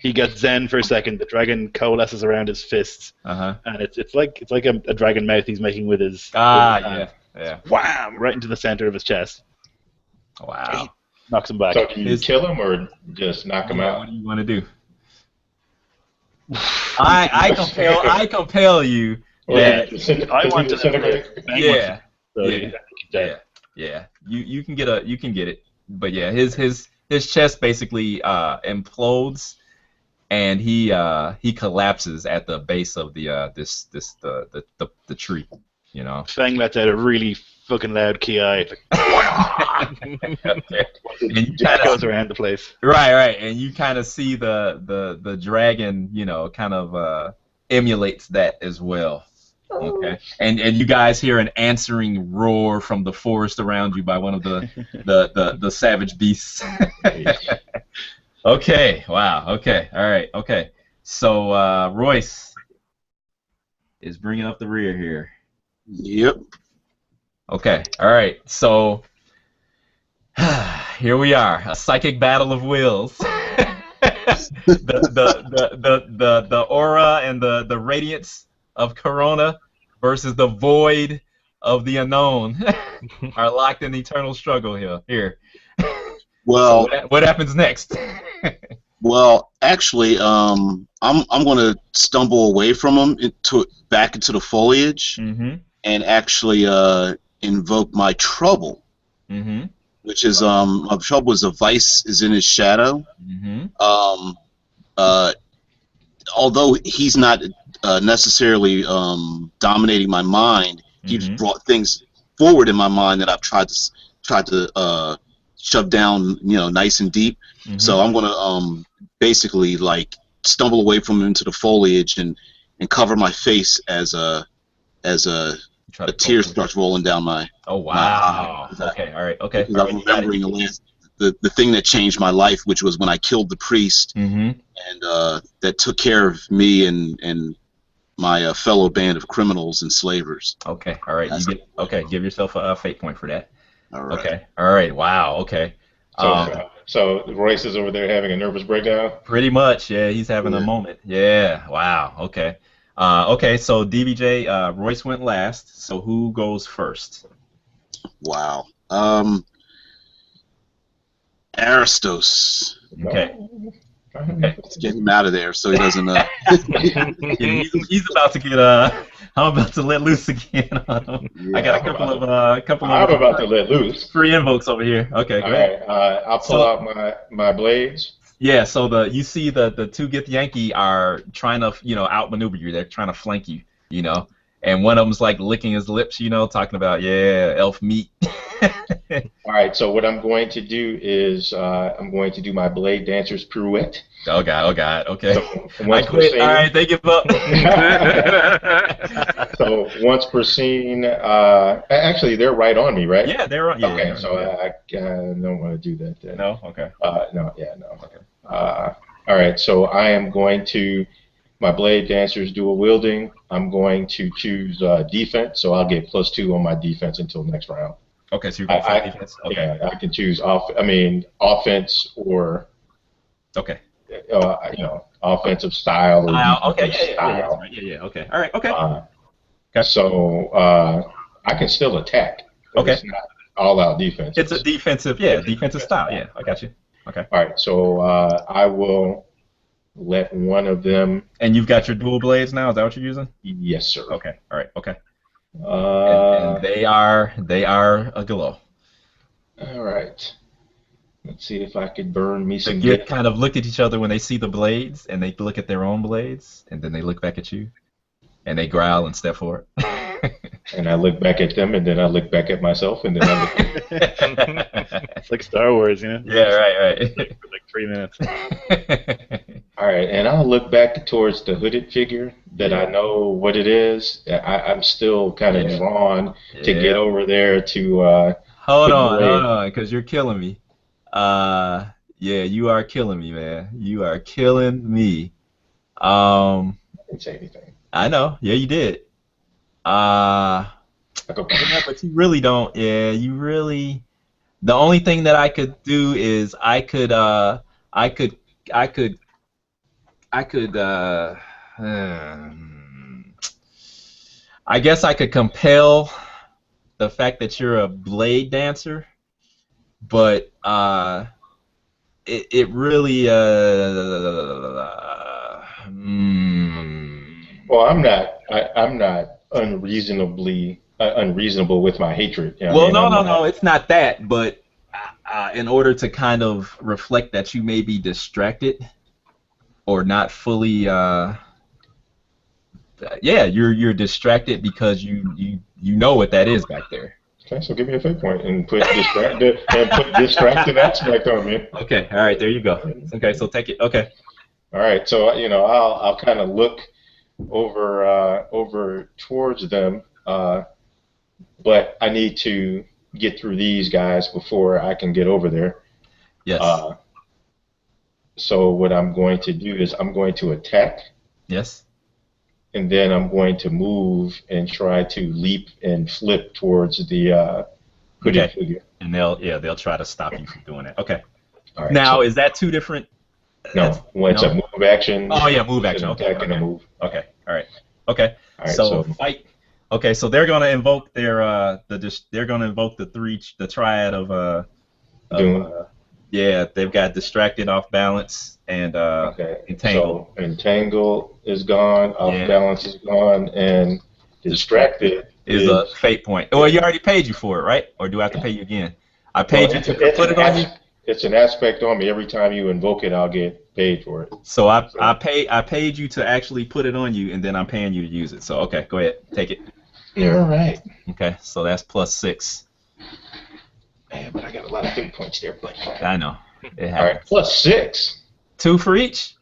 He gets zen for a second. The dragon coalesces around his fists, Uh-huh. and it's like a dragon mouth he's making with his with his Yeah. hand. Yeah. Wham! Right into the center of his chest. Wow. Knocks him back. So can you kill him or just knock him Yeah, out? what do you want to do? I compel you. Yeah, Disintegrate? I want to disintegrate. Fang Yeah. So Yeah. he's dead. Yeah. You can get it. But yeah, his chest basically implodes and he collapses at the base of the tree, you know. Fang lets out a really fucking loud ki. It's like, And you that kinda, goes around the place. right, and you kind of see the dragon, you know, kind of emulates that as well. Okay, and you guys hear an answering roar from the forest around you by one of the savage beasts. Okay, wow, okay, all right, okay. So Royce is bringing up the rear here. Yep. Okay, all right. So here we are, a psychic battle of wills. the aura and the radiance of Corona versus the void of the unknown are locked in eternal struggle here. Well, So what happens next? well, actually, I'm going to stumble away from him back into the foliage Mm-hmm. and actually invoke my trouble, Mm-hmm. which is my trouble is a vice is in his shadow. Mm-hmm. although he's not necessarily dominating my mind, he's Mm-hmm. brought things forward in my mind that I've tried to shove down, nice and deep. Mm-hmm. So I'm gonna basically like stumble away from him into the foliage and cover my face as a Try to tear focus. starts rolling down my Oh eye. wow. Okay. All right. Okay. Because All I'm right. You got it. remembering the thing that changed my life, which was when I killed the priest, Mm-hmm. and that took care of me and my fellow band of criminals and slavers. Okay. All right. That's Okay. Give yourself a fate point for that. all right. Okay. All right. Wow. Okay. So Royce is over there having a nervous breakdown. Pretty much. Yeah. He's having a Yeah. moment. Yeah. Wow. Okay. Okay. So DBJ, Royce went last. So who goes first? Wow. Aristos. Okay. Let's get him out of there so he doesn't. Yeah, he's about to get I'm about to let loose again on him. I got a couple I'm of about to let loose. free invokes over here. Okay, All great. right. I'll pull out my blades. Yeah, so you see the two Gith Yankee are trying to outmaneuver you. They're trying to flank you, and one of them's like licking his lips, talking about elf meat. All right. So what I'm going to do is I'm going to do my blade dancer's pirouette. Oh God, okay. So I once per quit. scene, All right, they give up. so once per scene, actually they're right on me, right? Yeah, they're on. Yeah, Okay. yeah, So yeah. I don't want to do that then. No, okay. No. Okay. All right. So I am going to my blade dancer's dual wielding. I'm going to choose defense, so I'll get +2 on my defense until next round. Okay, so you're going for defense. Okay. Yeah, I can choose offense or Okay. offensive style or Okay. defensive Yeah. style. Right. Yeah. Okay. All right. Okay. Okay. So I can still attack. But Okay. It's not all-out defense. It's a defensive style. Yeah, I got you. Okay. All right. So I will let one of them. And you've got your dual blades now. Is that what you're using? Yes, sir. Okay. All right. Okay. Uh, And they are aglow. all right. Let's see if I could burn me The some Gith kind of look at each other when they see the blades, and they look at their own blades, and then they look back at you, and they growl and step forward. And I look back at them, and then I look back at myself, and then I look. It's like Star Wars, Yeah, right. For like 3 minutes. All right, and I'll look back towards the hooded figure that I know what it is. I'm still kind of drawn to get over there to. Hold on, because you're killing me. Yeah, you are killing me, man. You are killing me. I didn't say anything. I know. Yeah, you did. I go, Yeah, but you really don't. Yeah, you really. The only thing that I could do is I could I guess I could compel the fact that you're a blade dancer, but it really well, I'm not unreasonable with my hatred. You know Well, what I mean? no, it's not that, but in order to kind of reflect that you may be distracted or not fully, you're distracted because you know what that is back there. Okay, so give me a fate point and put distracted aspect on me. Okay, all right, there you go. Okay, so take it. Okay. All right, so I'll kind of look over towards them, but I need to get through these guys before I can get over there. Yes. So what I'm going to do is I'm going to attack. Yes. And then I'm going to move and try to leap and flip towards the hooded figure. And they'll try to stop you from doing that. Okay. All right, Now, so, is that two different? no, it's a move action. Oh yeah, move action. An Okay. attack and a move. Okay. All right. Okay. All right, So fight. Okay, so they're gonna invoke the triad of Doom. They've got distracted, off balance, and entangled. So entangle is gone, off balance is gone, and distracted is a fate point. Well, you already paid you for it, right? Or do I have to pay you again? I paid you to put it on you. It's an aspect on me. Every time you invoke it, I'll get paid for it. So I paid you to actually put it on you, and then I'm paying you to use it. So okay, go ahead, take it. You're right. Okay, so that's +6. Man, but I got a lot of fate points there, buddy. I know. It All right, happens. +6. 2 for each.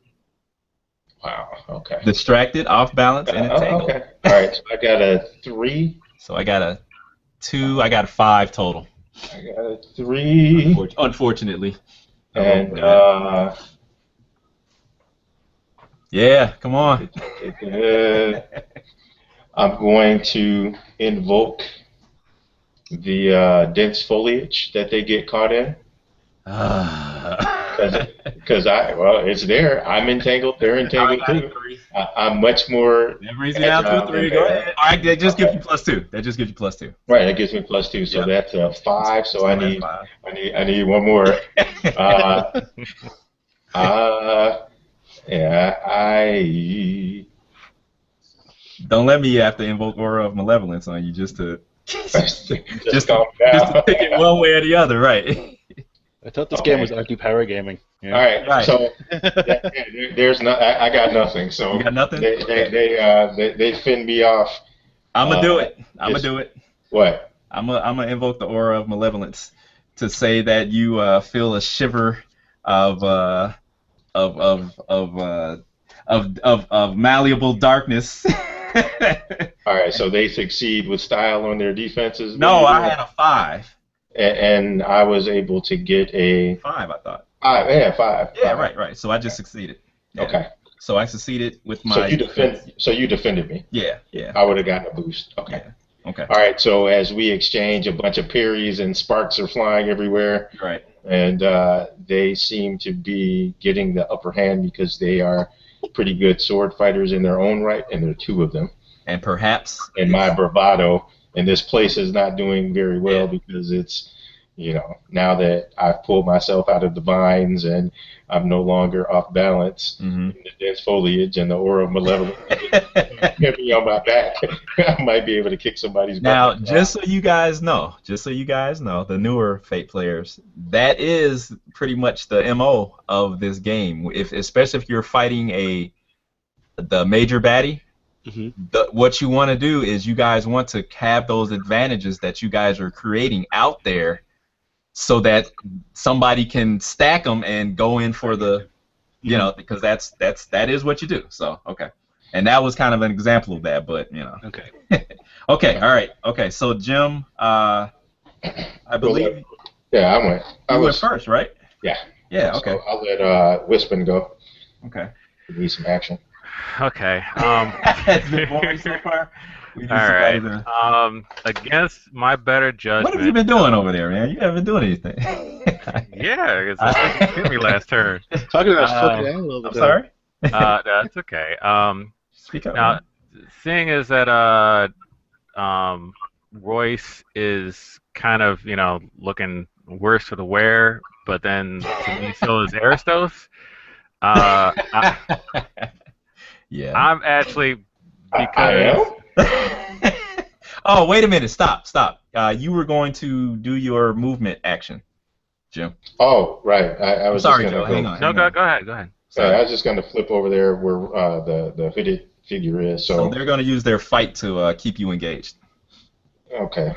Wow. Okay. Distracted, off balance, and entangled. Okay. All right. So I got a 3. So I got a 2. I got a 5 total. I got a 3. Unfortunately. And yeah, come on. I'm going to invoke the dense foliage that they get caught in. Because it's there. I'm entangled. They're entangled too. I'm much more. That brings you down to a 3. Go ahead. All right, that just gives you +2. That just gives you +2. Right, that gives me +2. So that's a 5. So I need 5. I need one more. Yeah, I. Don't let me have to invoke Aura of Malevolence on you just to calm down. just to pick it one way or the other, right? I thought this game was anti-power gaming. Yeah. All right, Right. so there's no. I got nothing. So You got nothing? They fend me off. I'm gonna do it. I'm gonna do it. What? I'm gonna invoke the Aura of Malevolence to say that you feel a shiver of malleable darkness. All right, so they succeed with style on their defenses. No, I had a 5. And I was able to get a 5, I thought. 5. Yeah, 5. Yeah, right. So I just succeeded. Yeah. Okay. So I succeeded with my. So you defended me. Yeah. I would have gotten a boost. Okay. Yeah. Okay. All right. So as we exchange, a bunch of parries and sparks are flying everywhere. Right. And they seem to be getting the upper hand because they are pretty good sword fighters in their own right, and there are 2 of them. And perhaps. And my bravado, and this place is not doing very well because it's, now that I've pulled myself out of the vines and I'm no longer off balance, Mm-hmm. the dense foliage and the aura of malevolence get me on my back. I might be able to kick somebody's butt. Now, just so you guys know, the newer Fate players, that is pretty much the MO of this game. Especially if you're fighting the major baddie. Mm-hmm. What you want to do is you guys want to have those advantages that you guys are creating out there so that somebody can stack them and go in for the, because that is what you do. So, okay. And that was kind of an example of that, but, Okay. Okay, all right. Okay, so Jim, I believe Yeah, I went. you went first, right? Yeah. Yeah, okay. So I'll let Wispin go. Okay. We need some action. Okay. It's been boring so far. We need All right. somebody Against my better judgment. What have you been doing over there, man? You haven't been doing anything. Yeah, it's hit me last turn. Talking about fucking animals. I'm sorry. That's okay. Speak up. Now, Man. seeing is that Royce is kind of looking worse for the wear, but then to me so is Aristos. Yeah. I'm actually because. Oh, wait a minute. Stop. You were going to do your movement action, Jim. Oh, right. I was sorry, just Joe. gonna Hang on. No, go ahead. I was just going to flip over there where the hooded figure is. So they're going to use their fight to keep you engaged. Okay.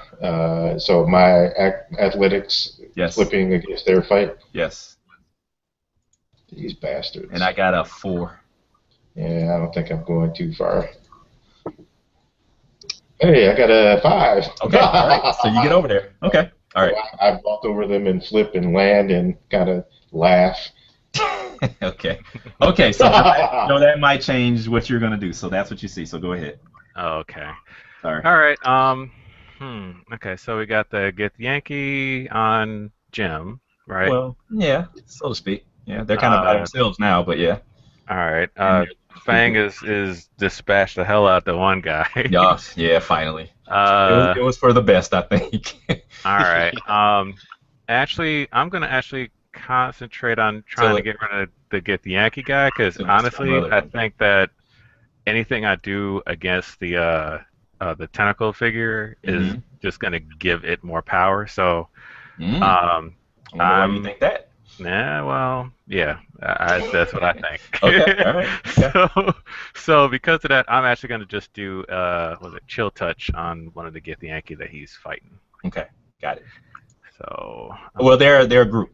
So my athletics flipping against their fight. Yes. These bastards. And I got a 4. Yeah, I don't think I'm going too far. Hey, I got a 5. Okay. All right. So you get over there. Okay. All right. So I walk over them and flip and land and kind of laugh. Okay. Okay. So that might change what you're gonna do. So that's what you see. So go ahead. Okay. Sorry. All right. Okay. So we got the Get the Yankee on Jim, right? Well, yeah, so to speak. Yeah, they're kind of by themselves now, but yeah. All right. Fang is dispatched the hell out the one guy. Yeah, finally. It was for the best, I think. All right. Actually, I'm gonna concentrate on trying to get rid of the Get the Yankee guy because honestly, I think that anything I do against the tentacle figure is just gonna give it more power. So, why do you think that? Nah, well, yeah, that's what I think. Okay, all right, okay, So because of that, I'm actually going to just do was it chill touch on one of the Githyanki that he's fighting. okay, got it. So Well, they're a group.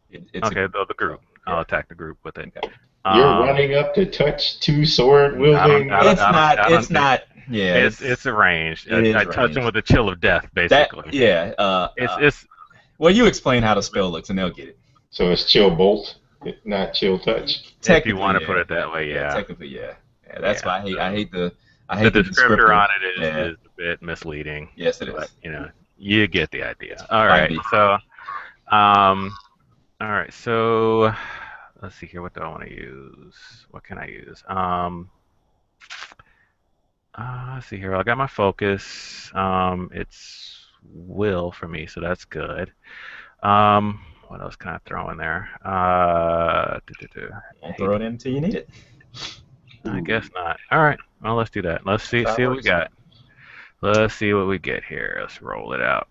It's a okay, group. the So group. I'll yeah, attack the group with it. okay. You're Um, running up to touch two sword I don't, wielding. I don't, It's I don't, not. I It's don't. not. Yeah, It's arranged. it is I touch him ranged. with the chill of death, That basically. yeah. It's Well, you explain how the spell looks, and they'll get it. So it's chill bolt, not chill touch. if you want Technically, to put yeah. it that way, Yeah, yeah, technically, yeah. Yeah, that's yeah. why I So hate the the descriptor descriptor. on it Yeah. is a bit misleading, Yes, it but is. you get the idea. It's All right, 5B. so um, all right, so let's see here. What do I want to use? What can I use? Let's see here. I got my focus. It's will for me, so that's good. What else can I throw in there? Won't Hate throw it in until you need it. I guess not. All right. Well, let's do that. Let's see That's how it what we works. got. Let's see what we get here. Let's roll it out.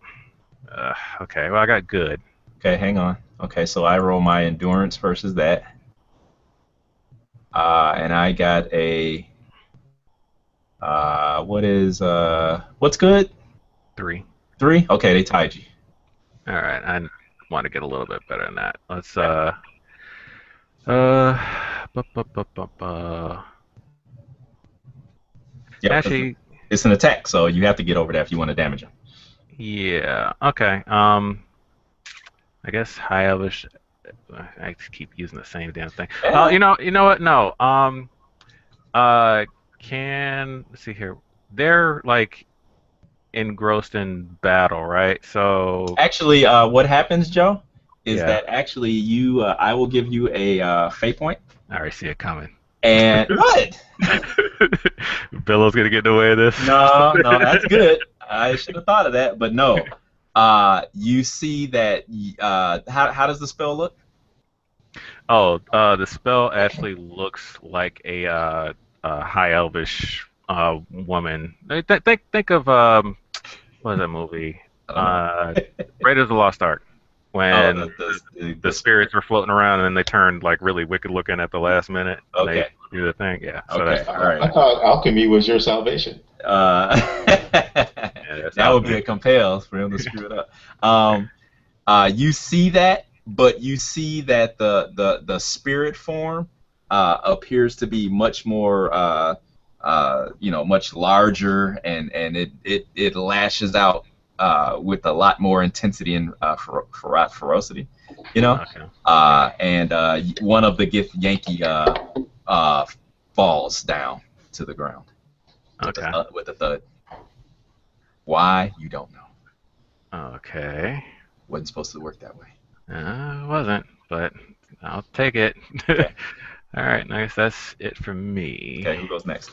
Okay. Well, I got good. Okay, hang on. Okay, so I roll my endurance versus that, and I got a what's good? 3. 3. Okay, they tied you. All right. I want to get a little bit better than that. Let's Okay. uh, bu- bu- bu- bu- bu- Yep, 'cause actually, it's an attack, so you have to get over that if you want to damage him. yeah. Okay. I guess high elvish. I keep using the same damn thing. Yeah. You know what? No. Let's see here. They're like engrossed in battle, right? So Actually, what happens, Joe, is yeah, that actually I will give you a fate point. I already see it coming. And what? Billow's gonna get in the way of this. No, no, that's good. I should have thought of that, but no. You see that? How does the spell look? Oh, the spell actually looks like a high elvish woman. Think of what is that movie? I don't know. Raiders of the Lost Ark. Oh, When the the spirits were floating around and then they turned like really wicked looking at the last minute when they Okay. do the thing. Yeah. So Okay. that's All right. I thought alchemy was your salvation. that's That would be a compel for him to screw it up. You see that, but you see that the spirit form appears to be much more, much larger, and it lashes out with a lot more intensity and ferocity, okay. and one of the Yankee falls down to the ground Okay. with a thud. Why, you don't know. Okay. Wasn't supposed to work that way. It wasn't, but I'll take it. Okay. All right, nice. That's it for me. Okay, who goes next?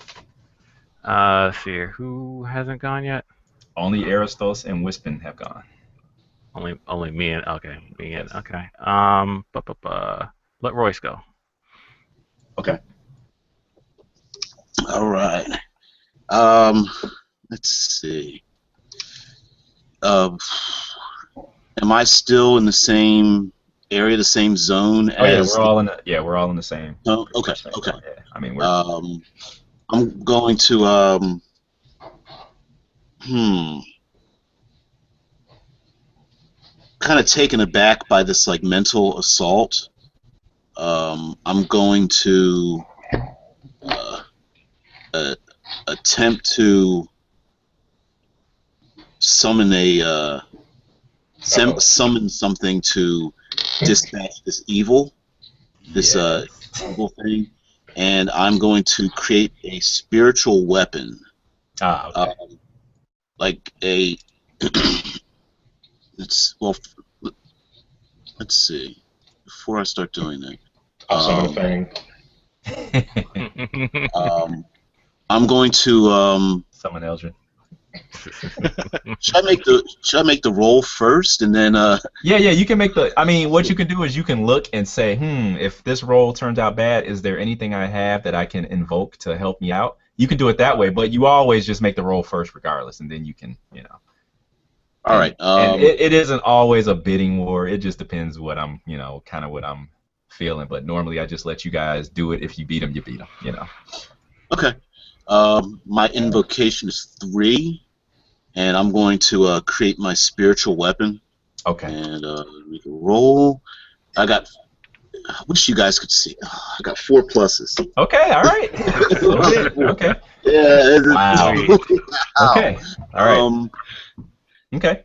Let's see here. Who hasn't gone yet? Only Aristos and Wispin have gone. Only me and me and Yes. okay. Let Royce go. Okay. All right. Let's see. Am I still in the same area, the same zone Oh yeah, as? we're all in the same. Oh, okay. Okay. Yeah. I mean, we're I'm going to kind of taken aback by this like mental assault. I'm going to attempt to summon summon something to dispatch this evil, this yes. evil thing, and I'm going to create a spiritual weapon, Okay. like a. Let's see. Before I start doing that, I'll summon a fang. I'm going to. Summon Eldrin. Should I make the roll first and then? Yeah, you can make the. I mean, what you can do is you can look and say, if this roll turns out bad, is there anything I have that I can invoke to help me out? You can do it that way, but you always just make the roll first, regardless, and then you can. All right. And it isn't always a bidding war. It just depends what I'm, kind of what I'm feeling. But normally I just let you guys do it. If you beat them, you beat them. Okay. My invocation is 3, and I'm going to create my spiritual weapon. Okay. And we can roll. I wish you guys could see. I got 4 pluses. Okay. All right. Okay. Yeah. Wow. Wow. Okay. All right. Okay.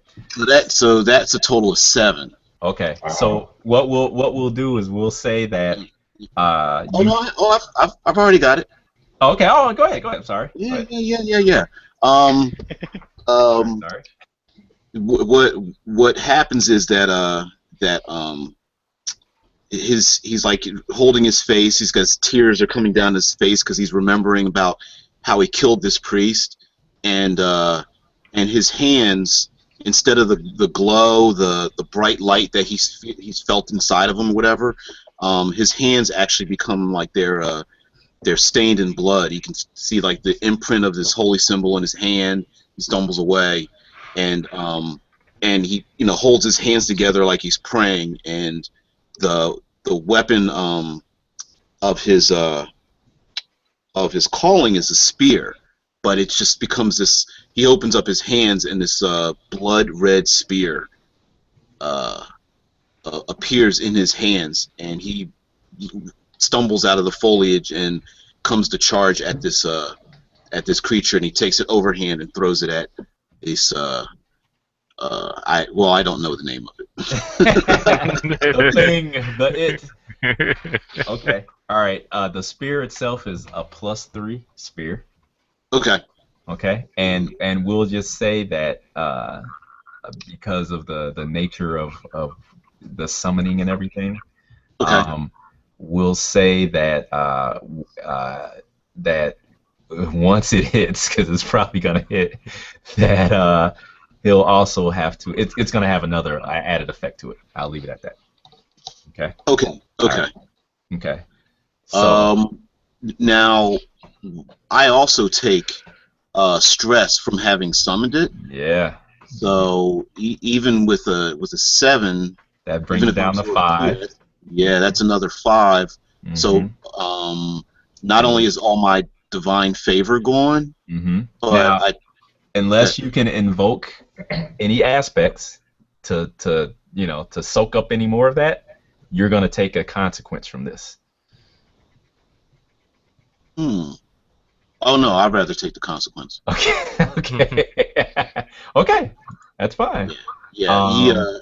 So that's a total of 7. Okay. So what we'll do is we'll say that. I've already got it. Okay. Oh, go ahead. I'm sorry. Yeah. Sorry. What happens is that he's like holding his face. He's got tears are coming down his face because he's remembering about how he killed this priest, and his hands, instead of the glow, the bright light that he's felt inside of him, whatever, his hands actually become like they're stained in blood. You can see like the imprint of this holy symbol in his hand. He stumbles away, and he holds his hands together like he's praying, and the weapon of his calling is a spear, but it just becomes this. He opens up his hands, and this blood red spear appears in his hands, and he stumbles out of the foliage and comes to charge at this creature, and he takes it overhand and throws it at this. I don't know the name of it. Okay. All right. The spear itself is a +3 spear. Okay. Okay. And we'll just say that because of the nature of the summoning and everything. Okay. We'll say that that once it hits, because it's probably gonna hit, that he'll also have to. It's gonna have another added effect to it. I'll leave it at that. Okay. Okay. Right. Okay. So, now, I also take stress from having summoned it. Yeah. So even with a 7, That brings it down to 5. Yeah, that's another 5. Mm-hmm. So not only is all my divine favor gone, but now, unless you can invoke any aspects to soak up any more of that, you're going to take a consequence from this. Oh no, I'd rather take the consequence. Okay. Okay, that's fine. Yeah.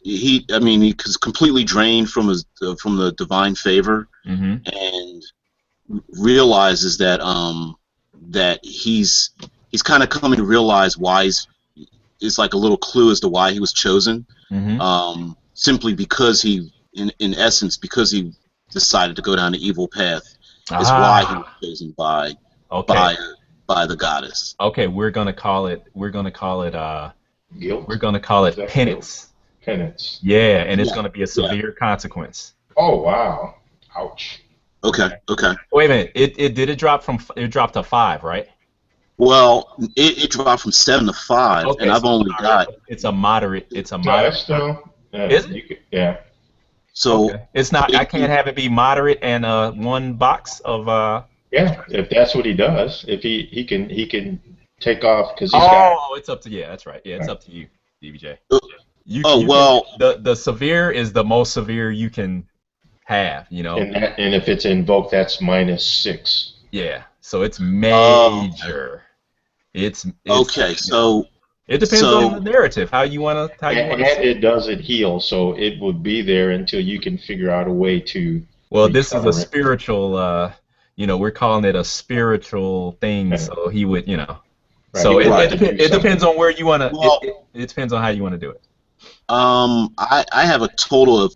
He's completely drained from the divine favor, and realizes that that he's kind of coming to realize why it's like a little clue as to why he was chosen. Simply because in essence, because he decided to go down the evil path, is why he was chosen by the goddess. Okay, we're gonna call it Guilt? we're gonna call it penance. Penance. Yeah, and it's gonna be a severe consequence. Oh wow! Ouch. Okay. Wait a minute. It dropped to 5, right? Well, it dropped from 7 to 5, and I've only got. It's a moderate. It's a No, moderate. that's still. Yeah, Is it? Yeah. So it's not. I can't have it be moderate and 1 box of. Yeah, if that's what he does, if he can take off because he's got. Oh, it's up to That's right. Yeah, it's up to you, DBJ. The severe is the most severe you can have. And if it's invoked, that's -6. Yeah, so it's major. It's okay. So it depends on the narrative, how you want to. And it doesn't heal, so it would be there until you can figure out a way to. Well, this is a spiritual. We're calling it a spiritual thing, so he would, Right. So it depends on where you want to. Well, it depends on how you want to do it. I have a total of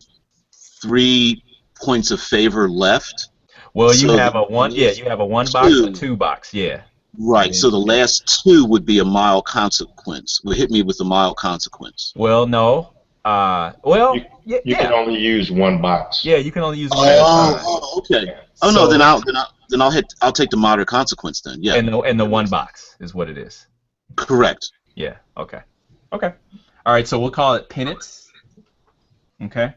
3 points of favor left. Well, you have a 1. Yeah, you have a 1 box, a 2 box. Yeah. Right. So the last 2 would be a mild consequence. Would hit me with a mild consequence. Well, no. You can only use 1 box. Yeah, you can only use 1 at a time. Okay. Oh no, then I'll take the moderate consequence then. Yeah. And the 1 box is what it is. Correct. Yeah. Okay. Okay. All right. So we'll call it penance. Okay.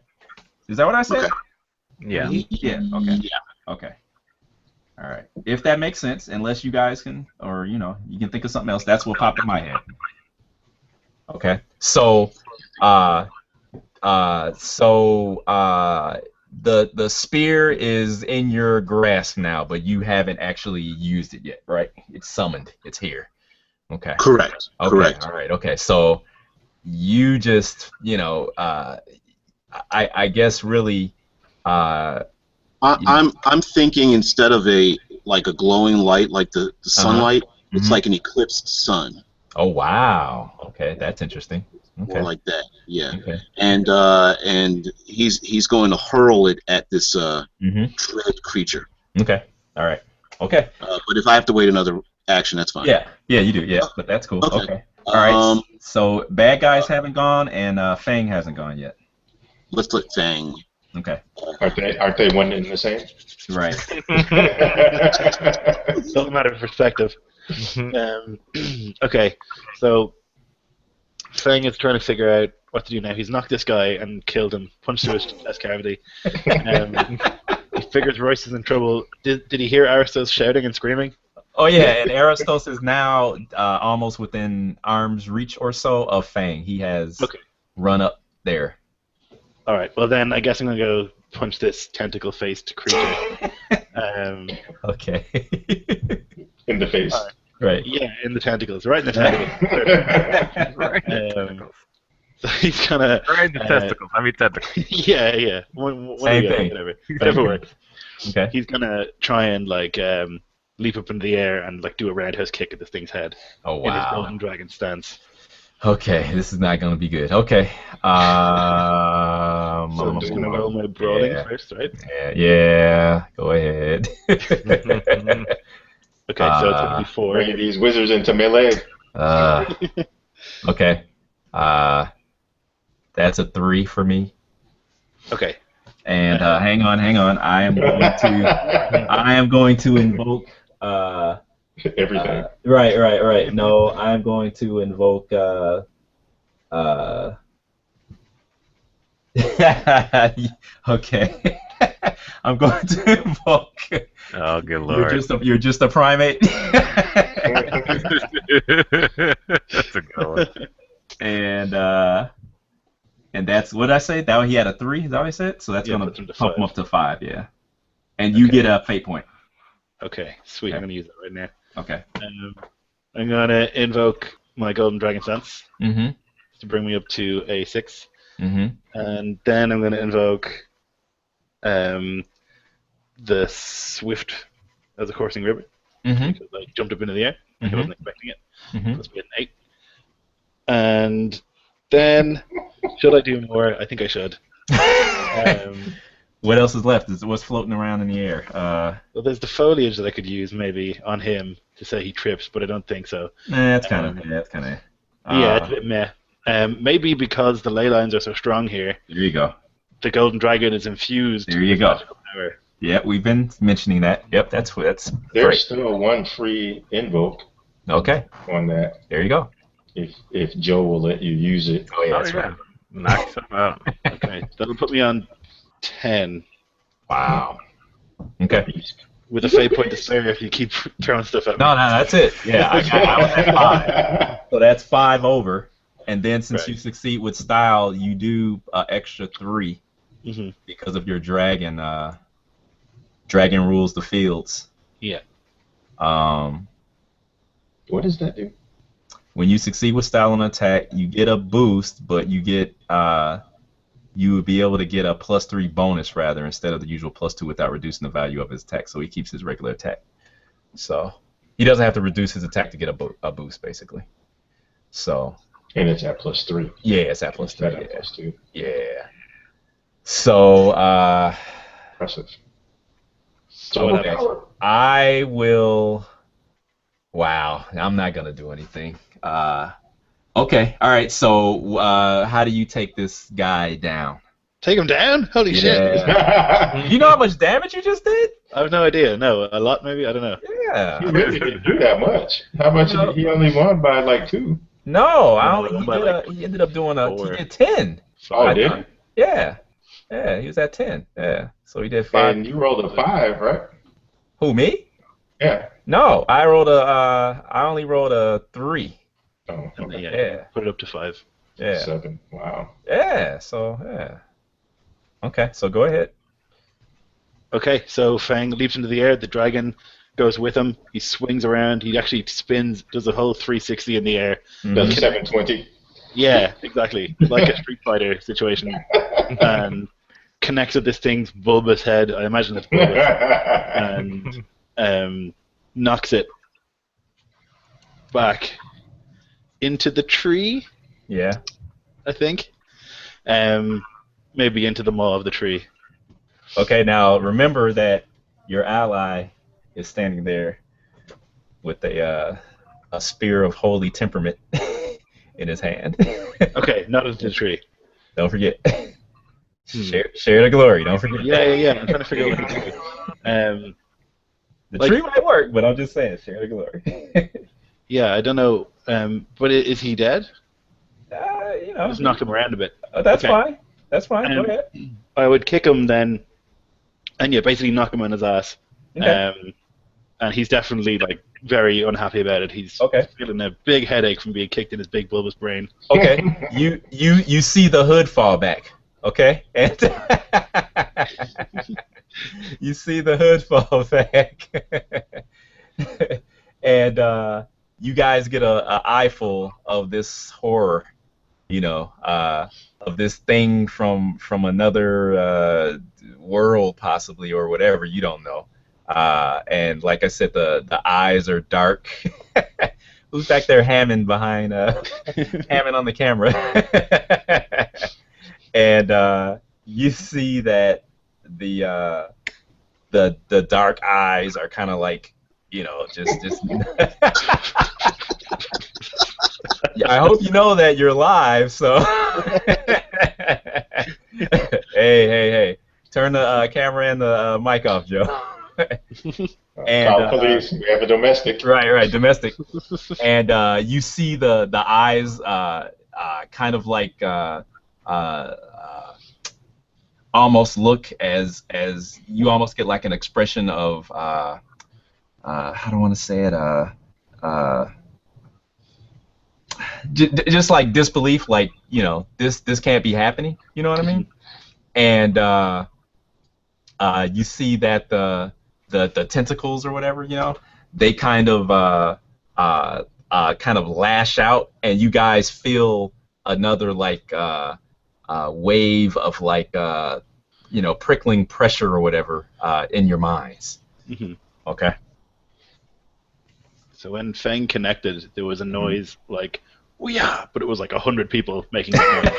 Is that what I said? Okay. Yeah. Yeah. Okay. Yeah. Okay. All right. If that makes sense, unless you guys can, or you can think of something else. That's what popped in my head. Okay. Uh, so the spear is in your grasp now, but you haven't actually used it yet, right? It's summoned. It's here. Okay. Correct. Okay. Correct. All right. Okay. So you just, I guess really, uh, you, I'm thinking instead of a glowing light like the uh-huh. sunlight, it's Hmm. like an eclipsed sun, Oh wow. Okay, that's interesting. or Okay. like that. Yeah. Okay. And he's going to hurl it at this Hmm. dread creature. Okay. All right. Okay. But if I have to wait another action, that's fine. Yeah. Yeah, you do. Yeah, but that's cool. Okay. Okay. All right. Um, So bad guys haven't gone, and Fang hasn't gone yet. let's let Fang. Okay. Aren't they one and the same? Right. It's all a matter of perspective. Okay, so Fang is trying to figure out what to do now. He's knocked this guy and killed him, punched through his chest cavity. He figures Royce is in trouble. Did he hear Aristos shouting and screaming? Oh yeah, and Aristos is now almost within arm's reach or so of Fang. He has Okay. run up there. All right. Well, then I guess I'm gonna go punch this tentacle-faced creature. Okay. In the face. All right. Right. Yeah, in the tentacles, right in the tentacles. Right. So he's gonna. Right in the testicles. I mean tentacles. Yeah, yeah. One Same of the thing. whatever thing. works. Okay. He's gonna try and leap up into the air and do a roundhouse kick at this thing's head Oh in his wow. golden dragon stance. Okay, this is not going to be good. Okay. So I'm just gonna roll my brawling yeah. first, right? Yeah. Go ahead. Okay, so it's gonna be 4. Bringing these wizards into melee. Okay. That's a 3 for me. Okay. And hang on. I am going to invoke. Everything. Right. No, I'm going to invoke. Okay. I'm going to invoke. Oh, good lord. You're just a primate. That's a good one. And that's what I say. That he had a 3. Is that what I said? So that's Yeah, gonna puts him to pump him 5. up to 5. Yeah. And you Okay. get a fate point. Okay, sweet. Okay. I'm gonna use that right now. Okay. I'm gonna invoke my golden dragon stance Mm-hmm. to bring me up to a 6, Mm-hmm. and then I'm gonna invoke the swift as a coursing river Mm-hmm. because I jumped up into the air. I Mhm. wasn't expecting it. Mm-hmm. Plus we had an 8. And then, should I do more? I think I should. What else is left? What's floating around in the air? Well, there's the foliage that I could use maybe on him to say he trips, but I don't think so. That's kind of. Yeah, it's a Uh, bit meh. Maybe because the ley lines are so strong here, there you go. the golden dragon is infused There you with go. magical power. Yeah, we've been mentioning that. Yep, that's There's great. still one free invoke Okay, on that there you go. if Joe will let you use it. Oh yeah, Oh, that's yeah. right. Knock something out. Okay, that'll put me on 10 Wow. Okay. with a fate point to spare if you keep throwing stuff at me. No, that's it. Yeah, I was at 5. So that's 5 over. And then since Right. you succeed with style, you do extra 3 Hmm. because of your dragon. Dragon rules the fields. Yeah. What does that do? When you succeed with style on attack, you get a boost, but you get you would be able to get a +3 bonus rather instead of the usual +2 without reducing the value of his attack. So he keeps his regular attack. So he doesn't have to reduce his attack to get a boost, basically. So And it's at +3. yeah, it's at +3. Instead of Yeah. +2. Yeah. So Impressive. So what okay. happens? I will. Wow, I'm not gonna do anything. Okay, all right. So how do you take this guy down? Take him down? Holy shit! Yeah. You know how much damage you just did? I have no idea. No, a lot maybe. I don't know. Yeah. He really didn't do that much. How much? You know, He only won by like 2. no, I No, only by like he ended up doing he 4, did 10. Oh, 5. did he? Yeah. Yeah, he was at 10. Yeah. So he did 5. And you rolled a 5, right? Who, me? Yeah. No, I only rolled a 3. Oh, And then, okay. yeah, put it up to 5. Yeah. 7. Wow. Yeah, so yeah. Okay, so go ahead. Okay, so Fang leaps into the air. The dragon goes with him. He swings around. He actually spins, does a whole 360 in the air. Does a Mhm. 720. Yeah, exactly. Like a Street Fighter situation. And connects with this thing's bulbous head. I imagine it's bulbous. And knocks it back into the tree, Yeah. I think. Maybe into the maw of the tree. Okay, now remember that your ally is standing there with a spear of holy temperament in his hand. Okay, not into the tree. Don't forget. Share the glory. Don't forget. Yeah. I'm trying to figure out what to do. The like- tree might work, but I'm just saying, share the glory. Yeah, I don't know. But is he dead? You know, Just knocked him around a bit. that's Okay. fine. That's fine. Go ahead. I would kick him then, and yeah, basically knock him on his ass. Okay. And he's definitely like very unhappy about it. He's Okay. feeling a big headache from being kicked in his big bulbous brain. Okay. You see the hood fall back. Okay. And you see the hood fall back. And you guys get a eyeful of this horror, you know, of this thing from another world possibly or whatever, you don't know. And like I said, the eyes are dark. Who's back there hamming behind hamming on the camera? And you see that the dark eyes are kind of like, you know, just yeah, I hope you know that you're live, so hey, turn the camera and the mic off, Joe. And Call police. We have a domestic. right, domestic. And you see the eyes kind of like almost look as you almost get like an expression of how do I want to say it? Just like disbelief, like, you know, this can't be happening. You know what I mean? And you see that the tentacles or whatever, you know, they kind of lash out, and you guys feel another like wave of like you know, prickling pressure or whatever in your minds. Mm-hmm. Okay. So when Fang connected, there was a noise like "Ooh-yah," but it was like 100 people making that noise.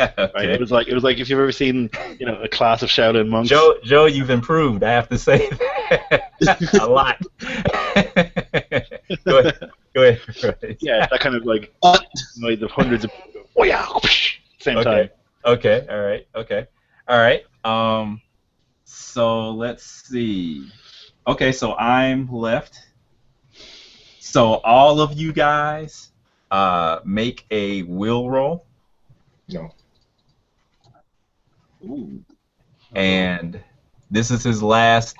Right? Okay. It was like if you've ever seen, you know, a class of Shaolin monks. Joe, you've improved. I have to say a lot. Go ahead. Yeah, that kind of like noise of hundreds of people. "Ooh-yah," same time. Okay. All right. So let's see. Okay, so I'm left. So all of you guys make a will roll. No. Ooh. And this is his last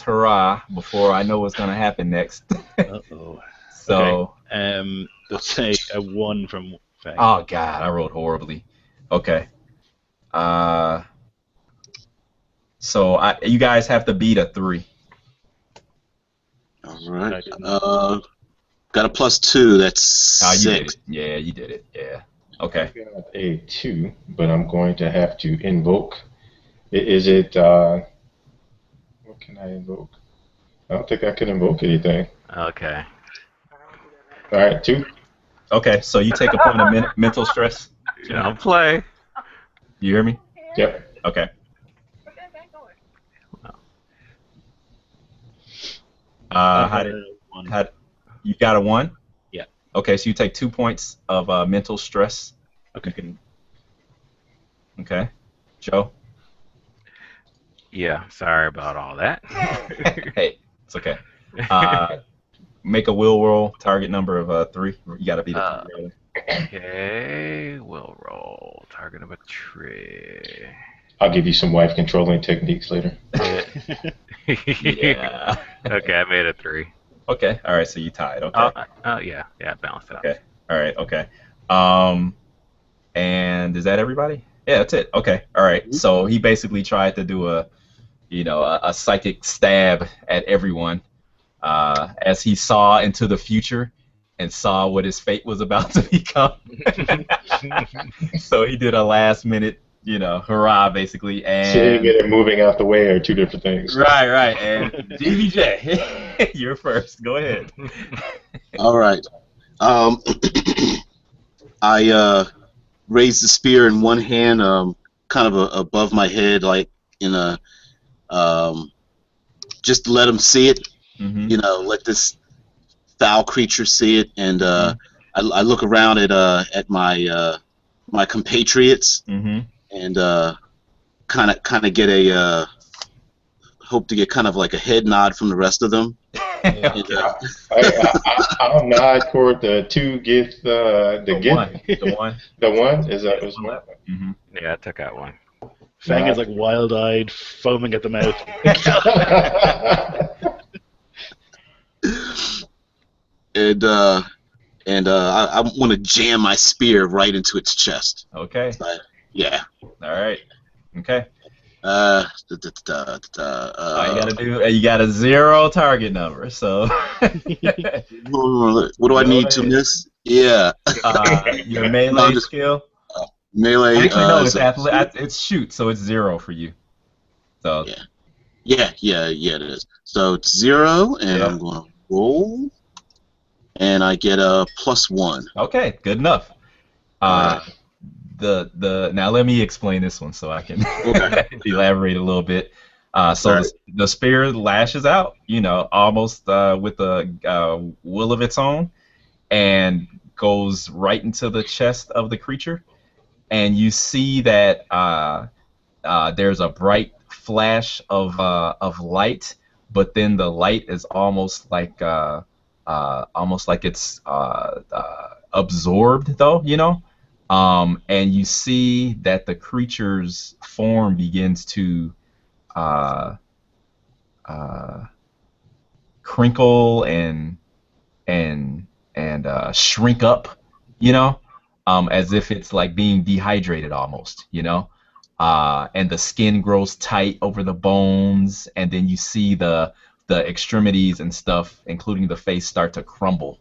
hurrah before I know what's gonna happen next. Uh-oh. So Okay. Let's say a 1 from Fang. oh god, I rolled horribly. Okay. So you guys have to beat a 3. All right. Got a +2. That's Oh, you did 6. it. Yeah, you did it. Yeah. Okay. I got a 2, but I'm going to have to invoke. Is it? What can I invoke? I don't think I can invoke anything. Okay. All right, 2. Okay. So you take a point of mental stress. Don't play. You hear me? Yep. Okay. How did 1. you got a 1? Yeah. Okay, so you take 2 points of mental stress. Okay. You can Okay. Joe? Yeah, sorry about all that. Hey, it's okay. Uh, make a will roll. Target number of 3. You got to beat a 3, uh, rather. okay, we'll roll. Target number 3. I'll give you some wife controlling techniques later. Yeah. Yeah. Okay, I made a 3. Okay. All right. So you tied. Oh, Okay. yeah, balanced it out. Okay. All right. Okay. Um, and is that everybody? Yeah, that's it. Okay. All right. So he basically tried to do a psychic stab at everyone, as he saw into the future and saw what his fate was about to become. So he did a last minute, hurrah, basically. Seeing And it and moving out the way are two different things. right. And GBJ, you're first. Go ahead. All right. Um, I raise the spear in one hand, kind of above my head, like in a um, just to let him see it. Mm-hmm. Let this foul creature see it, and Mm-hmm. I look around at my compatriots, Mm-hmm. and kind of get a hope to get kind of like a head nod from the rest of them. And, Okay. I'll nod toward the two get The the one. get The one. the one is Yeah, that the is one one. left. Mm-hmm. Yeah, I took out one. Fang is Nah. like wild-eyed, foaming at the mouth. and uh, I want to jam my spear right into its chest. Okay. Yeah. All right. Okay. Da, da, da, da, All you gotta do, you got a 0 target number, so what do I go need to ahead. miss? Yeah. Your No, melee just skill. melee. Actually, no, it's So, it's shoot, so it's 0 for you. So yeah, it is. So it's 0, and yeah. I'm going to roll, and I get a +1. Okay, good enough. All Uh, right. the now let me explain this one so I can Okay. elaborate a little bit. All So right. the spear lashes out, almost with a will of its own, and goes right into the chest of the creature, and you see that there's a bright flash of light, but then the light is almost like it's absorbed, though, and you see that the creature's form begins to uh, uh, crinkle and shrink up, as if it's like being dehydrated almost, and the skin grows tight over the bones, and then you see the extremities and stuff, including the face, start to crumble,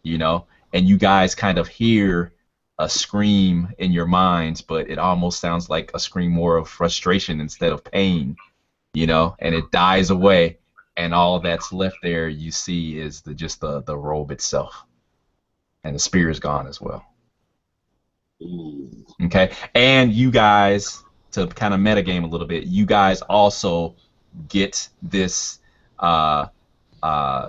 and you guys kind of hear a scream in your minds, but it almost sounds like a scream more of frustration instead of pain, and it dies away, and all that's left there you see is just the robe itself, and the spear is gone as well. Ooh. Okay, and you guys, to kind of metagame a little bit, you guys also get this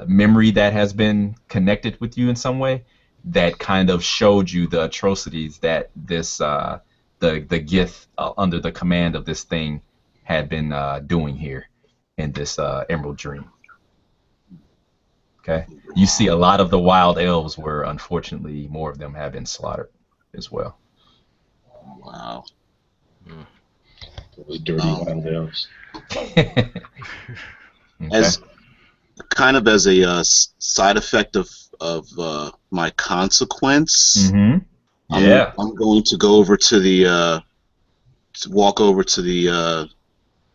memory that has been connected with you in some way, that kind of showed you the atrocities that this the Gith, under the command of this thing, had been doing here in this Emerald Dream. Okay, you see a lot of the wild elves, where unfortunately more of them have been slaughtered as well. Wow. Those dirty wild elves. Okay. As kind of as a side effect of my consequence, Mm-hmm. Yeah. I'm going to go over to the to walk over to the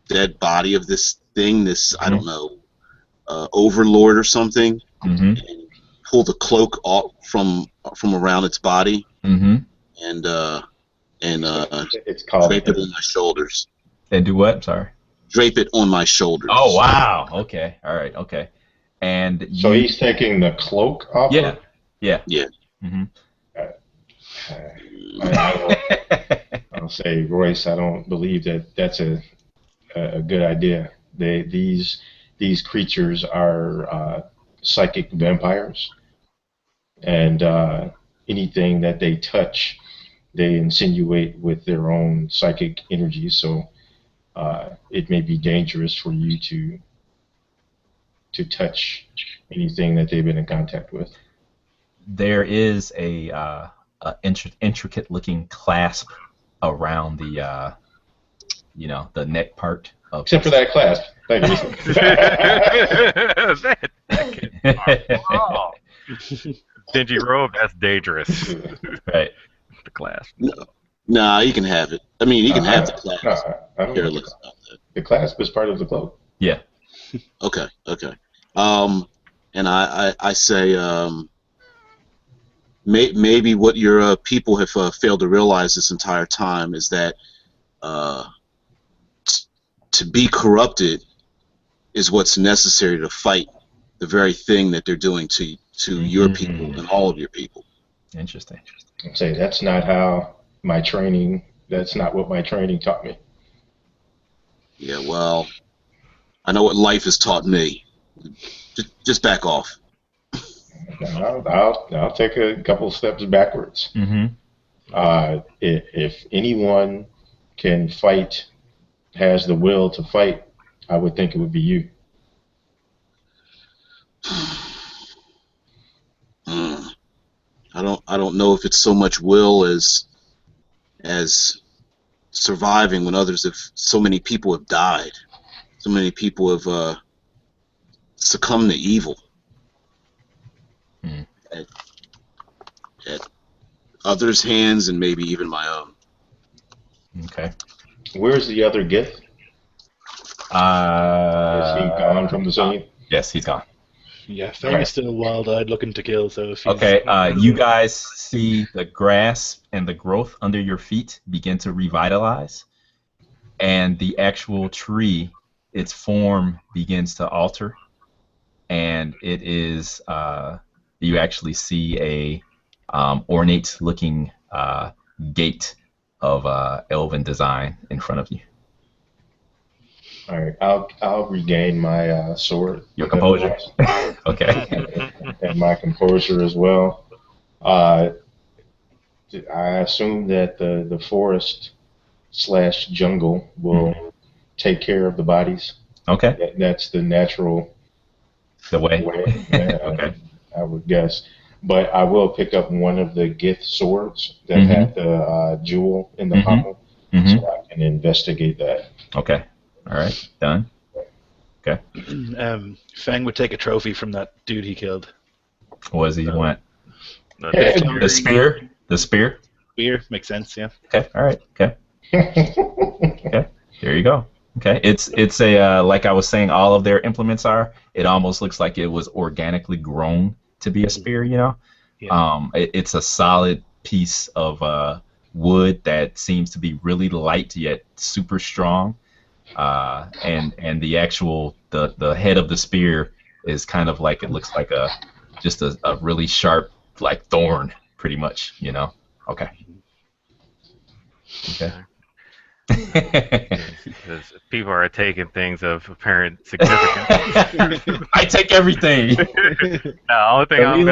dead body of this thing, this I Mm-hmm. don't know, overlord or something, Mm-hmm. and pull the cloak off from around its body, Mm-hmm. and It's called drape it on my shoulders. And do what? Sorry. Drape it on my shoulders. Oh wow. Okay. All right. Okay. And So you. he's taking the cloak off. Yeah. Yeah. Yeah. Mm-hmm. I'll say, Royce, I don't believe that that's a good idea. These creatures are psychic vampires, and anything that they touch they insinuate with their own psychic energy. So it may be dangerous for you to touch anything that they've been in contact with. There is intricate looking clasp around the the neck part of Except for that clasp. Thank you. Oh. Dingy robe, that's dangerous. Right. The clasp. Nah, you can have it. I mean, you can have the clasp. No, I don't Careless know. about that. The clasp is part of the cloak. Yeah. Okay. And I say, maybe what your people have failed to realize this entire time is that to be corrupted is what's necessary to fight the very thing that they're doing to your people and all of your people. Interesting. I'm saying that's not how my training. That's not what my training taught me. Yeah, well, I know what life has taught me. Just back off. I'll take a couple steps backwards. Mm-hmm. If anyone can fight, has the will to fight, I would think it would be you. I don't know if it's so much will as surviving when so many people have died, so many people have succumbed to evil at others' hands and maybe even my own. Okay. Where's the other gift? Is he gone from the scene? Yes, he's gone. Yeah, Fang is still wild-eyed, looking to kill. So if he's Okay, you guys see the grass and the growth under your feet begin to revitalize, and the actual tree, its form begins to alter, and it is you actually see a ornate-looking gate of elven design in front of you. All right, I'll regain my sword. Your composure. Okay. And my composure as well. I assume that the forest / jungle will take care of the bodies. Okay. That's the natural way. Yeah, Okay. I would guess. But I will pick up one of the Gith swords that had the jewel in the pommel, so I can investigate that. Okay. All right. Done. Okay. Fang would take a trophy from that dude he killed. What does he want? The The spear? The spear? Spear makes sense, yeah. Okay. All right. Okay. Okay. There you go. Okay. It's a like I was saying, all of their implements are. It almost looks like it was organically grown to be a spear. You know. Yeah. It's a solid piece of wood that seems to be really light yet super strong. And the actual the head of the spear is kind of like, it looks like just a really sharp, like, thorn, pretty much, you know. Okay. Because people are taking things of apparent significance. I take everything. The only thing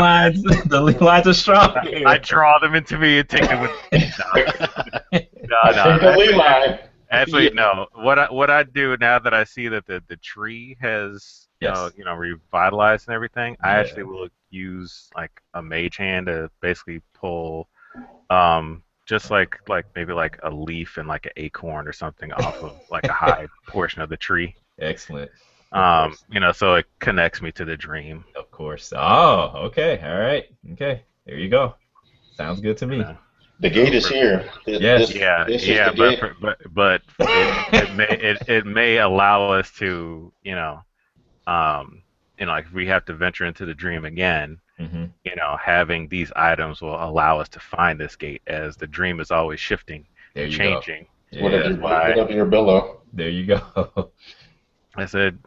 The lead lines are strong. I draw them into me and take them with me. No. The lead line. Actually, no. What I do now that I see that the tree has revitalized and everything, I actually will use like a mage hand to basically pull, just like maybe like a leaf and like an acorn or something off of like a high portion of the tree. Excellent. So it connects me to the dream. Of course. Oh, okay. All right. Okay. There you go. Sounds good to me. The gate is here. Yes. But it may allow us to, if we have to venture into the dream again, having these items will allow us to find this gate, as the dream is always shifting, changing. Whatever your billow. There you go. I said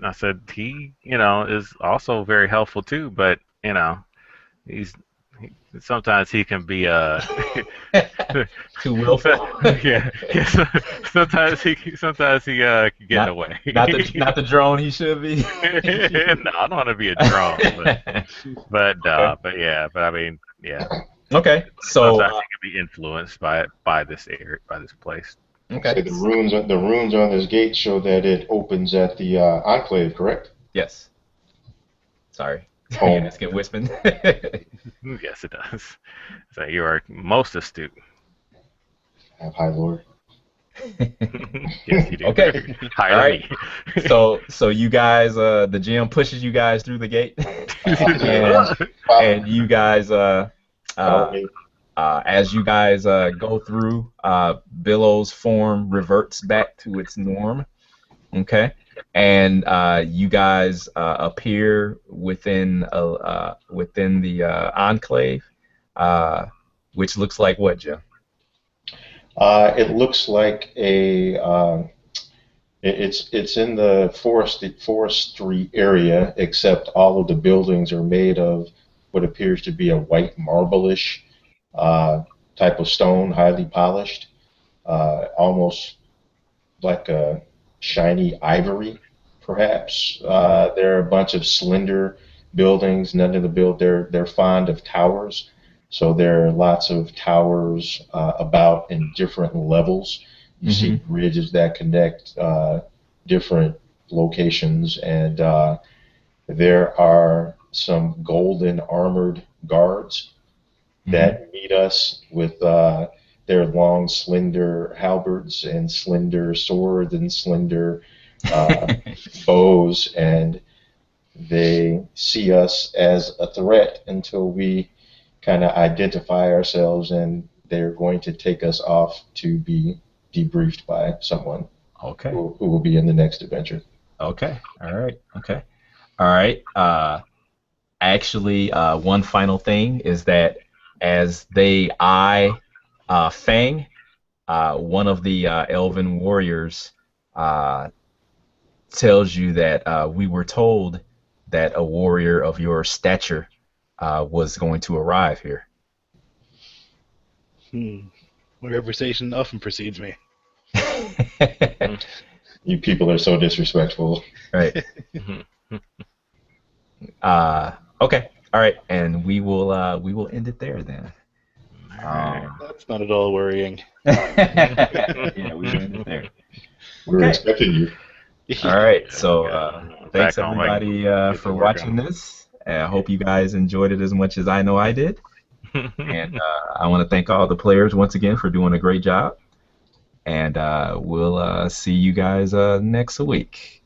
he, is also very helpful too, but sometimes he can be too willful. yeah. Sometimes he can get away. Not the drone he should be. No, I don't want to be a drone, but I mean, yeah. Okay. Plus, So I think it'd be influenced by this area, by this place. okay. Say the runes on this gate show that it opens at the enclave, correct? Yes. Sorry. You Home. asking Wispin? Yes, it does. So you are most astute. Have High Lord. Yes, you do. Okay. Higher All than right. me. So you guys, the GM pushes you guys through the gate, and Follow, you guys, follow uh, me. as you guys go through, Billow's form reverts back to its norm. Okay, and you guys appear within the enclave, uh, which looks like what, Jim? It looks like it's in the forestry area, except all of the buildings are made of what appears to be a white marbleish uh, type of stone, highly polished, almost like a shiny ivory, perhaps. There are a bunch of slender buildings. None of the they're fond of towers, so there are lots of towers about in different levels. You see Hmm. bridges that connect different locations, and there are some golden armored guards Hmm. that meet us with their long, slender halberds and slender swords and slender uh, bows, and they see us as a threat until we kind of identify ourselves, and they're going to take us off to be debriefed by someone Okay. who will be in the next adventure. Okay. All right. Okay. All right. Actually, one final thing is that as they eye Fang, one of the elven warriors uh, tells you that we were told that a warrior of your stature was going to arrive here. My reputation often precedes me. You people are so disrespectful. Right. Uh, okay. All right. And we will end it there then. Alright. That's not at all worrying. Yeah, we will end it there. We were Okay. expecting you. All right. Yeah, So thanks back home, I can everybody get for to work watching this. I hope you guys enjoyed it as much as I know I did. And on. I want to thank all the players once again for doing a great job. And we'll see you guys next week.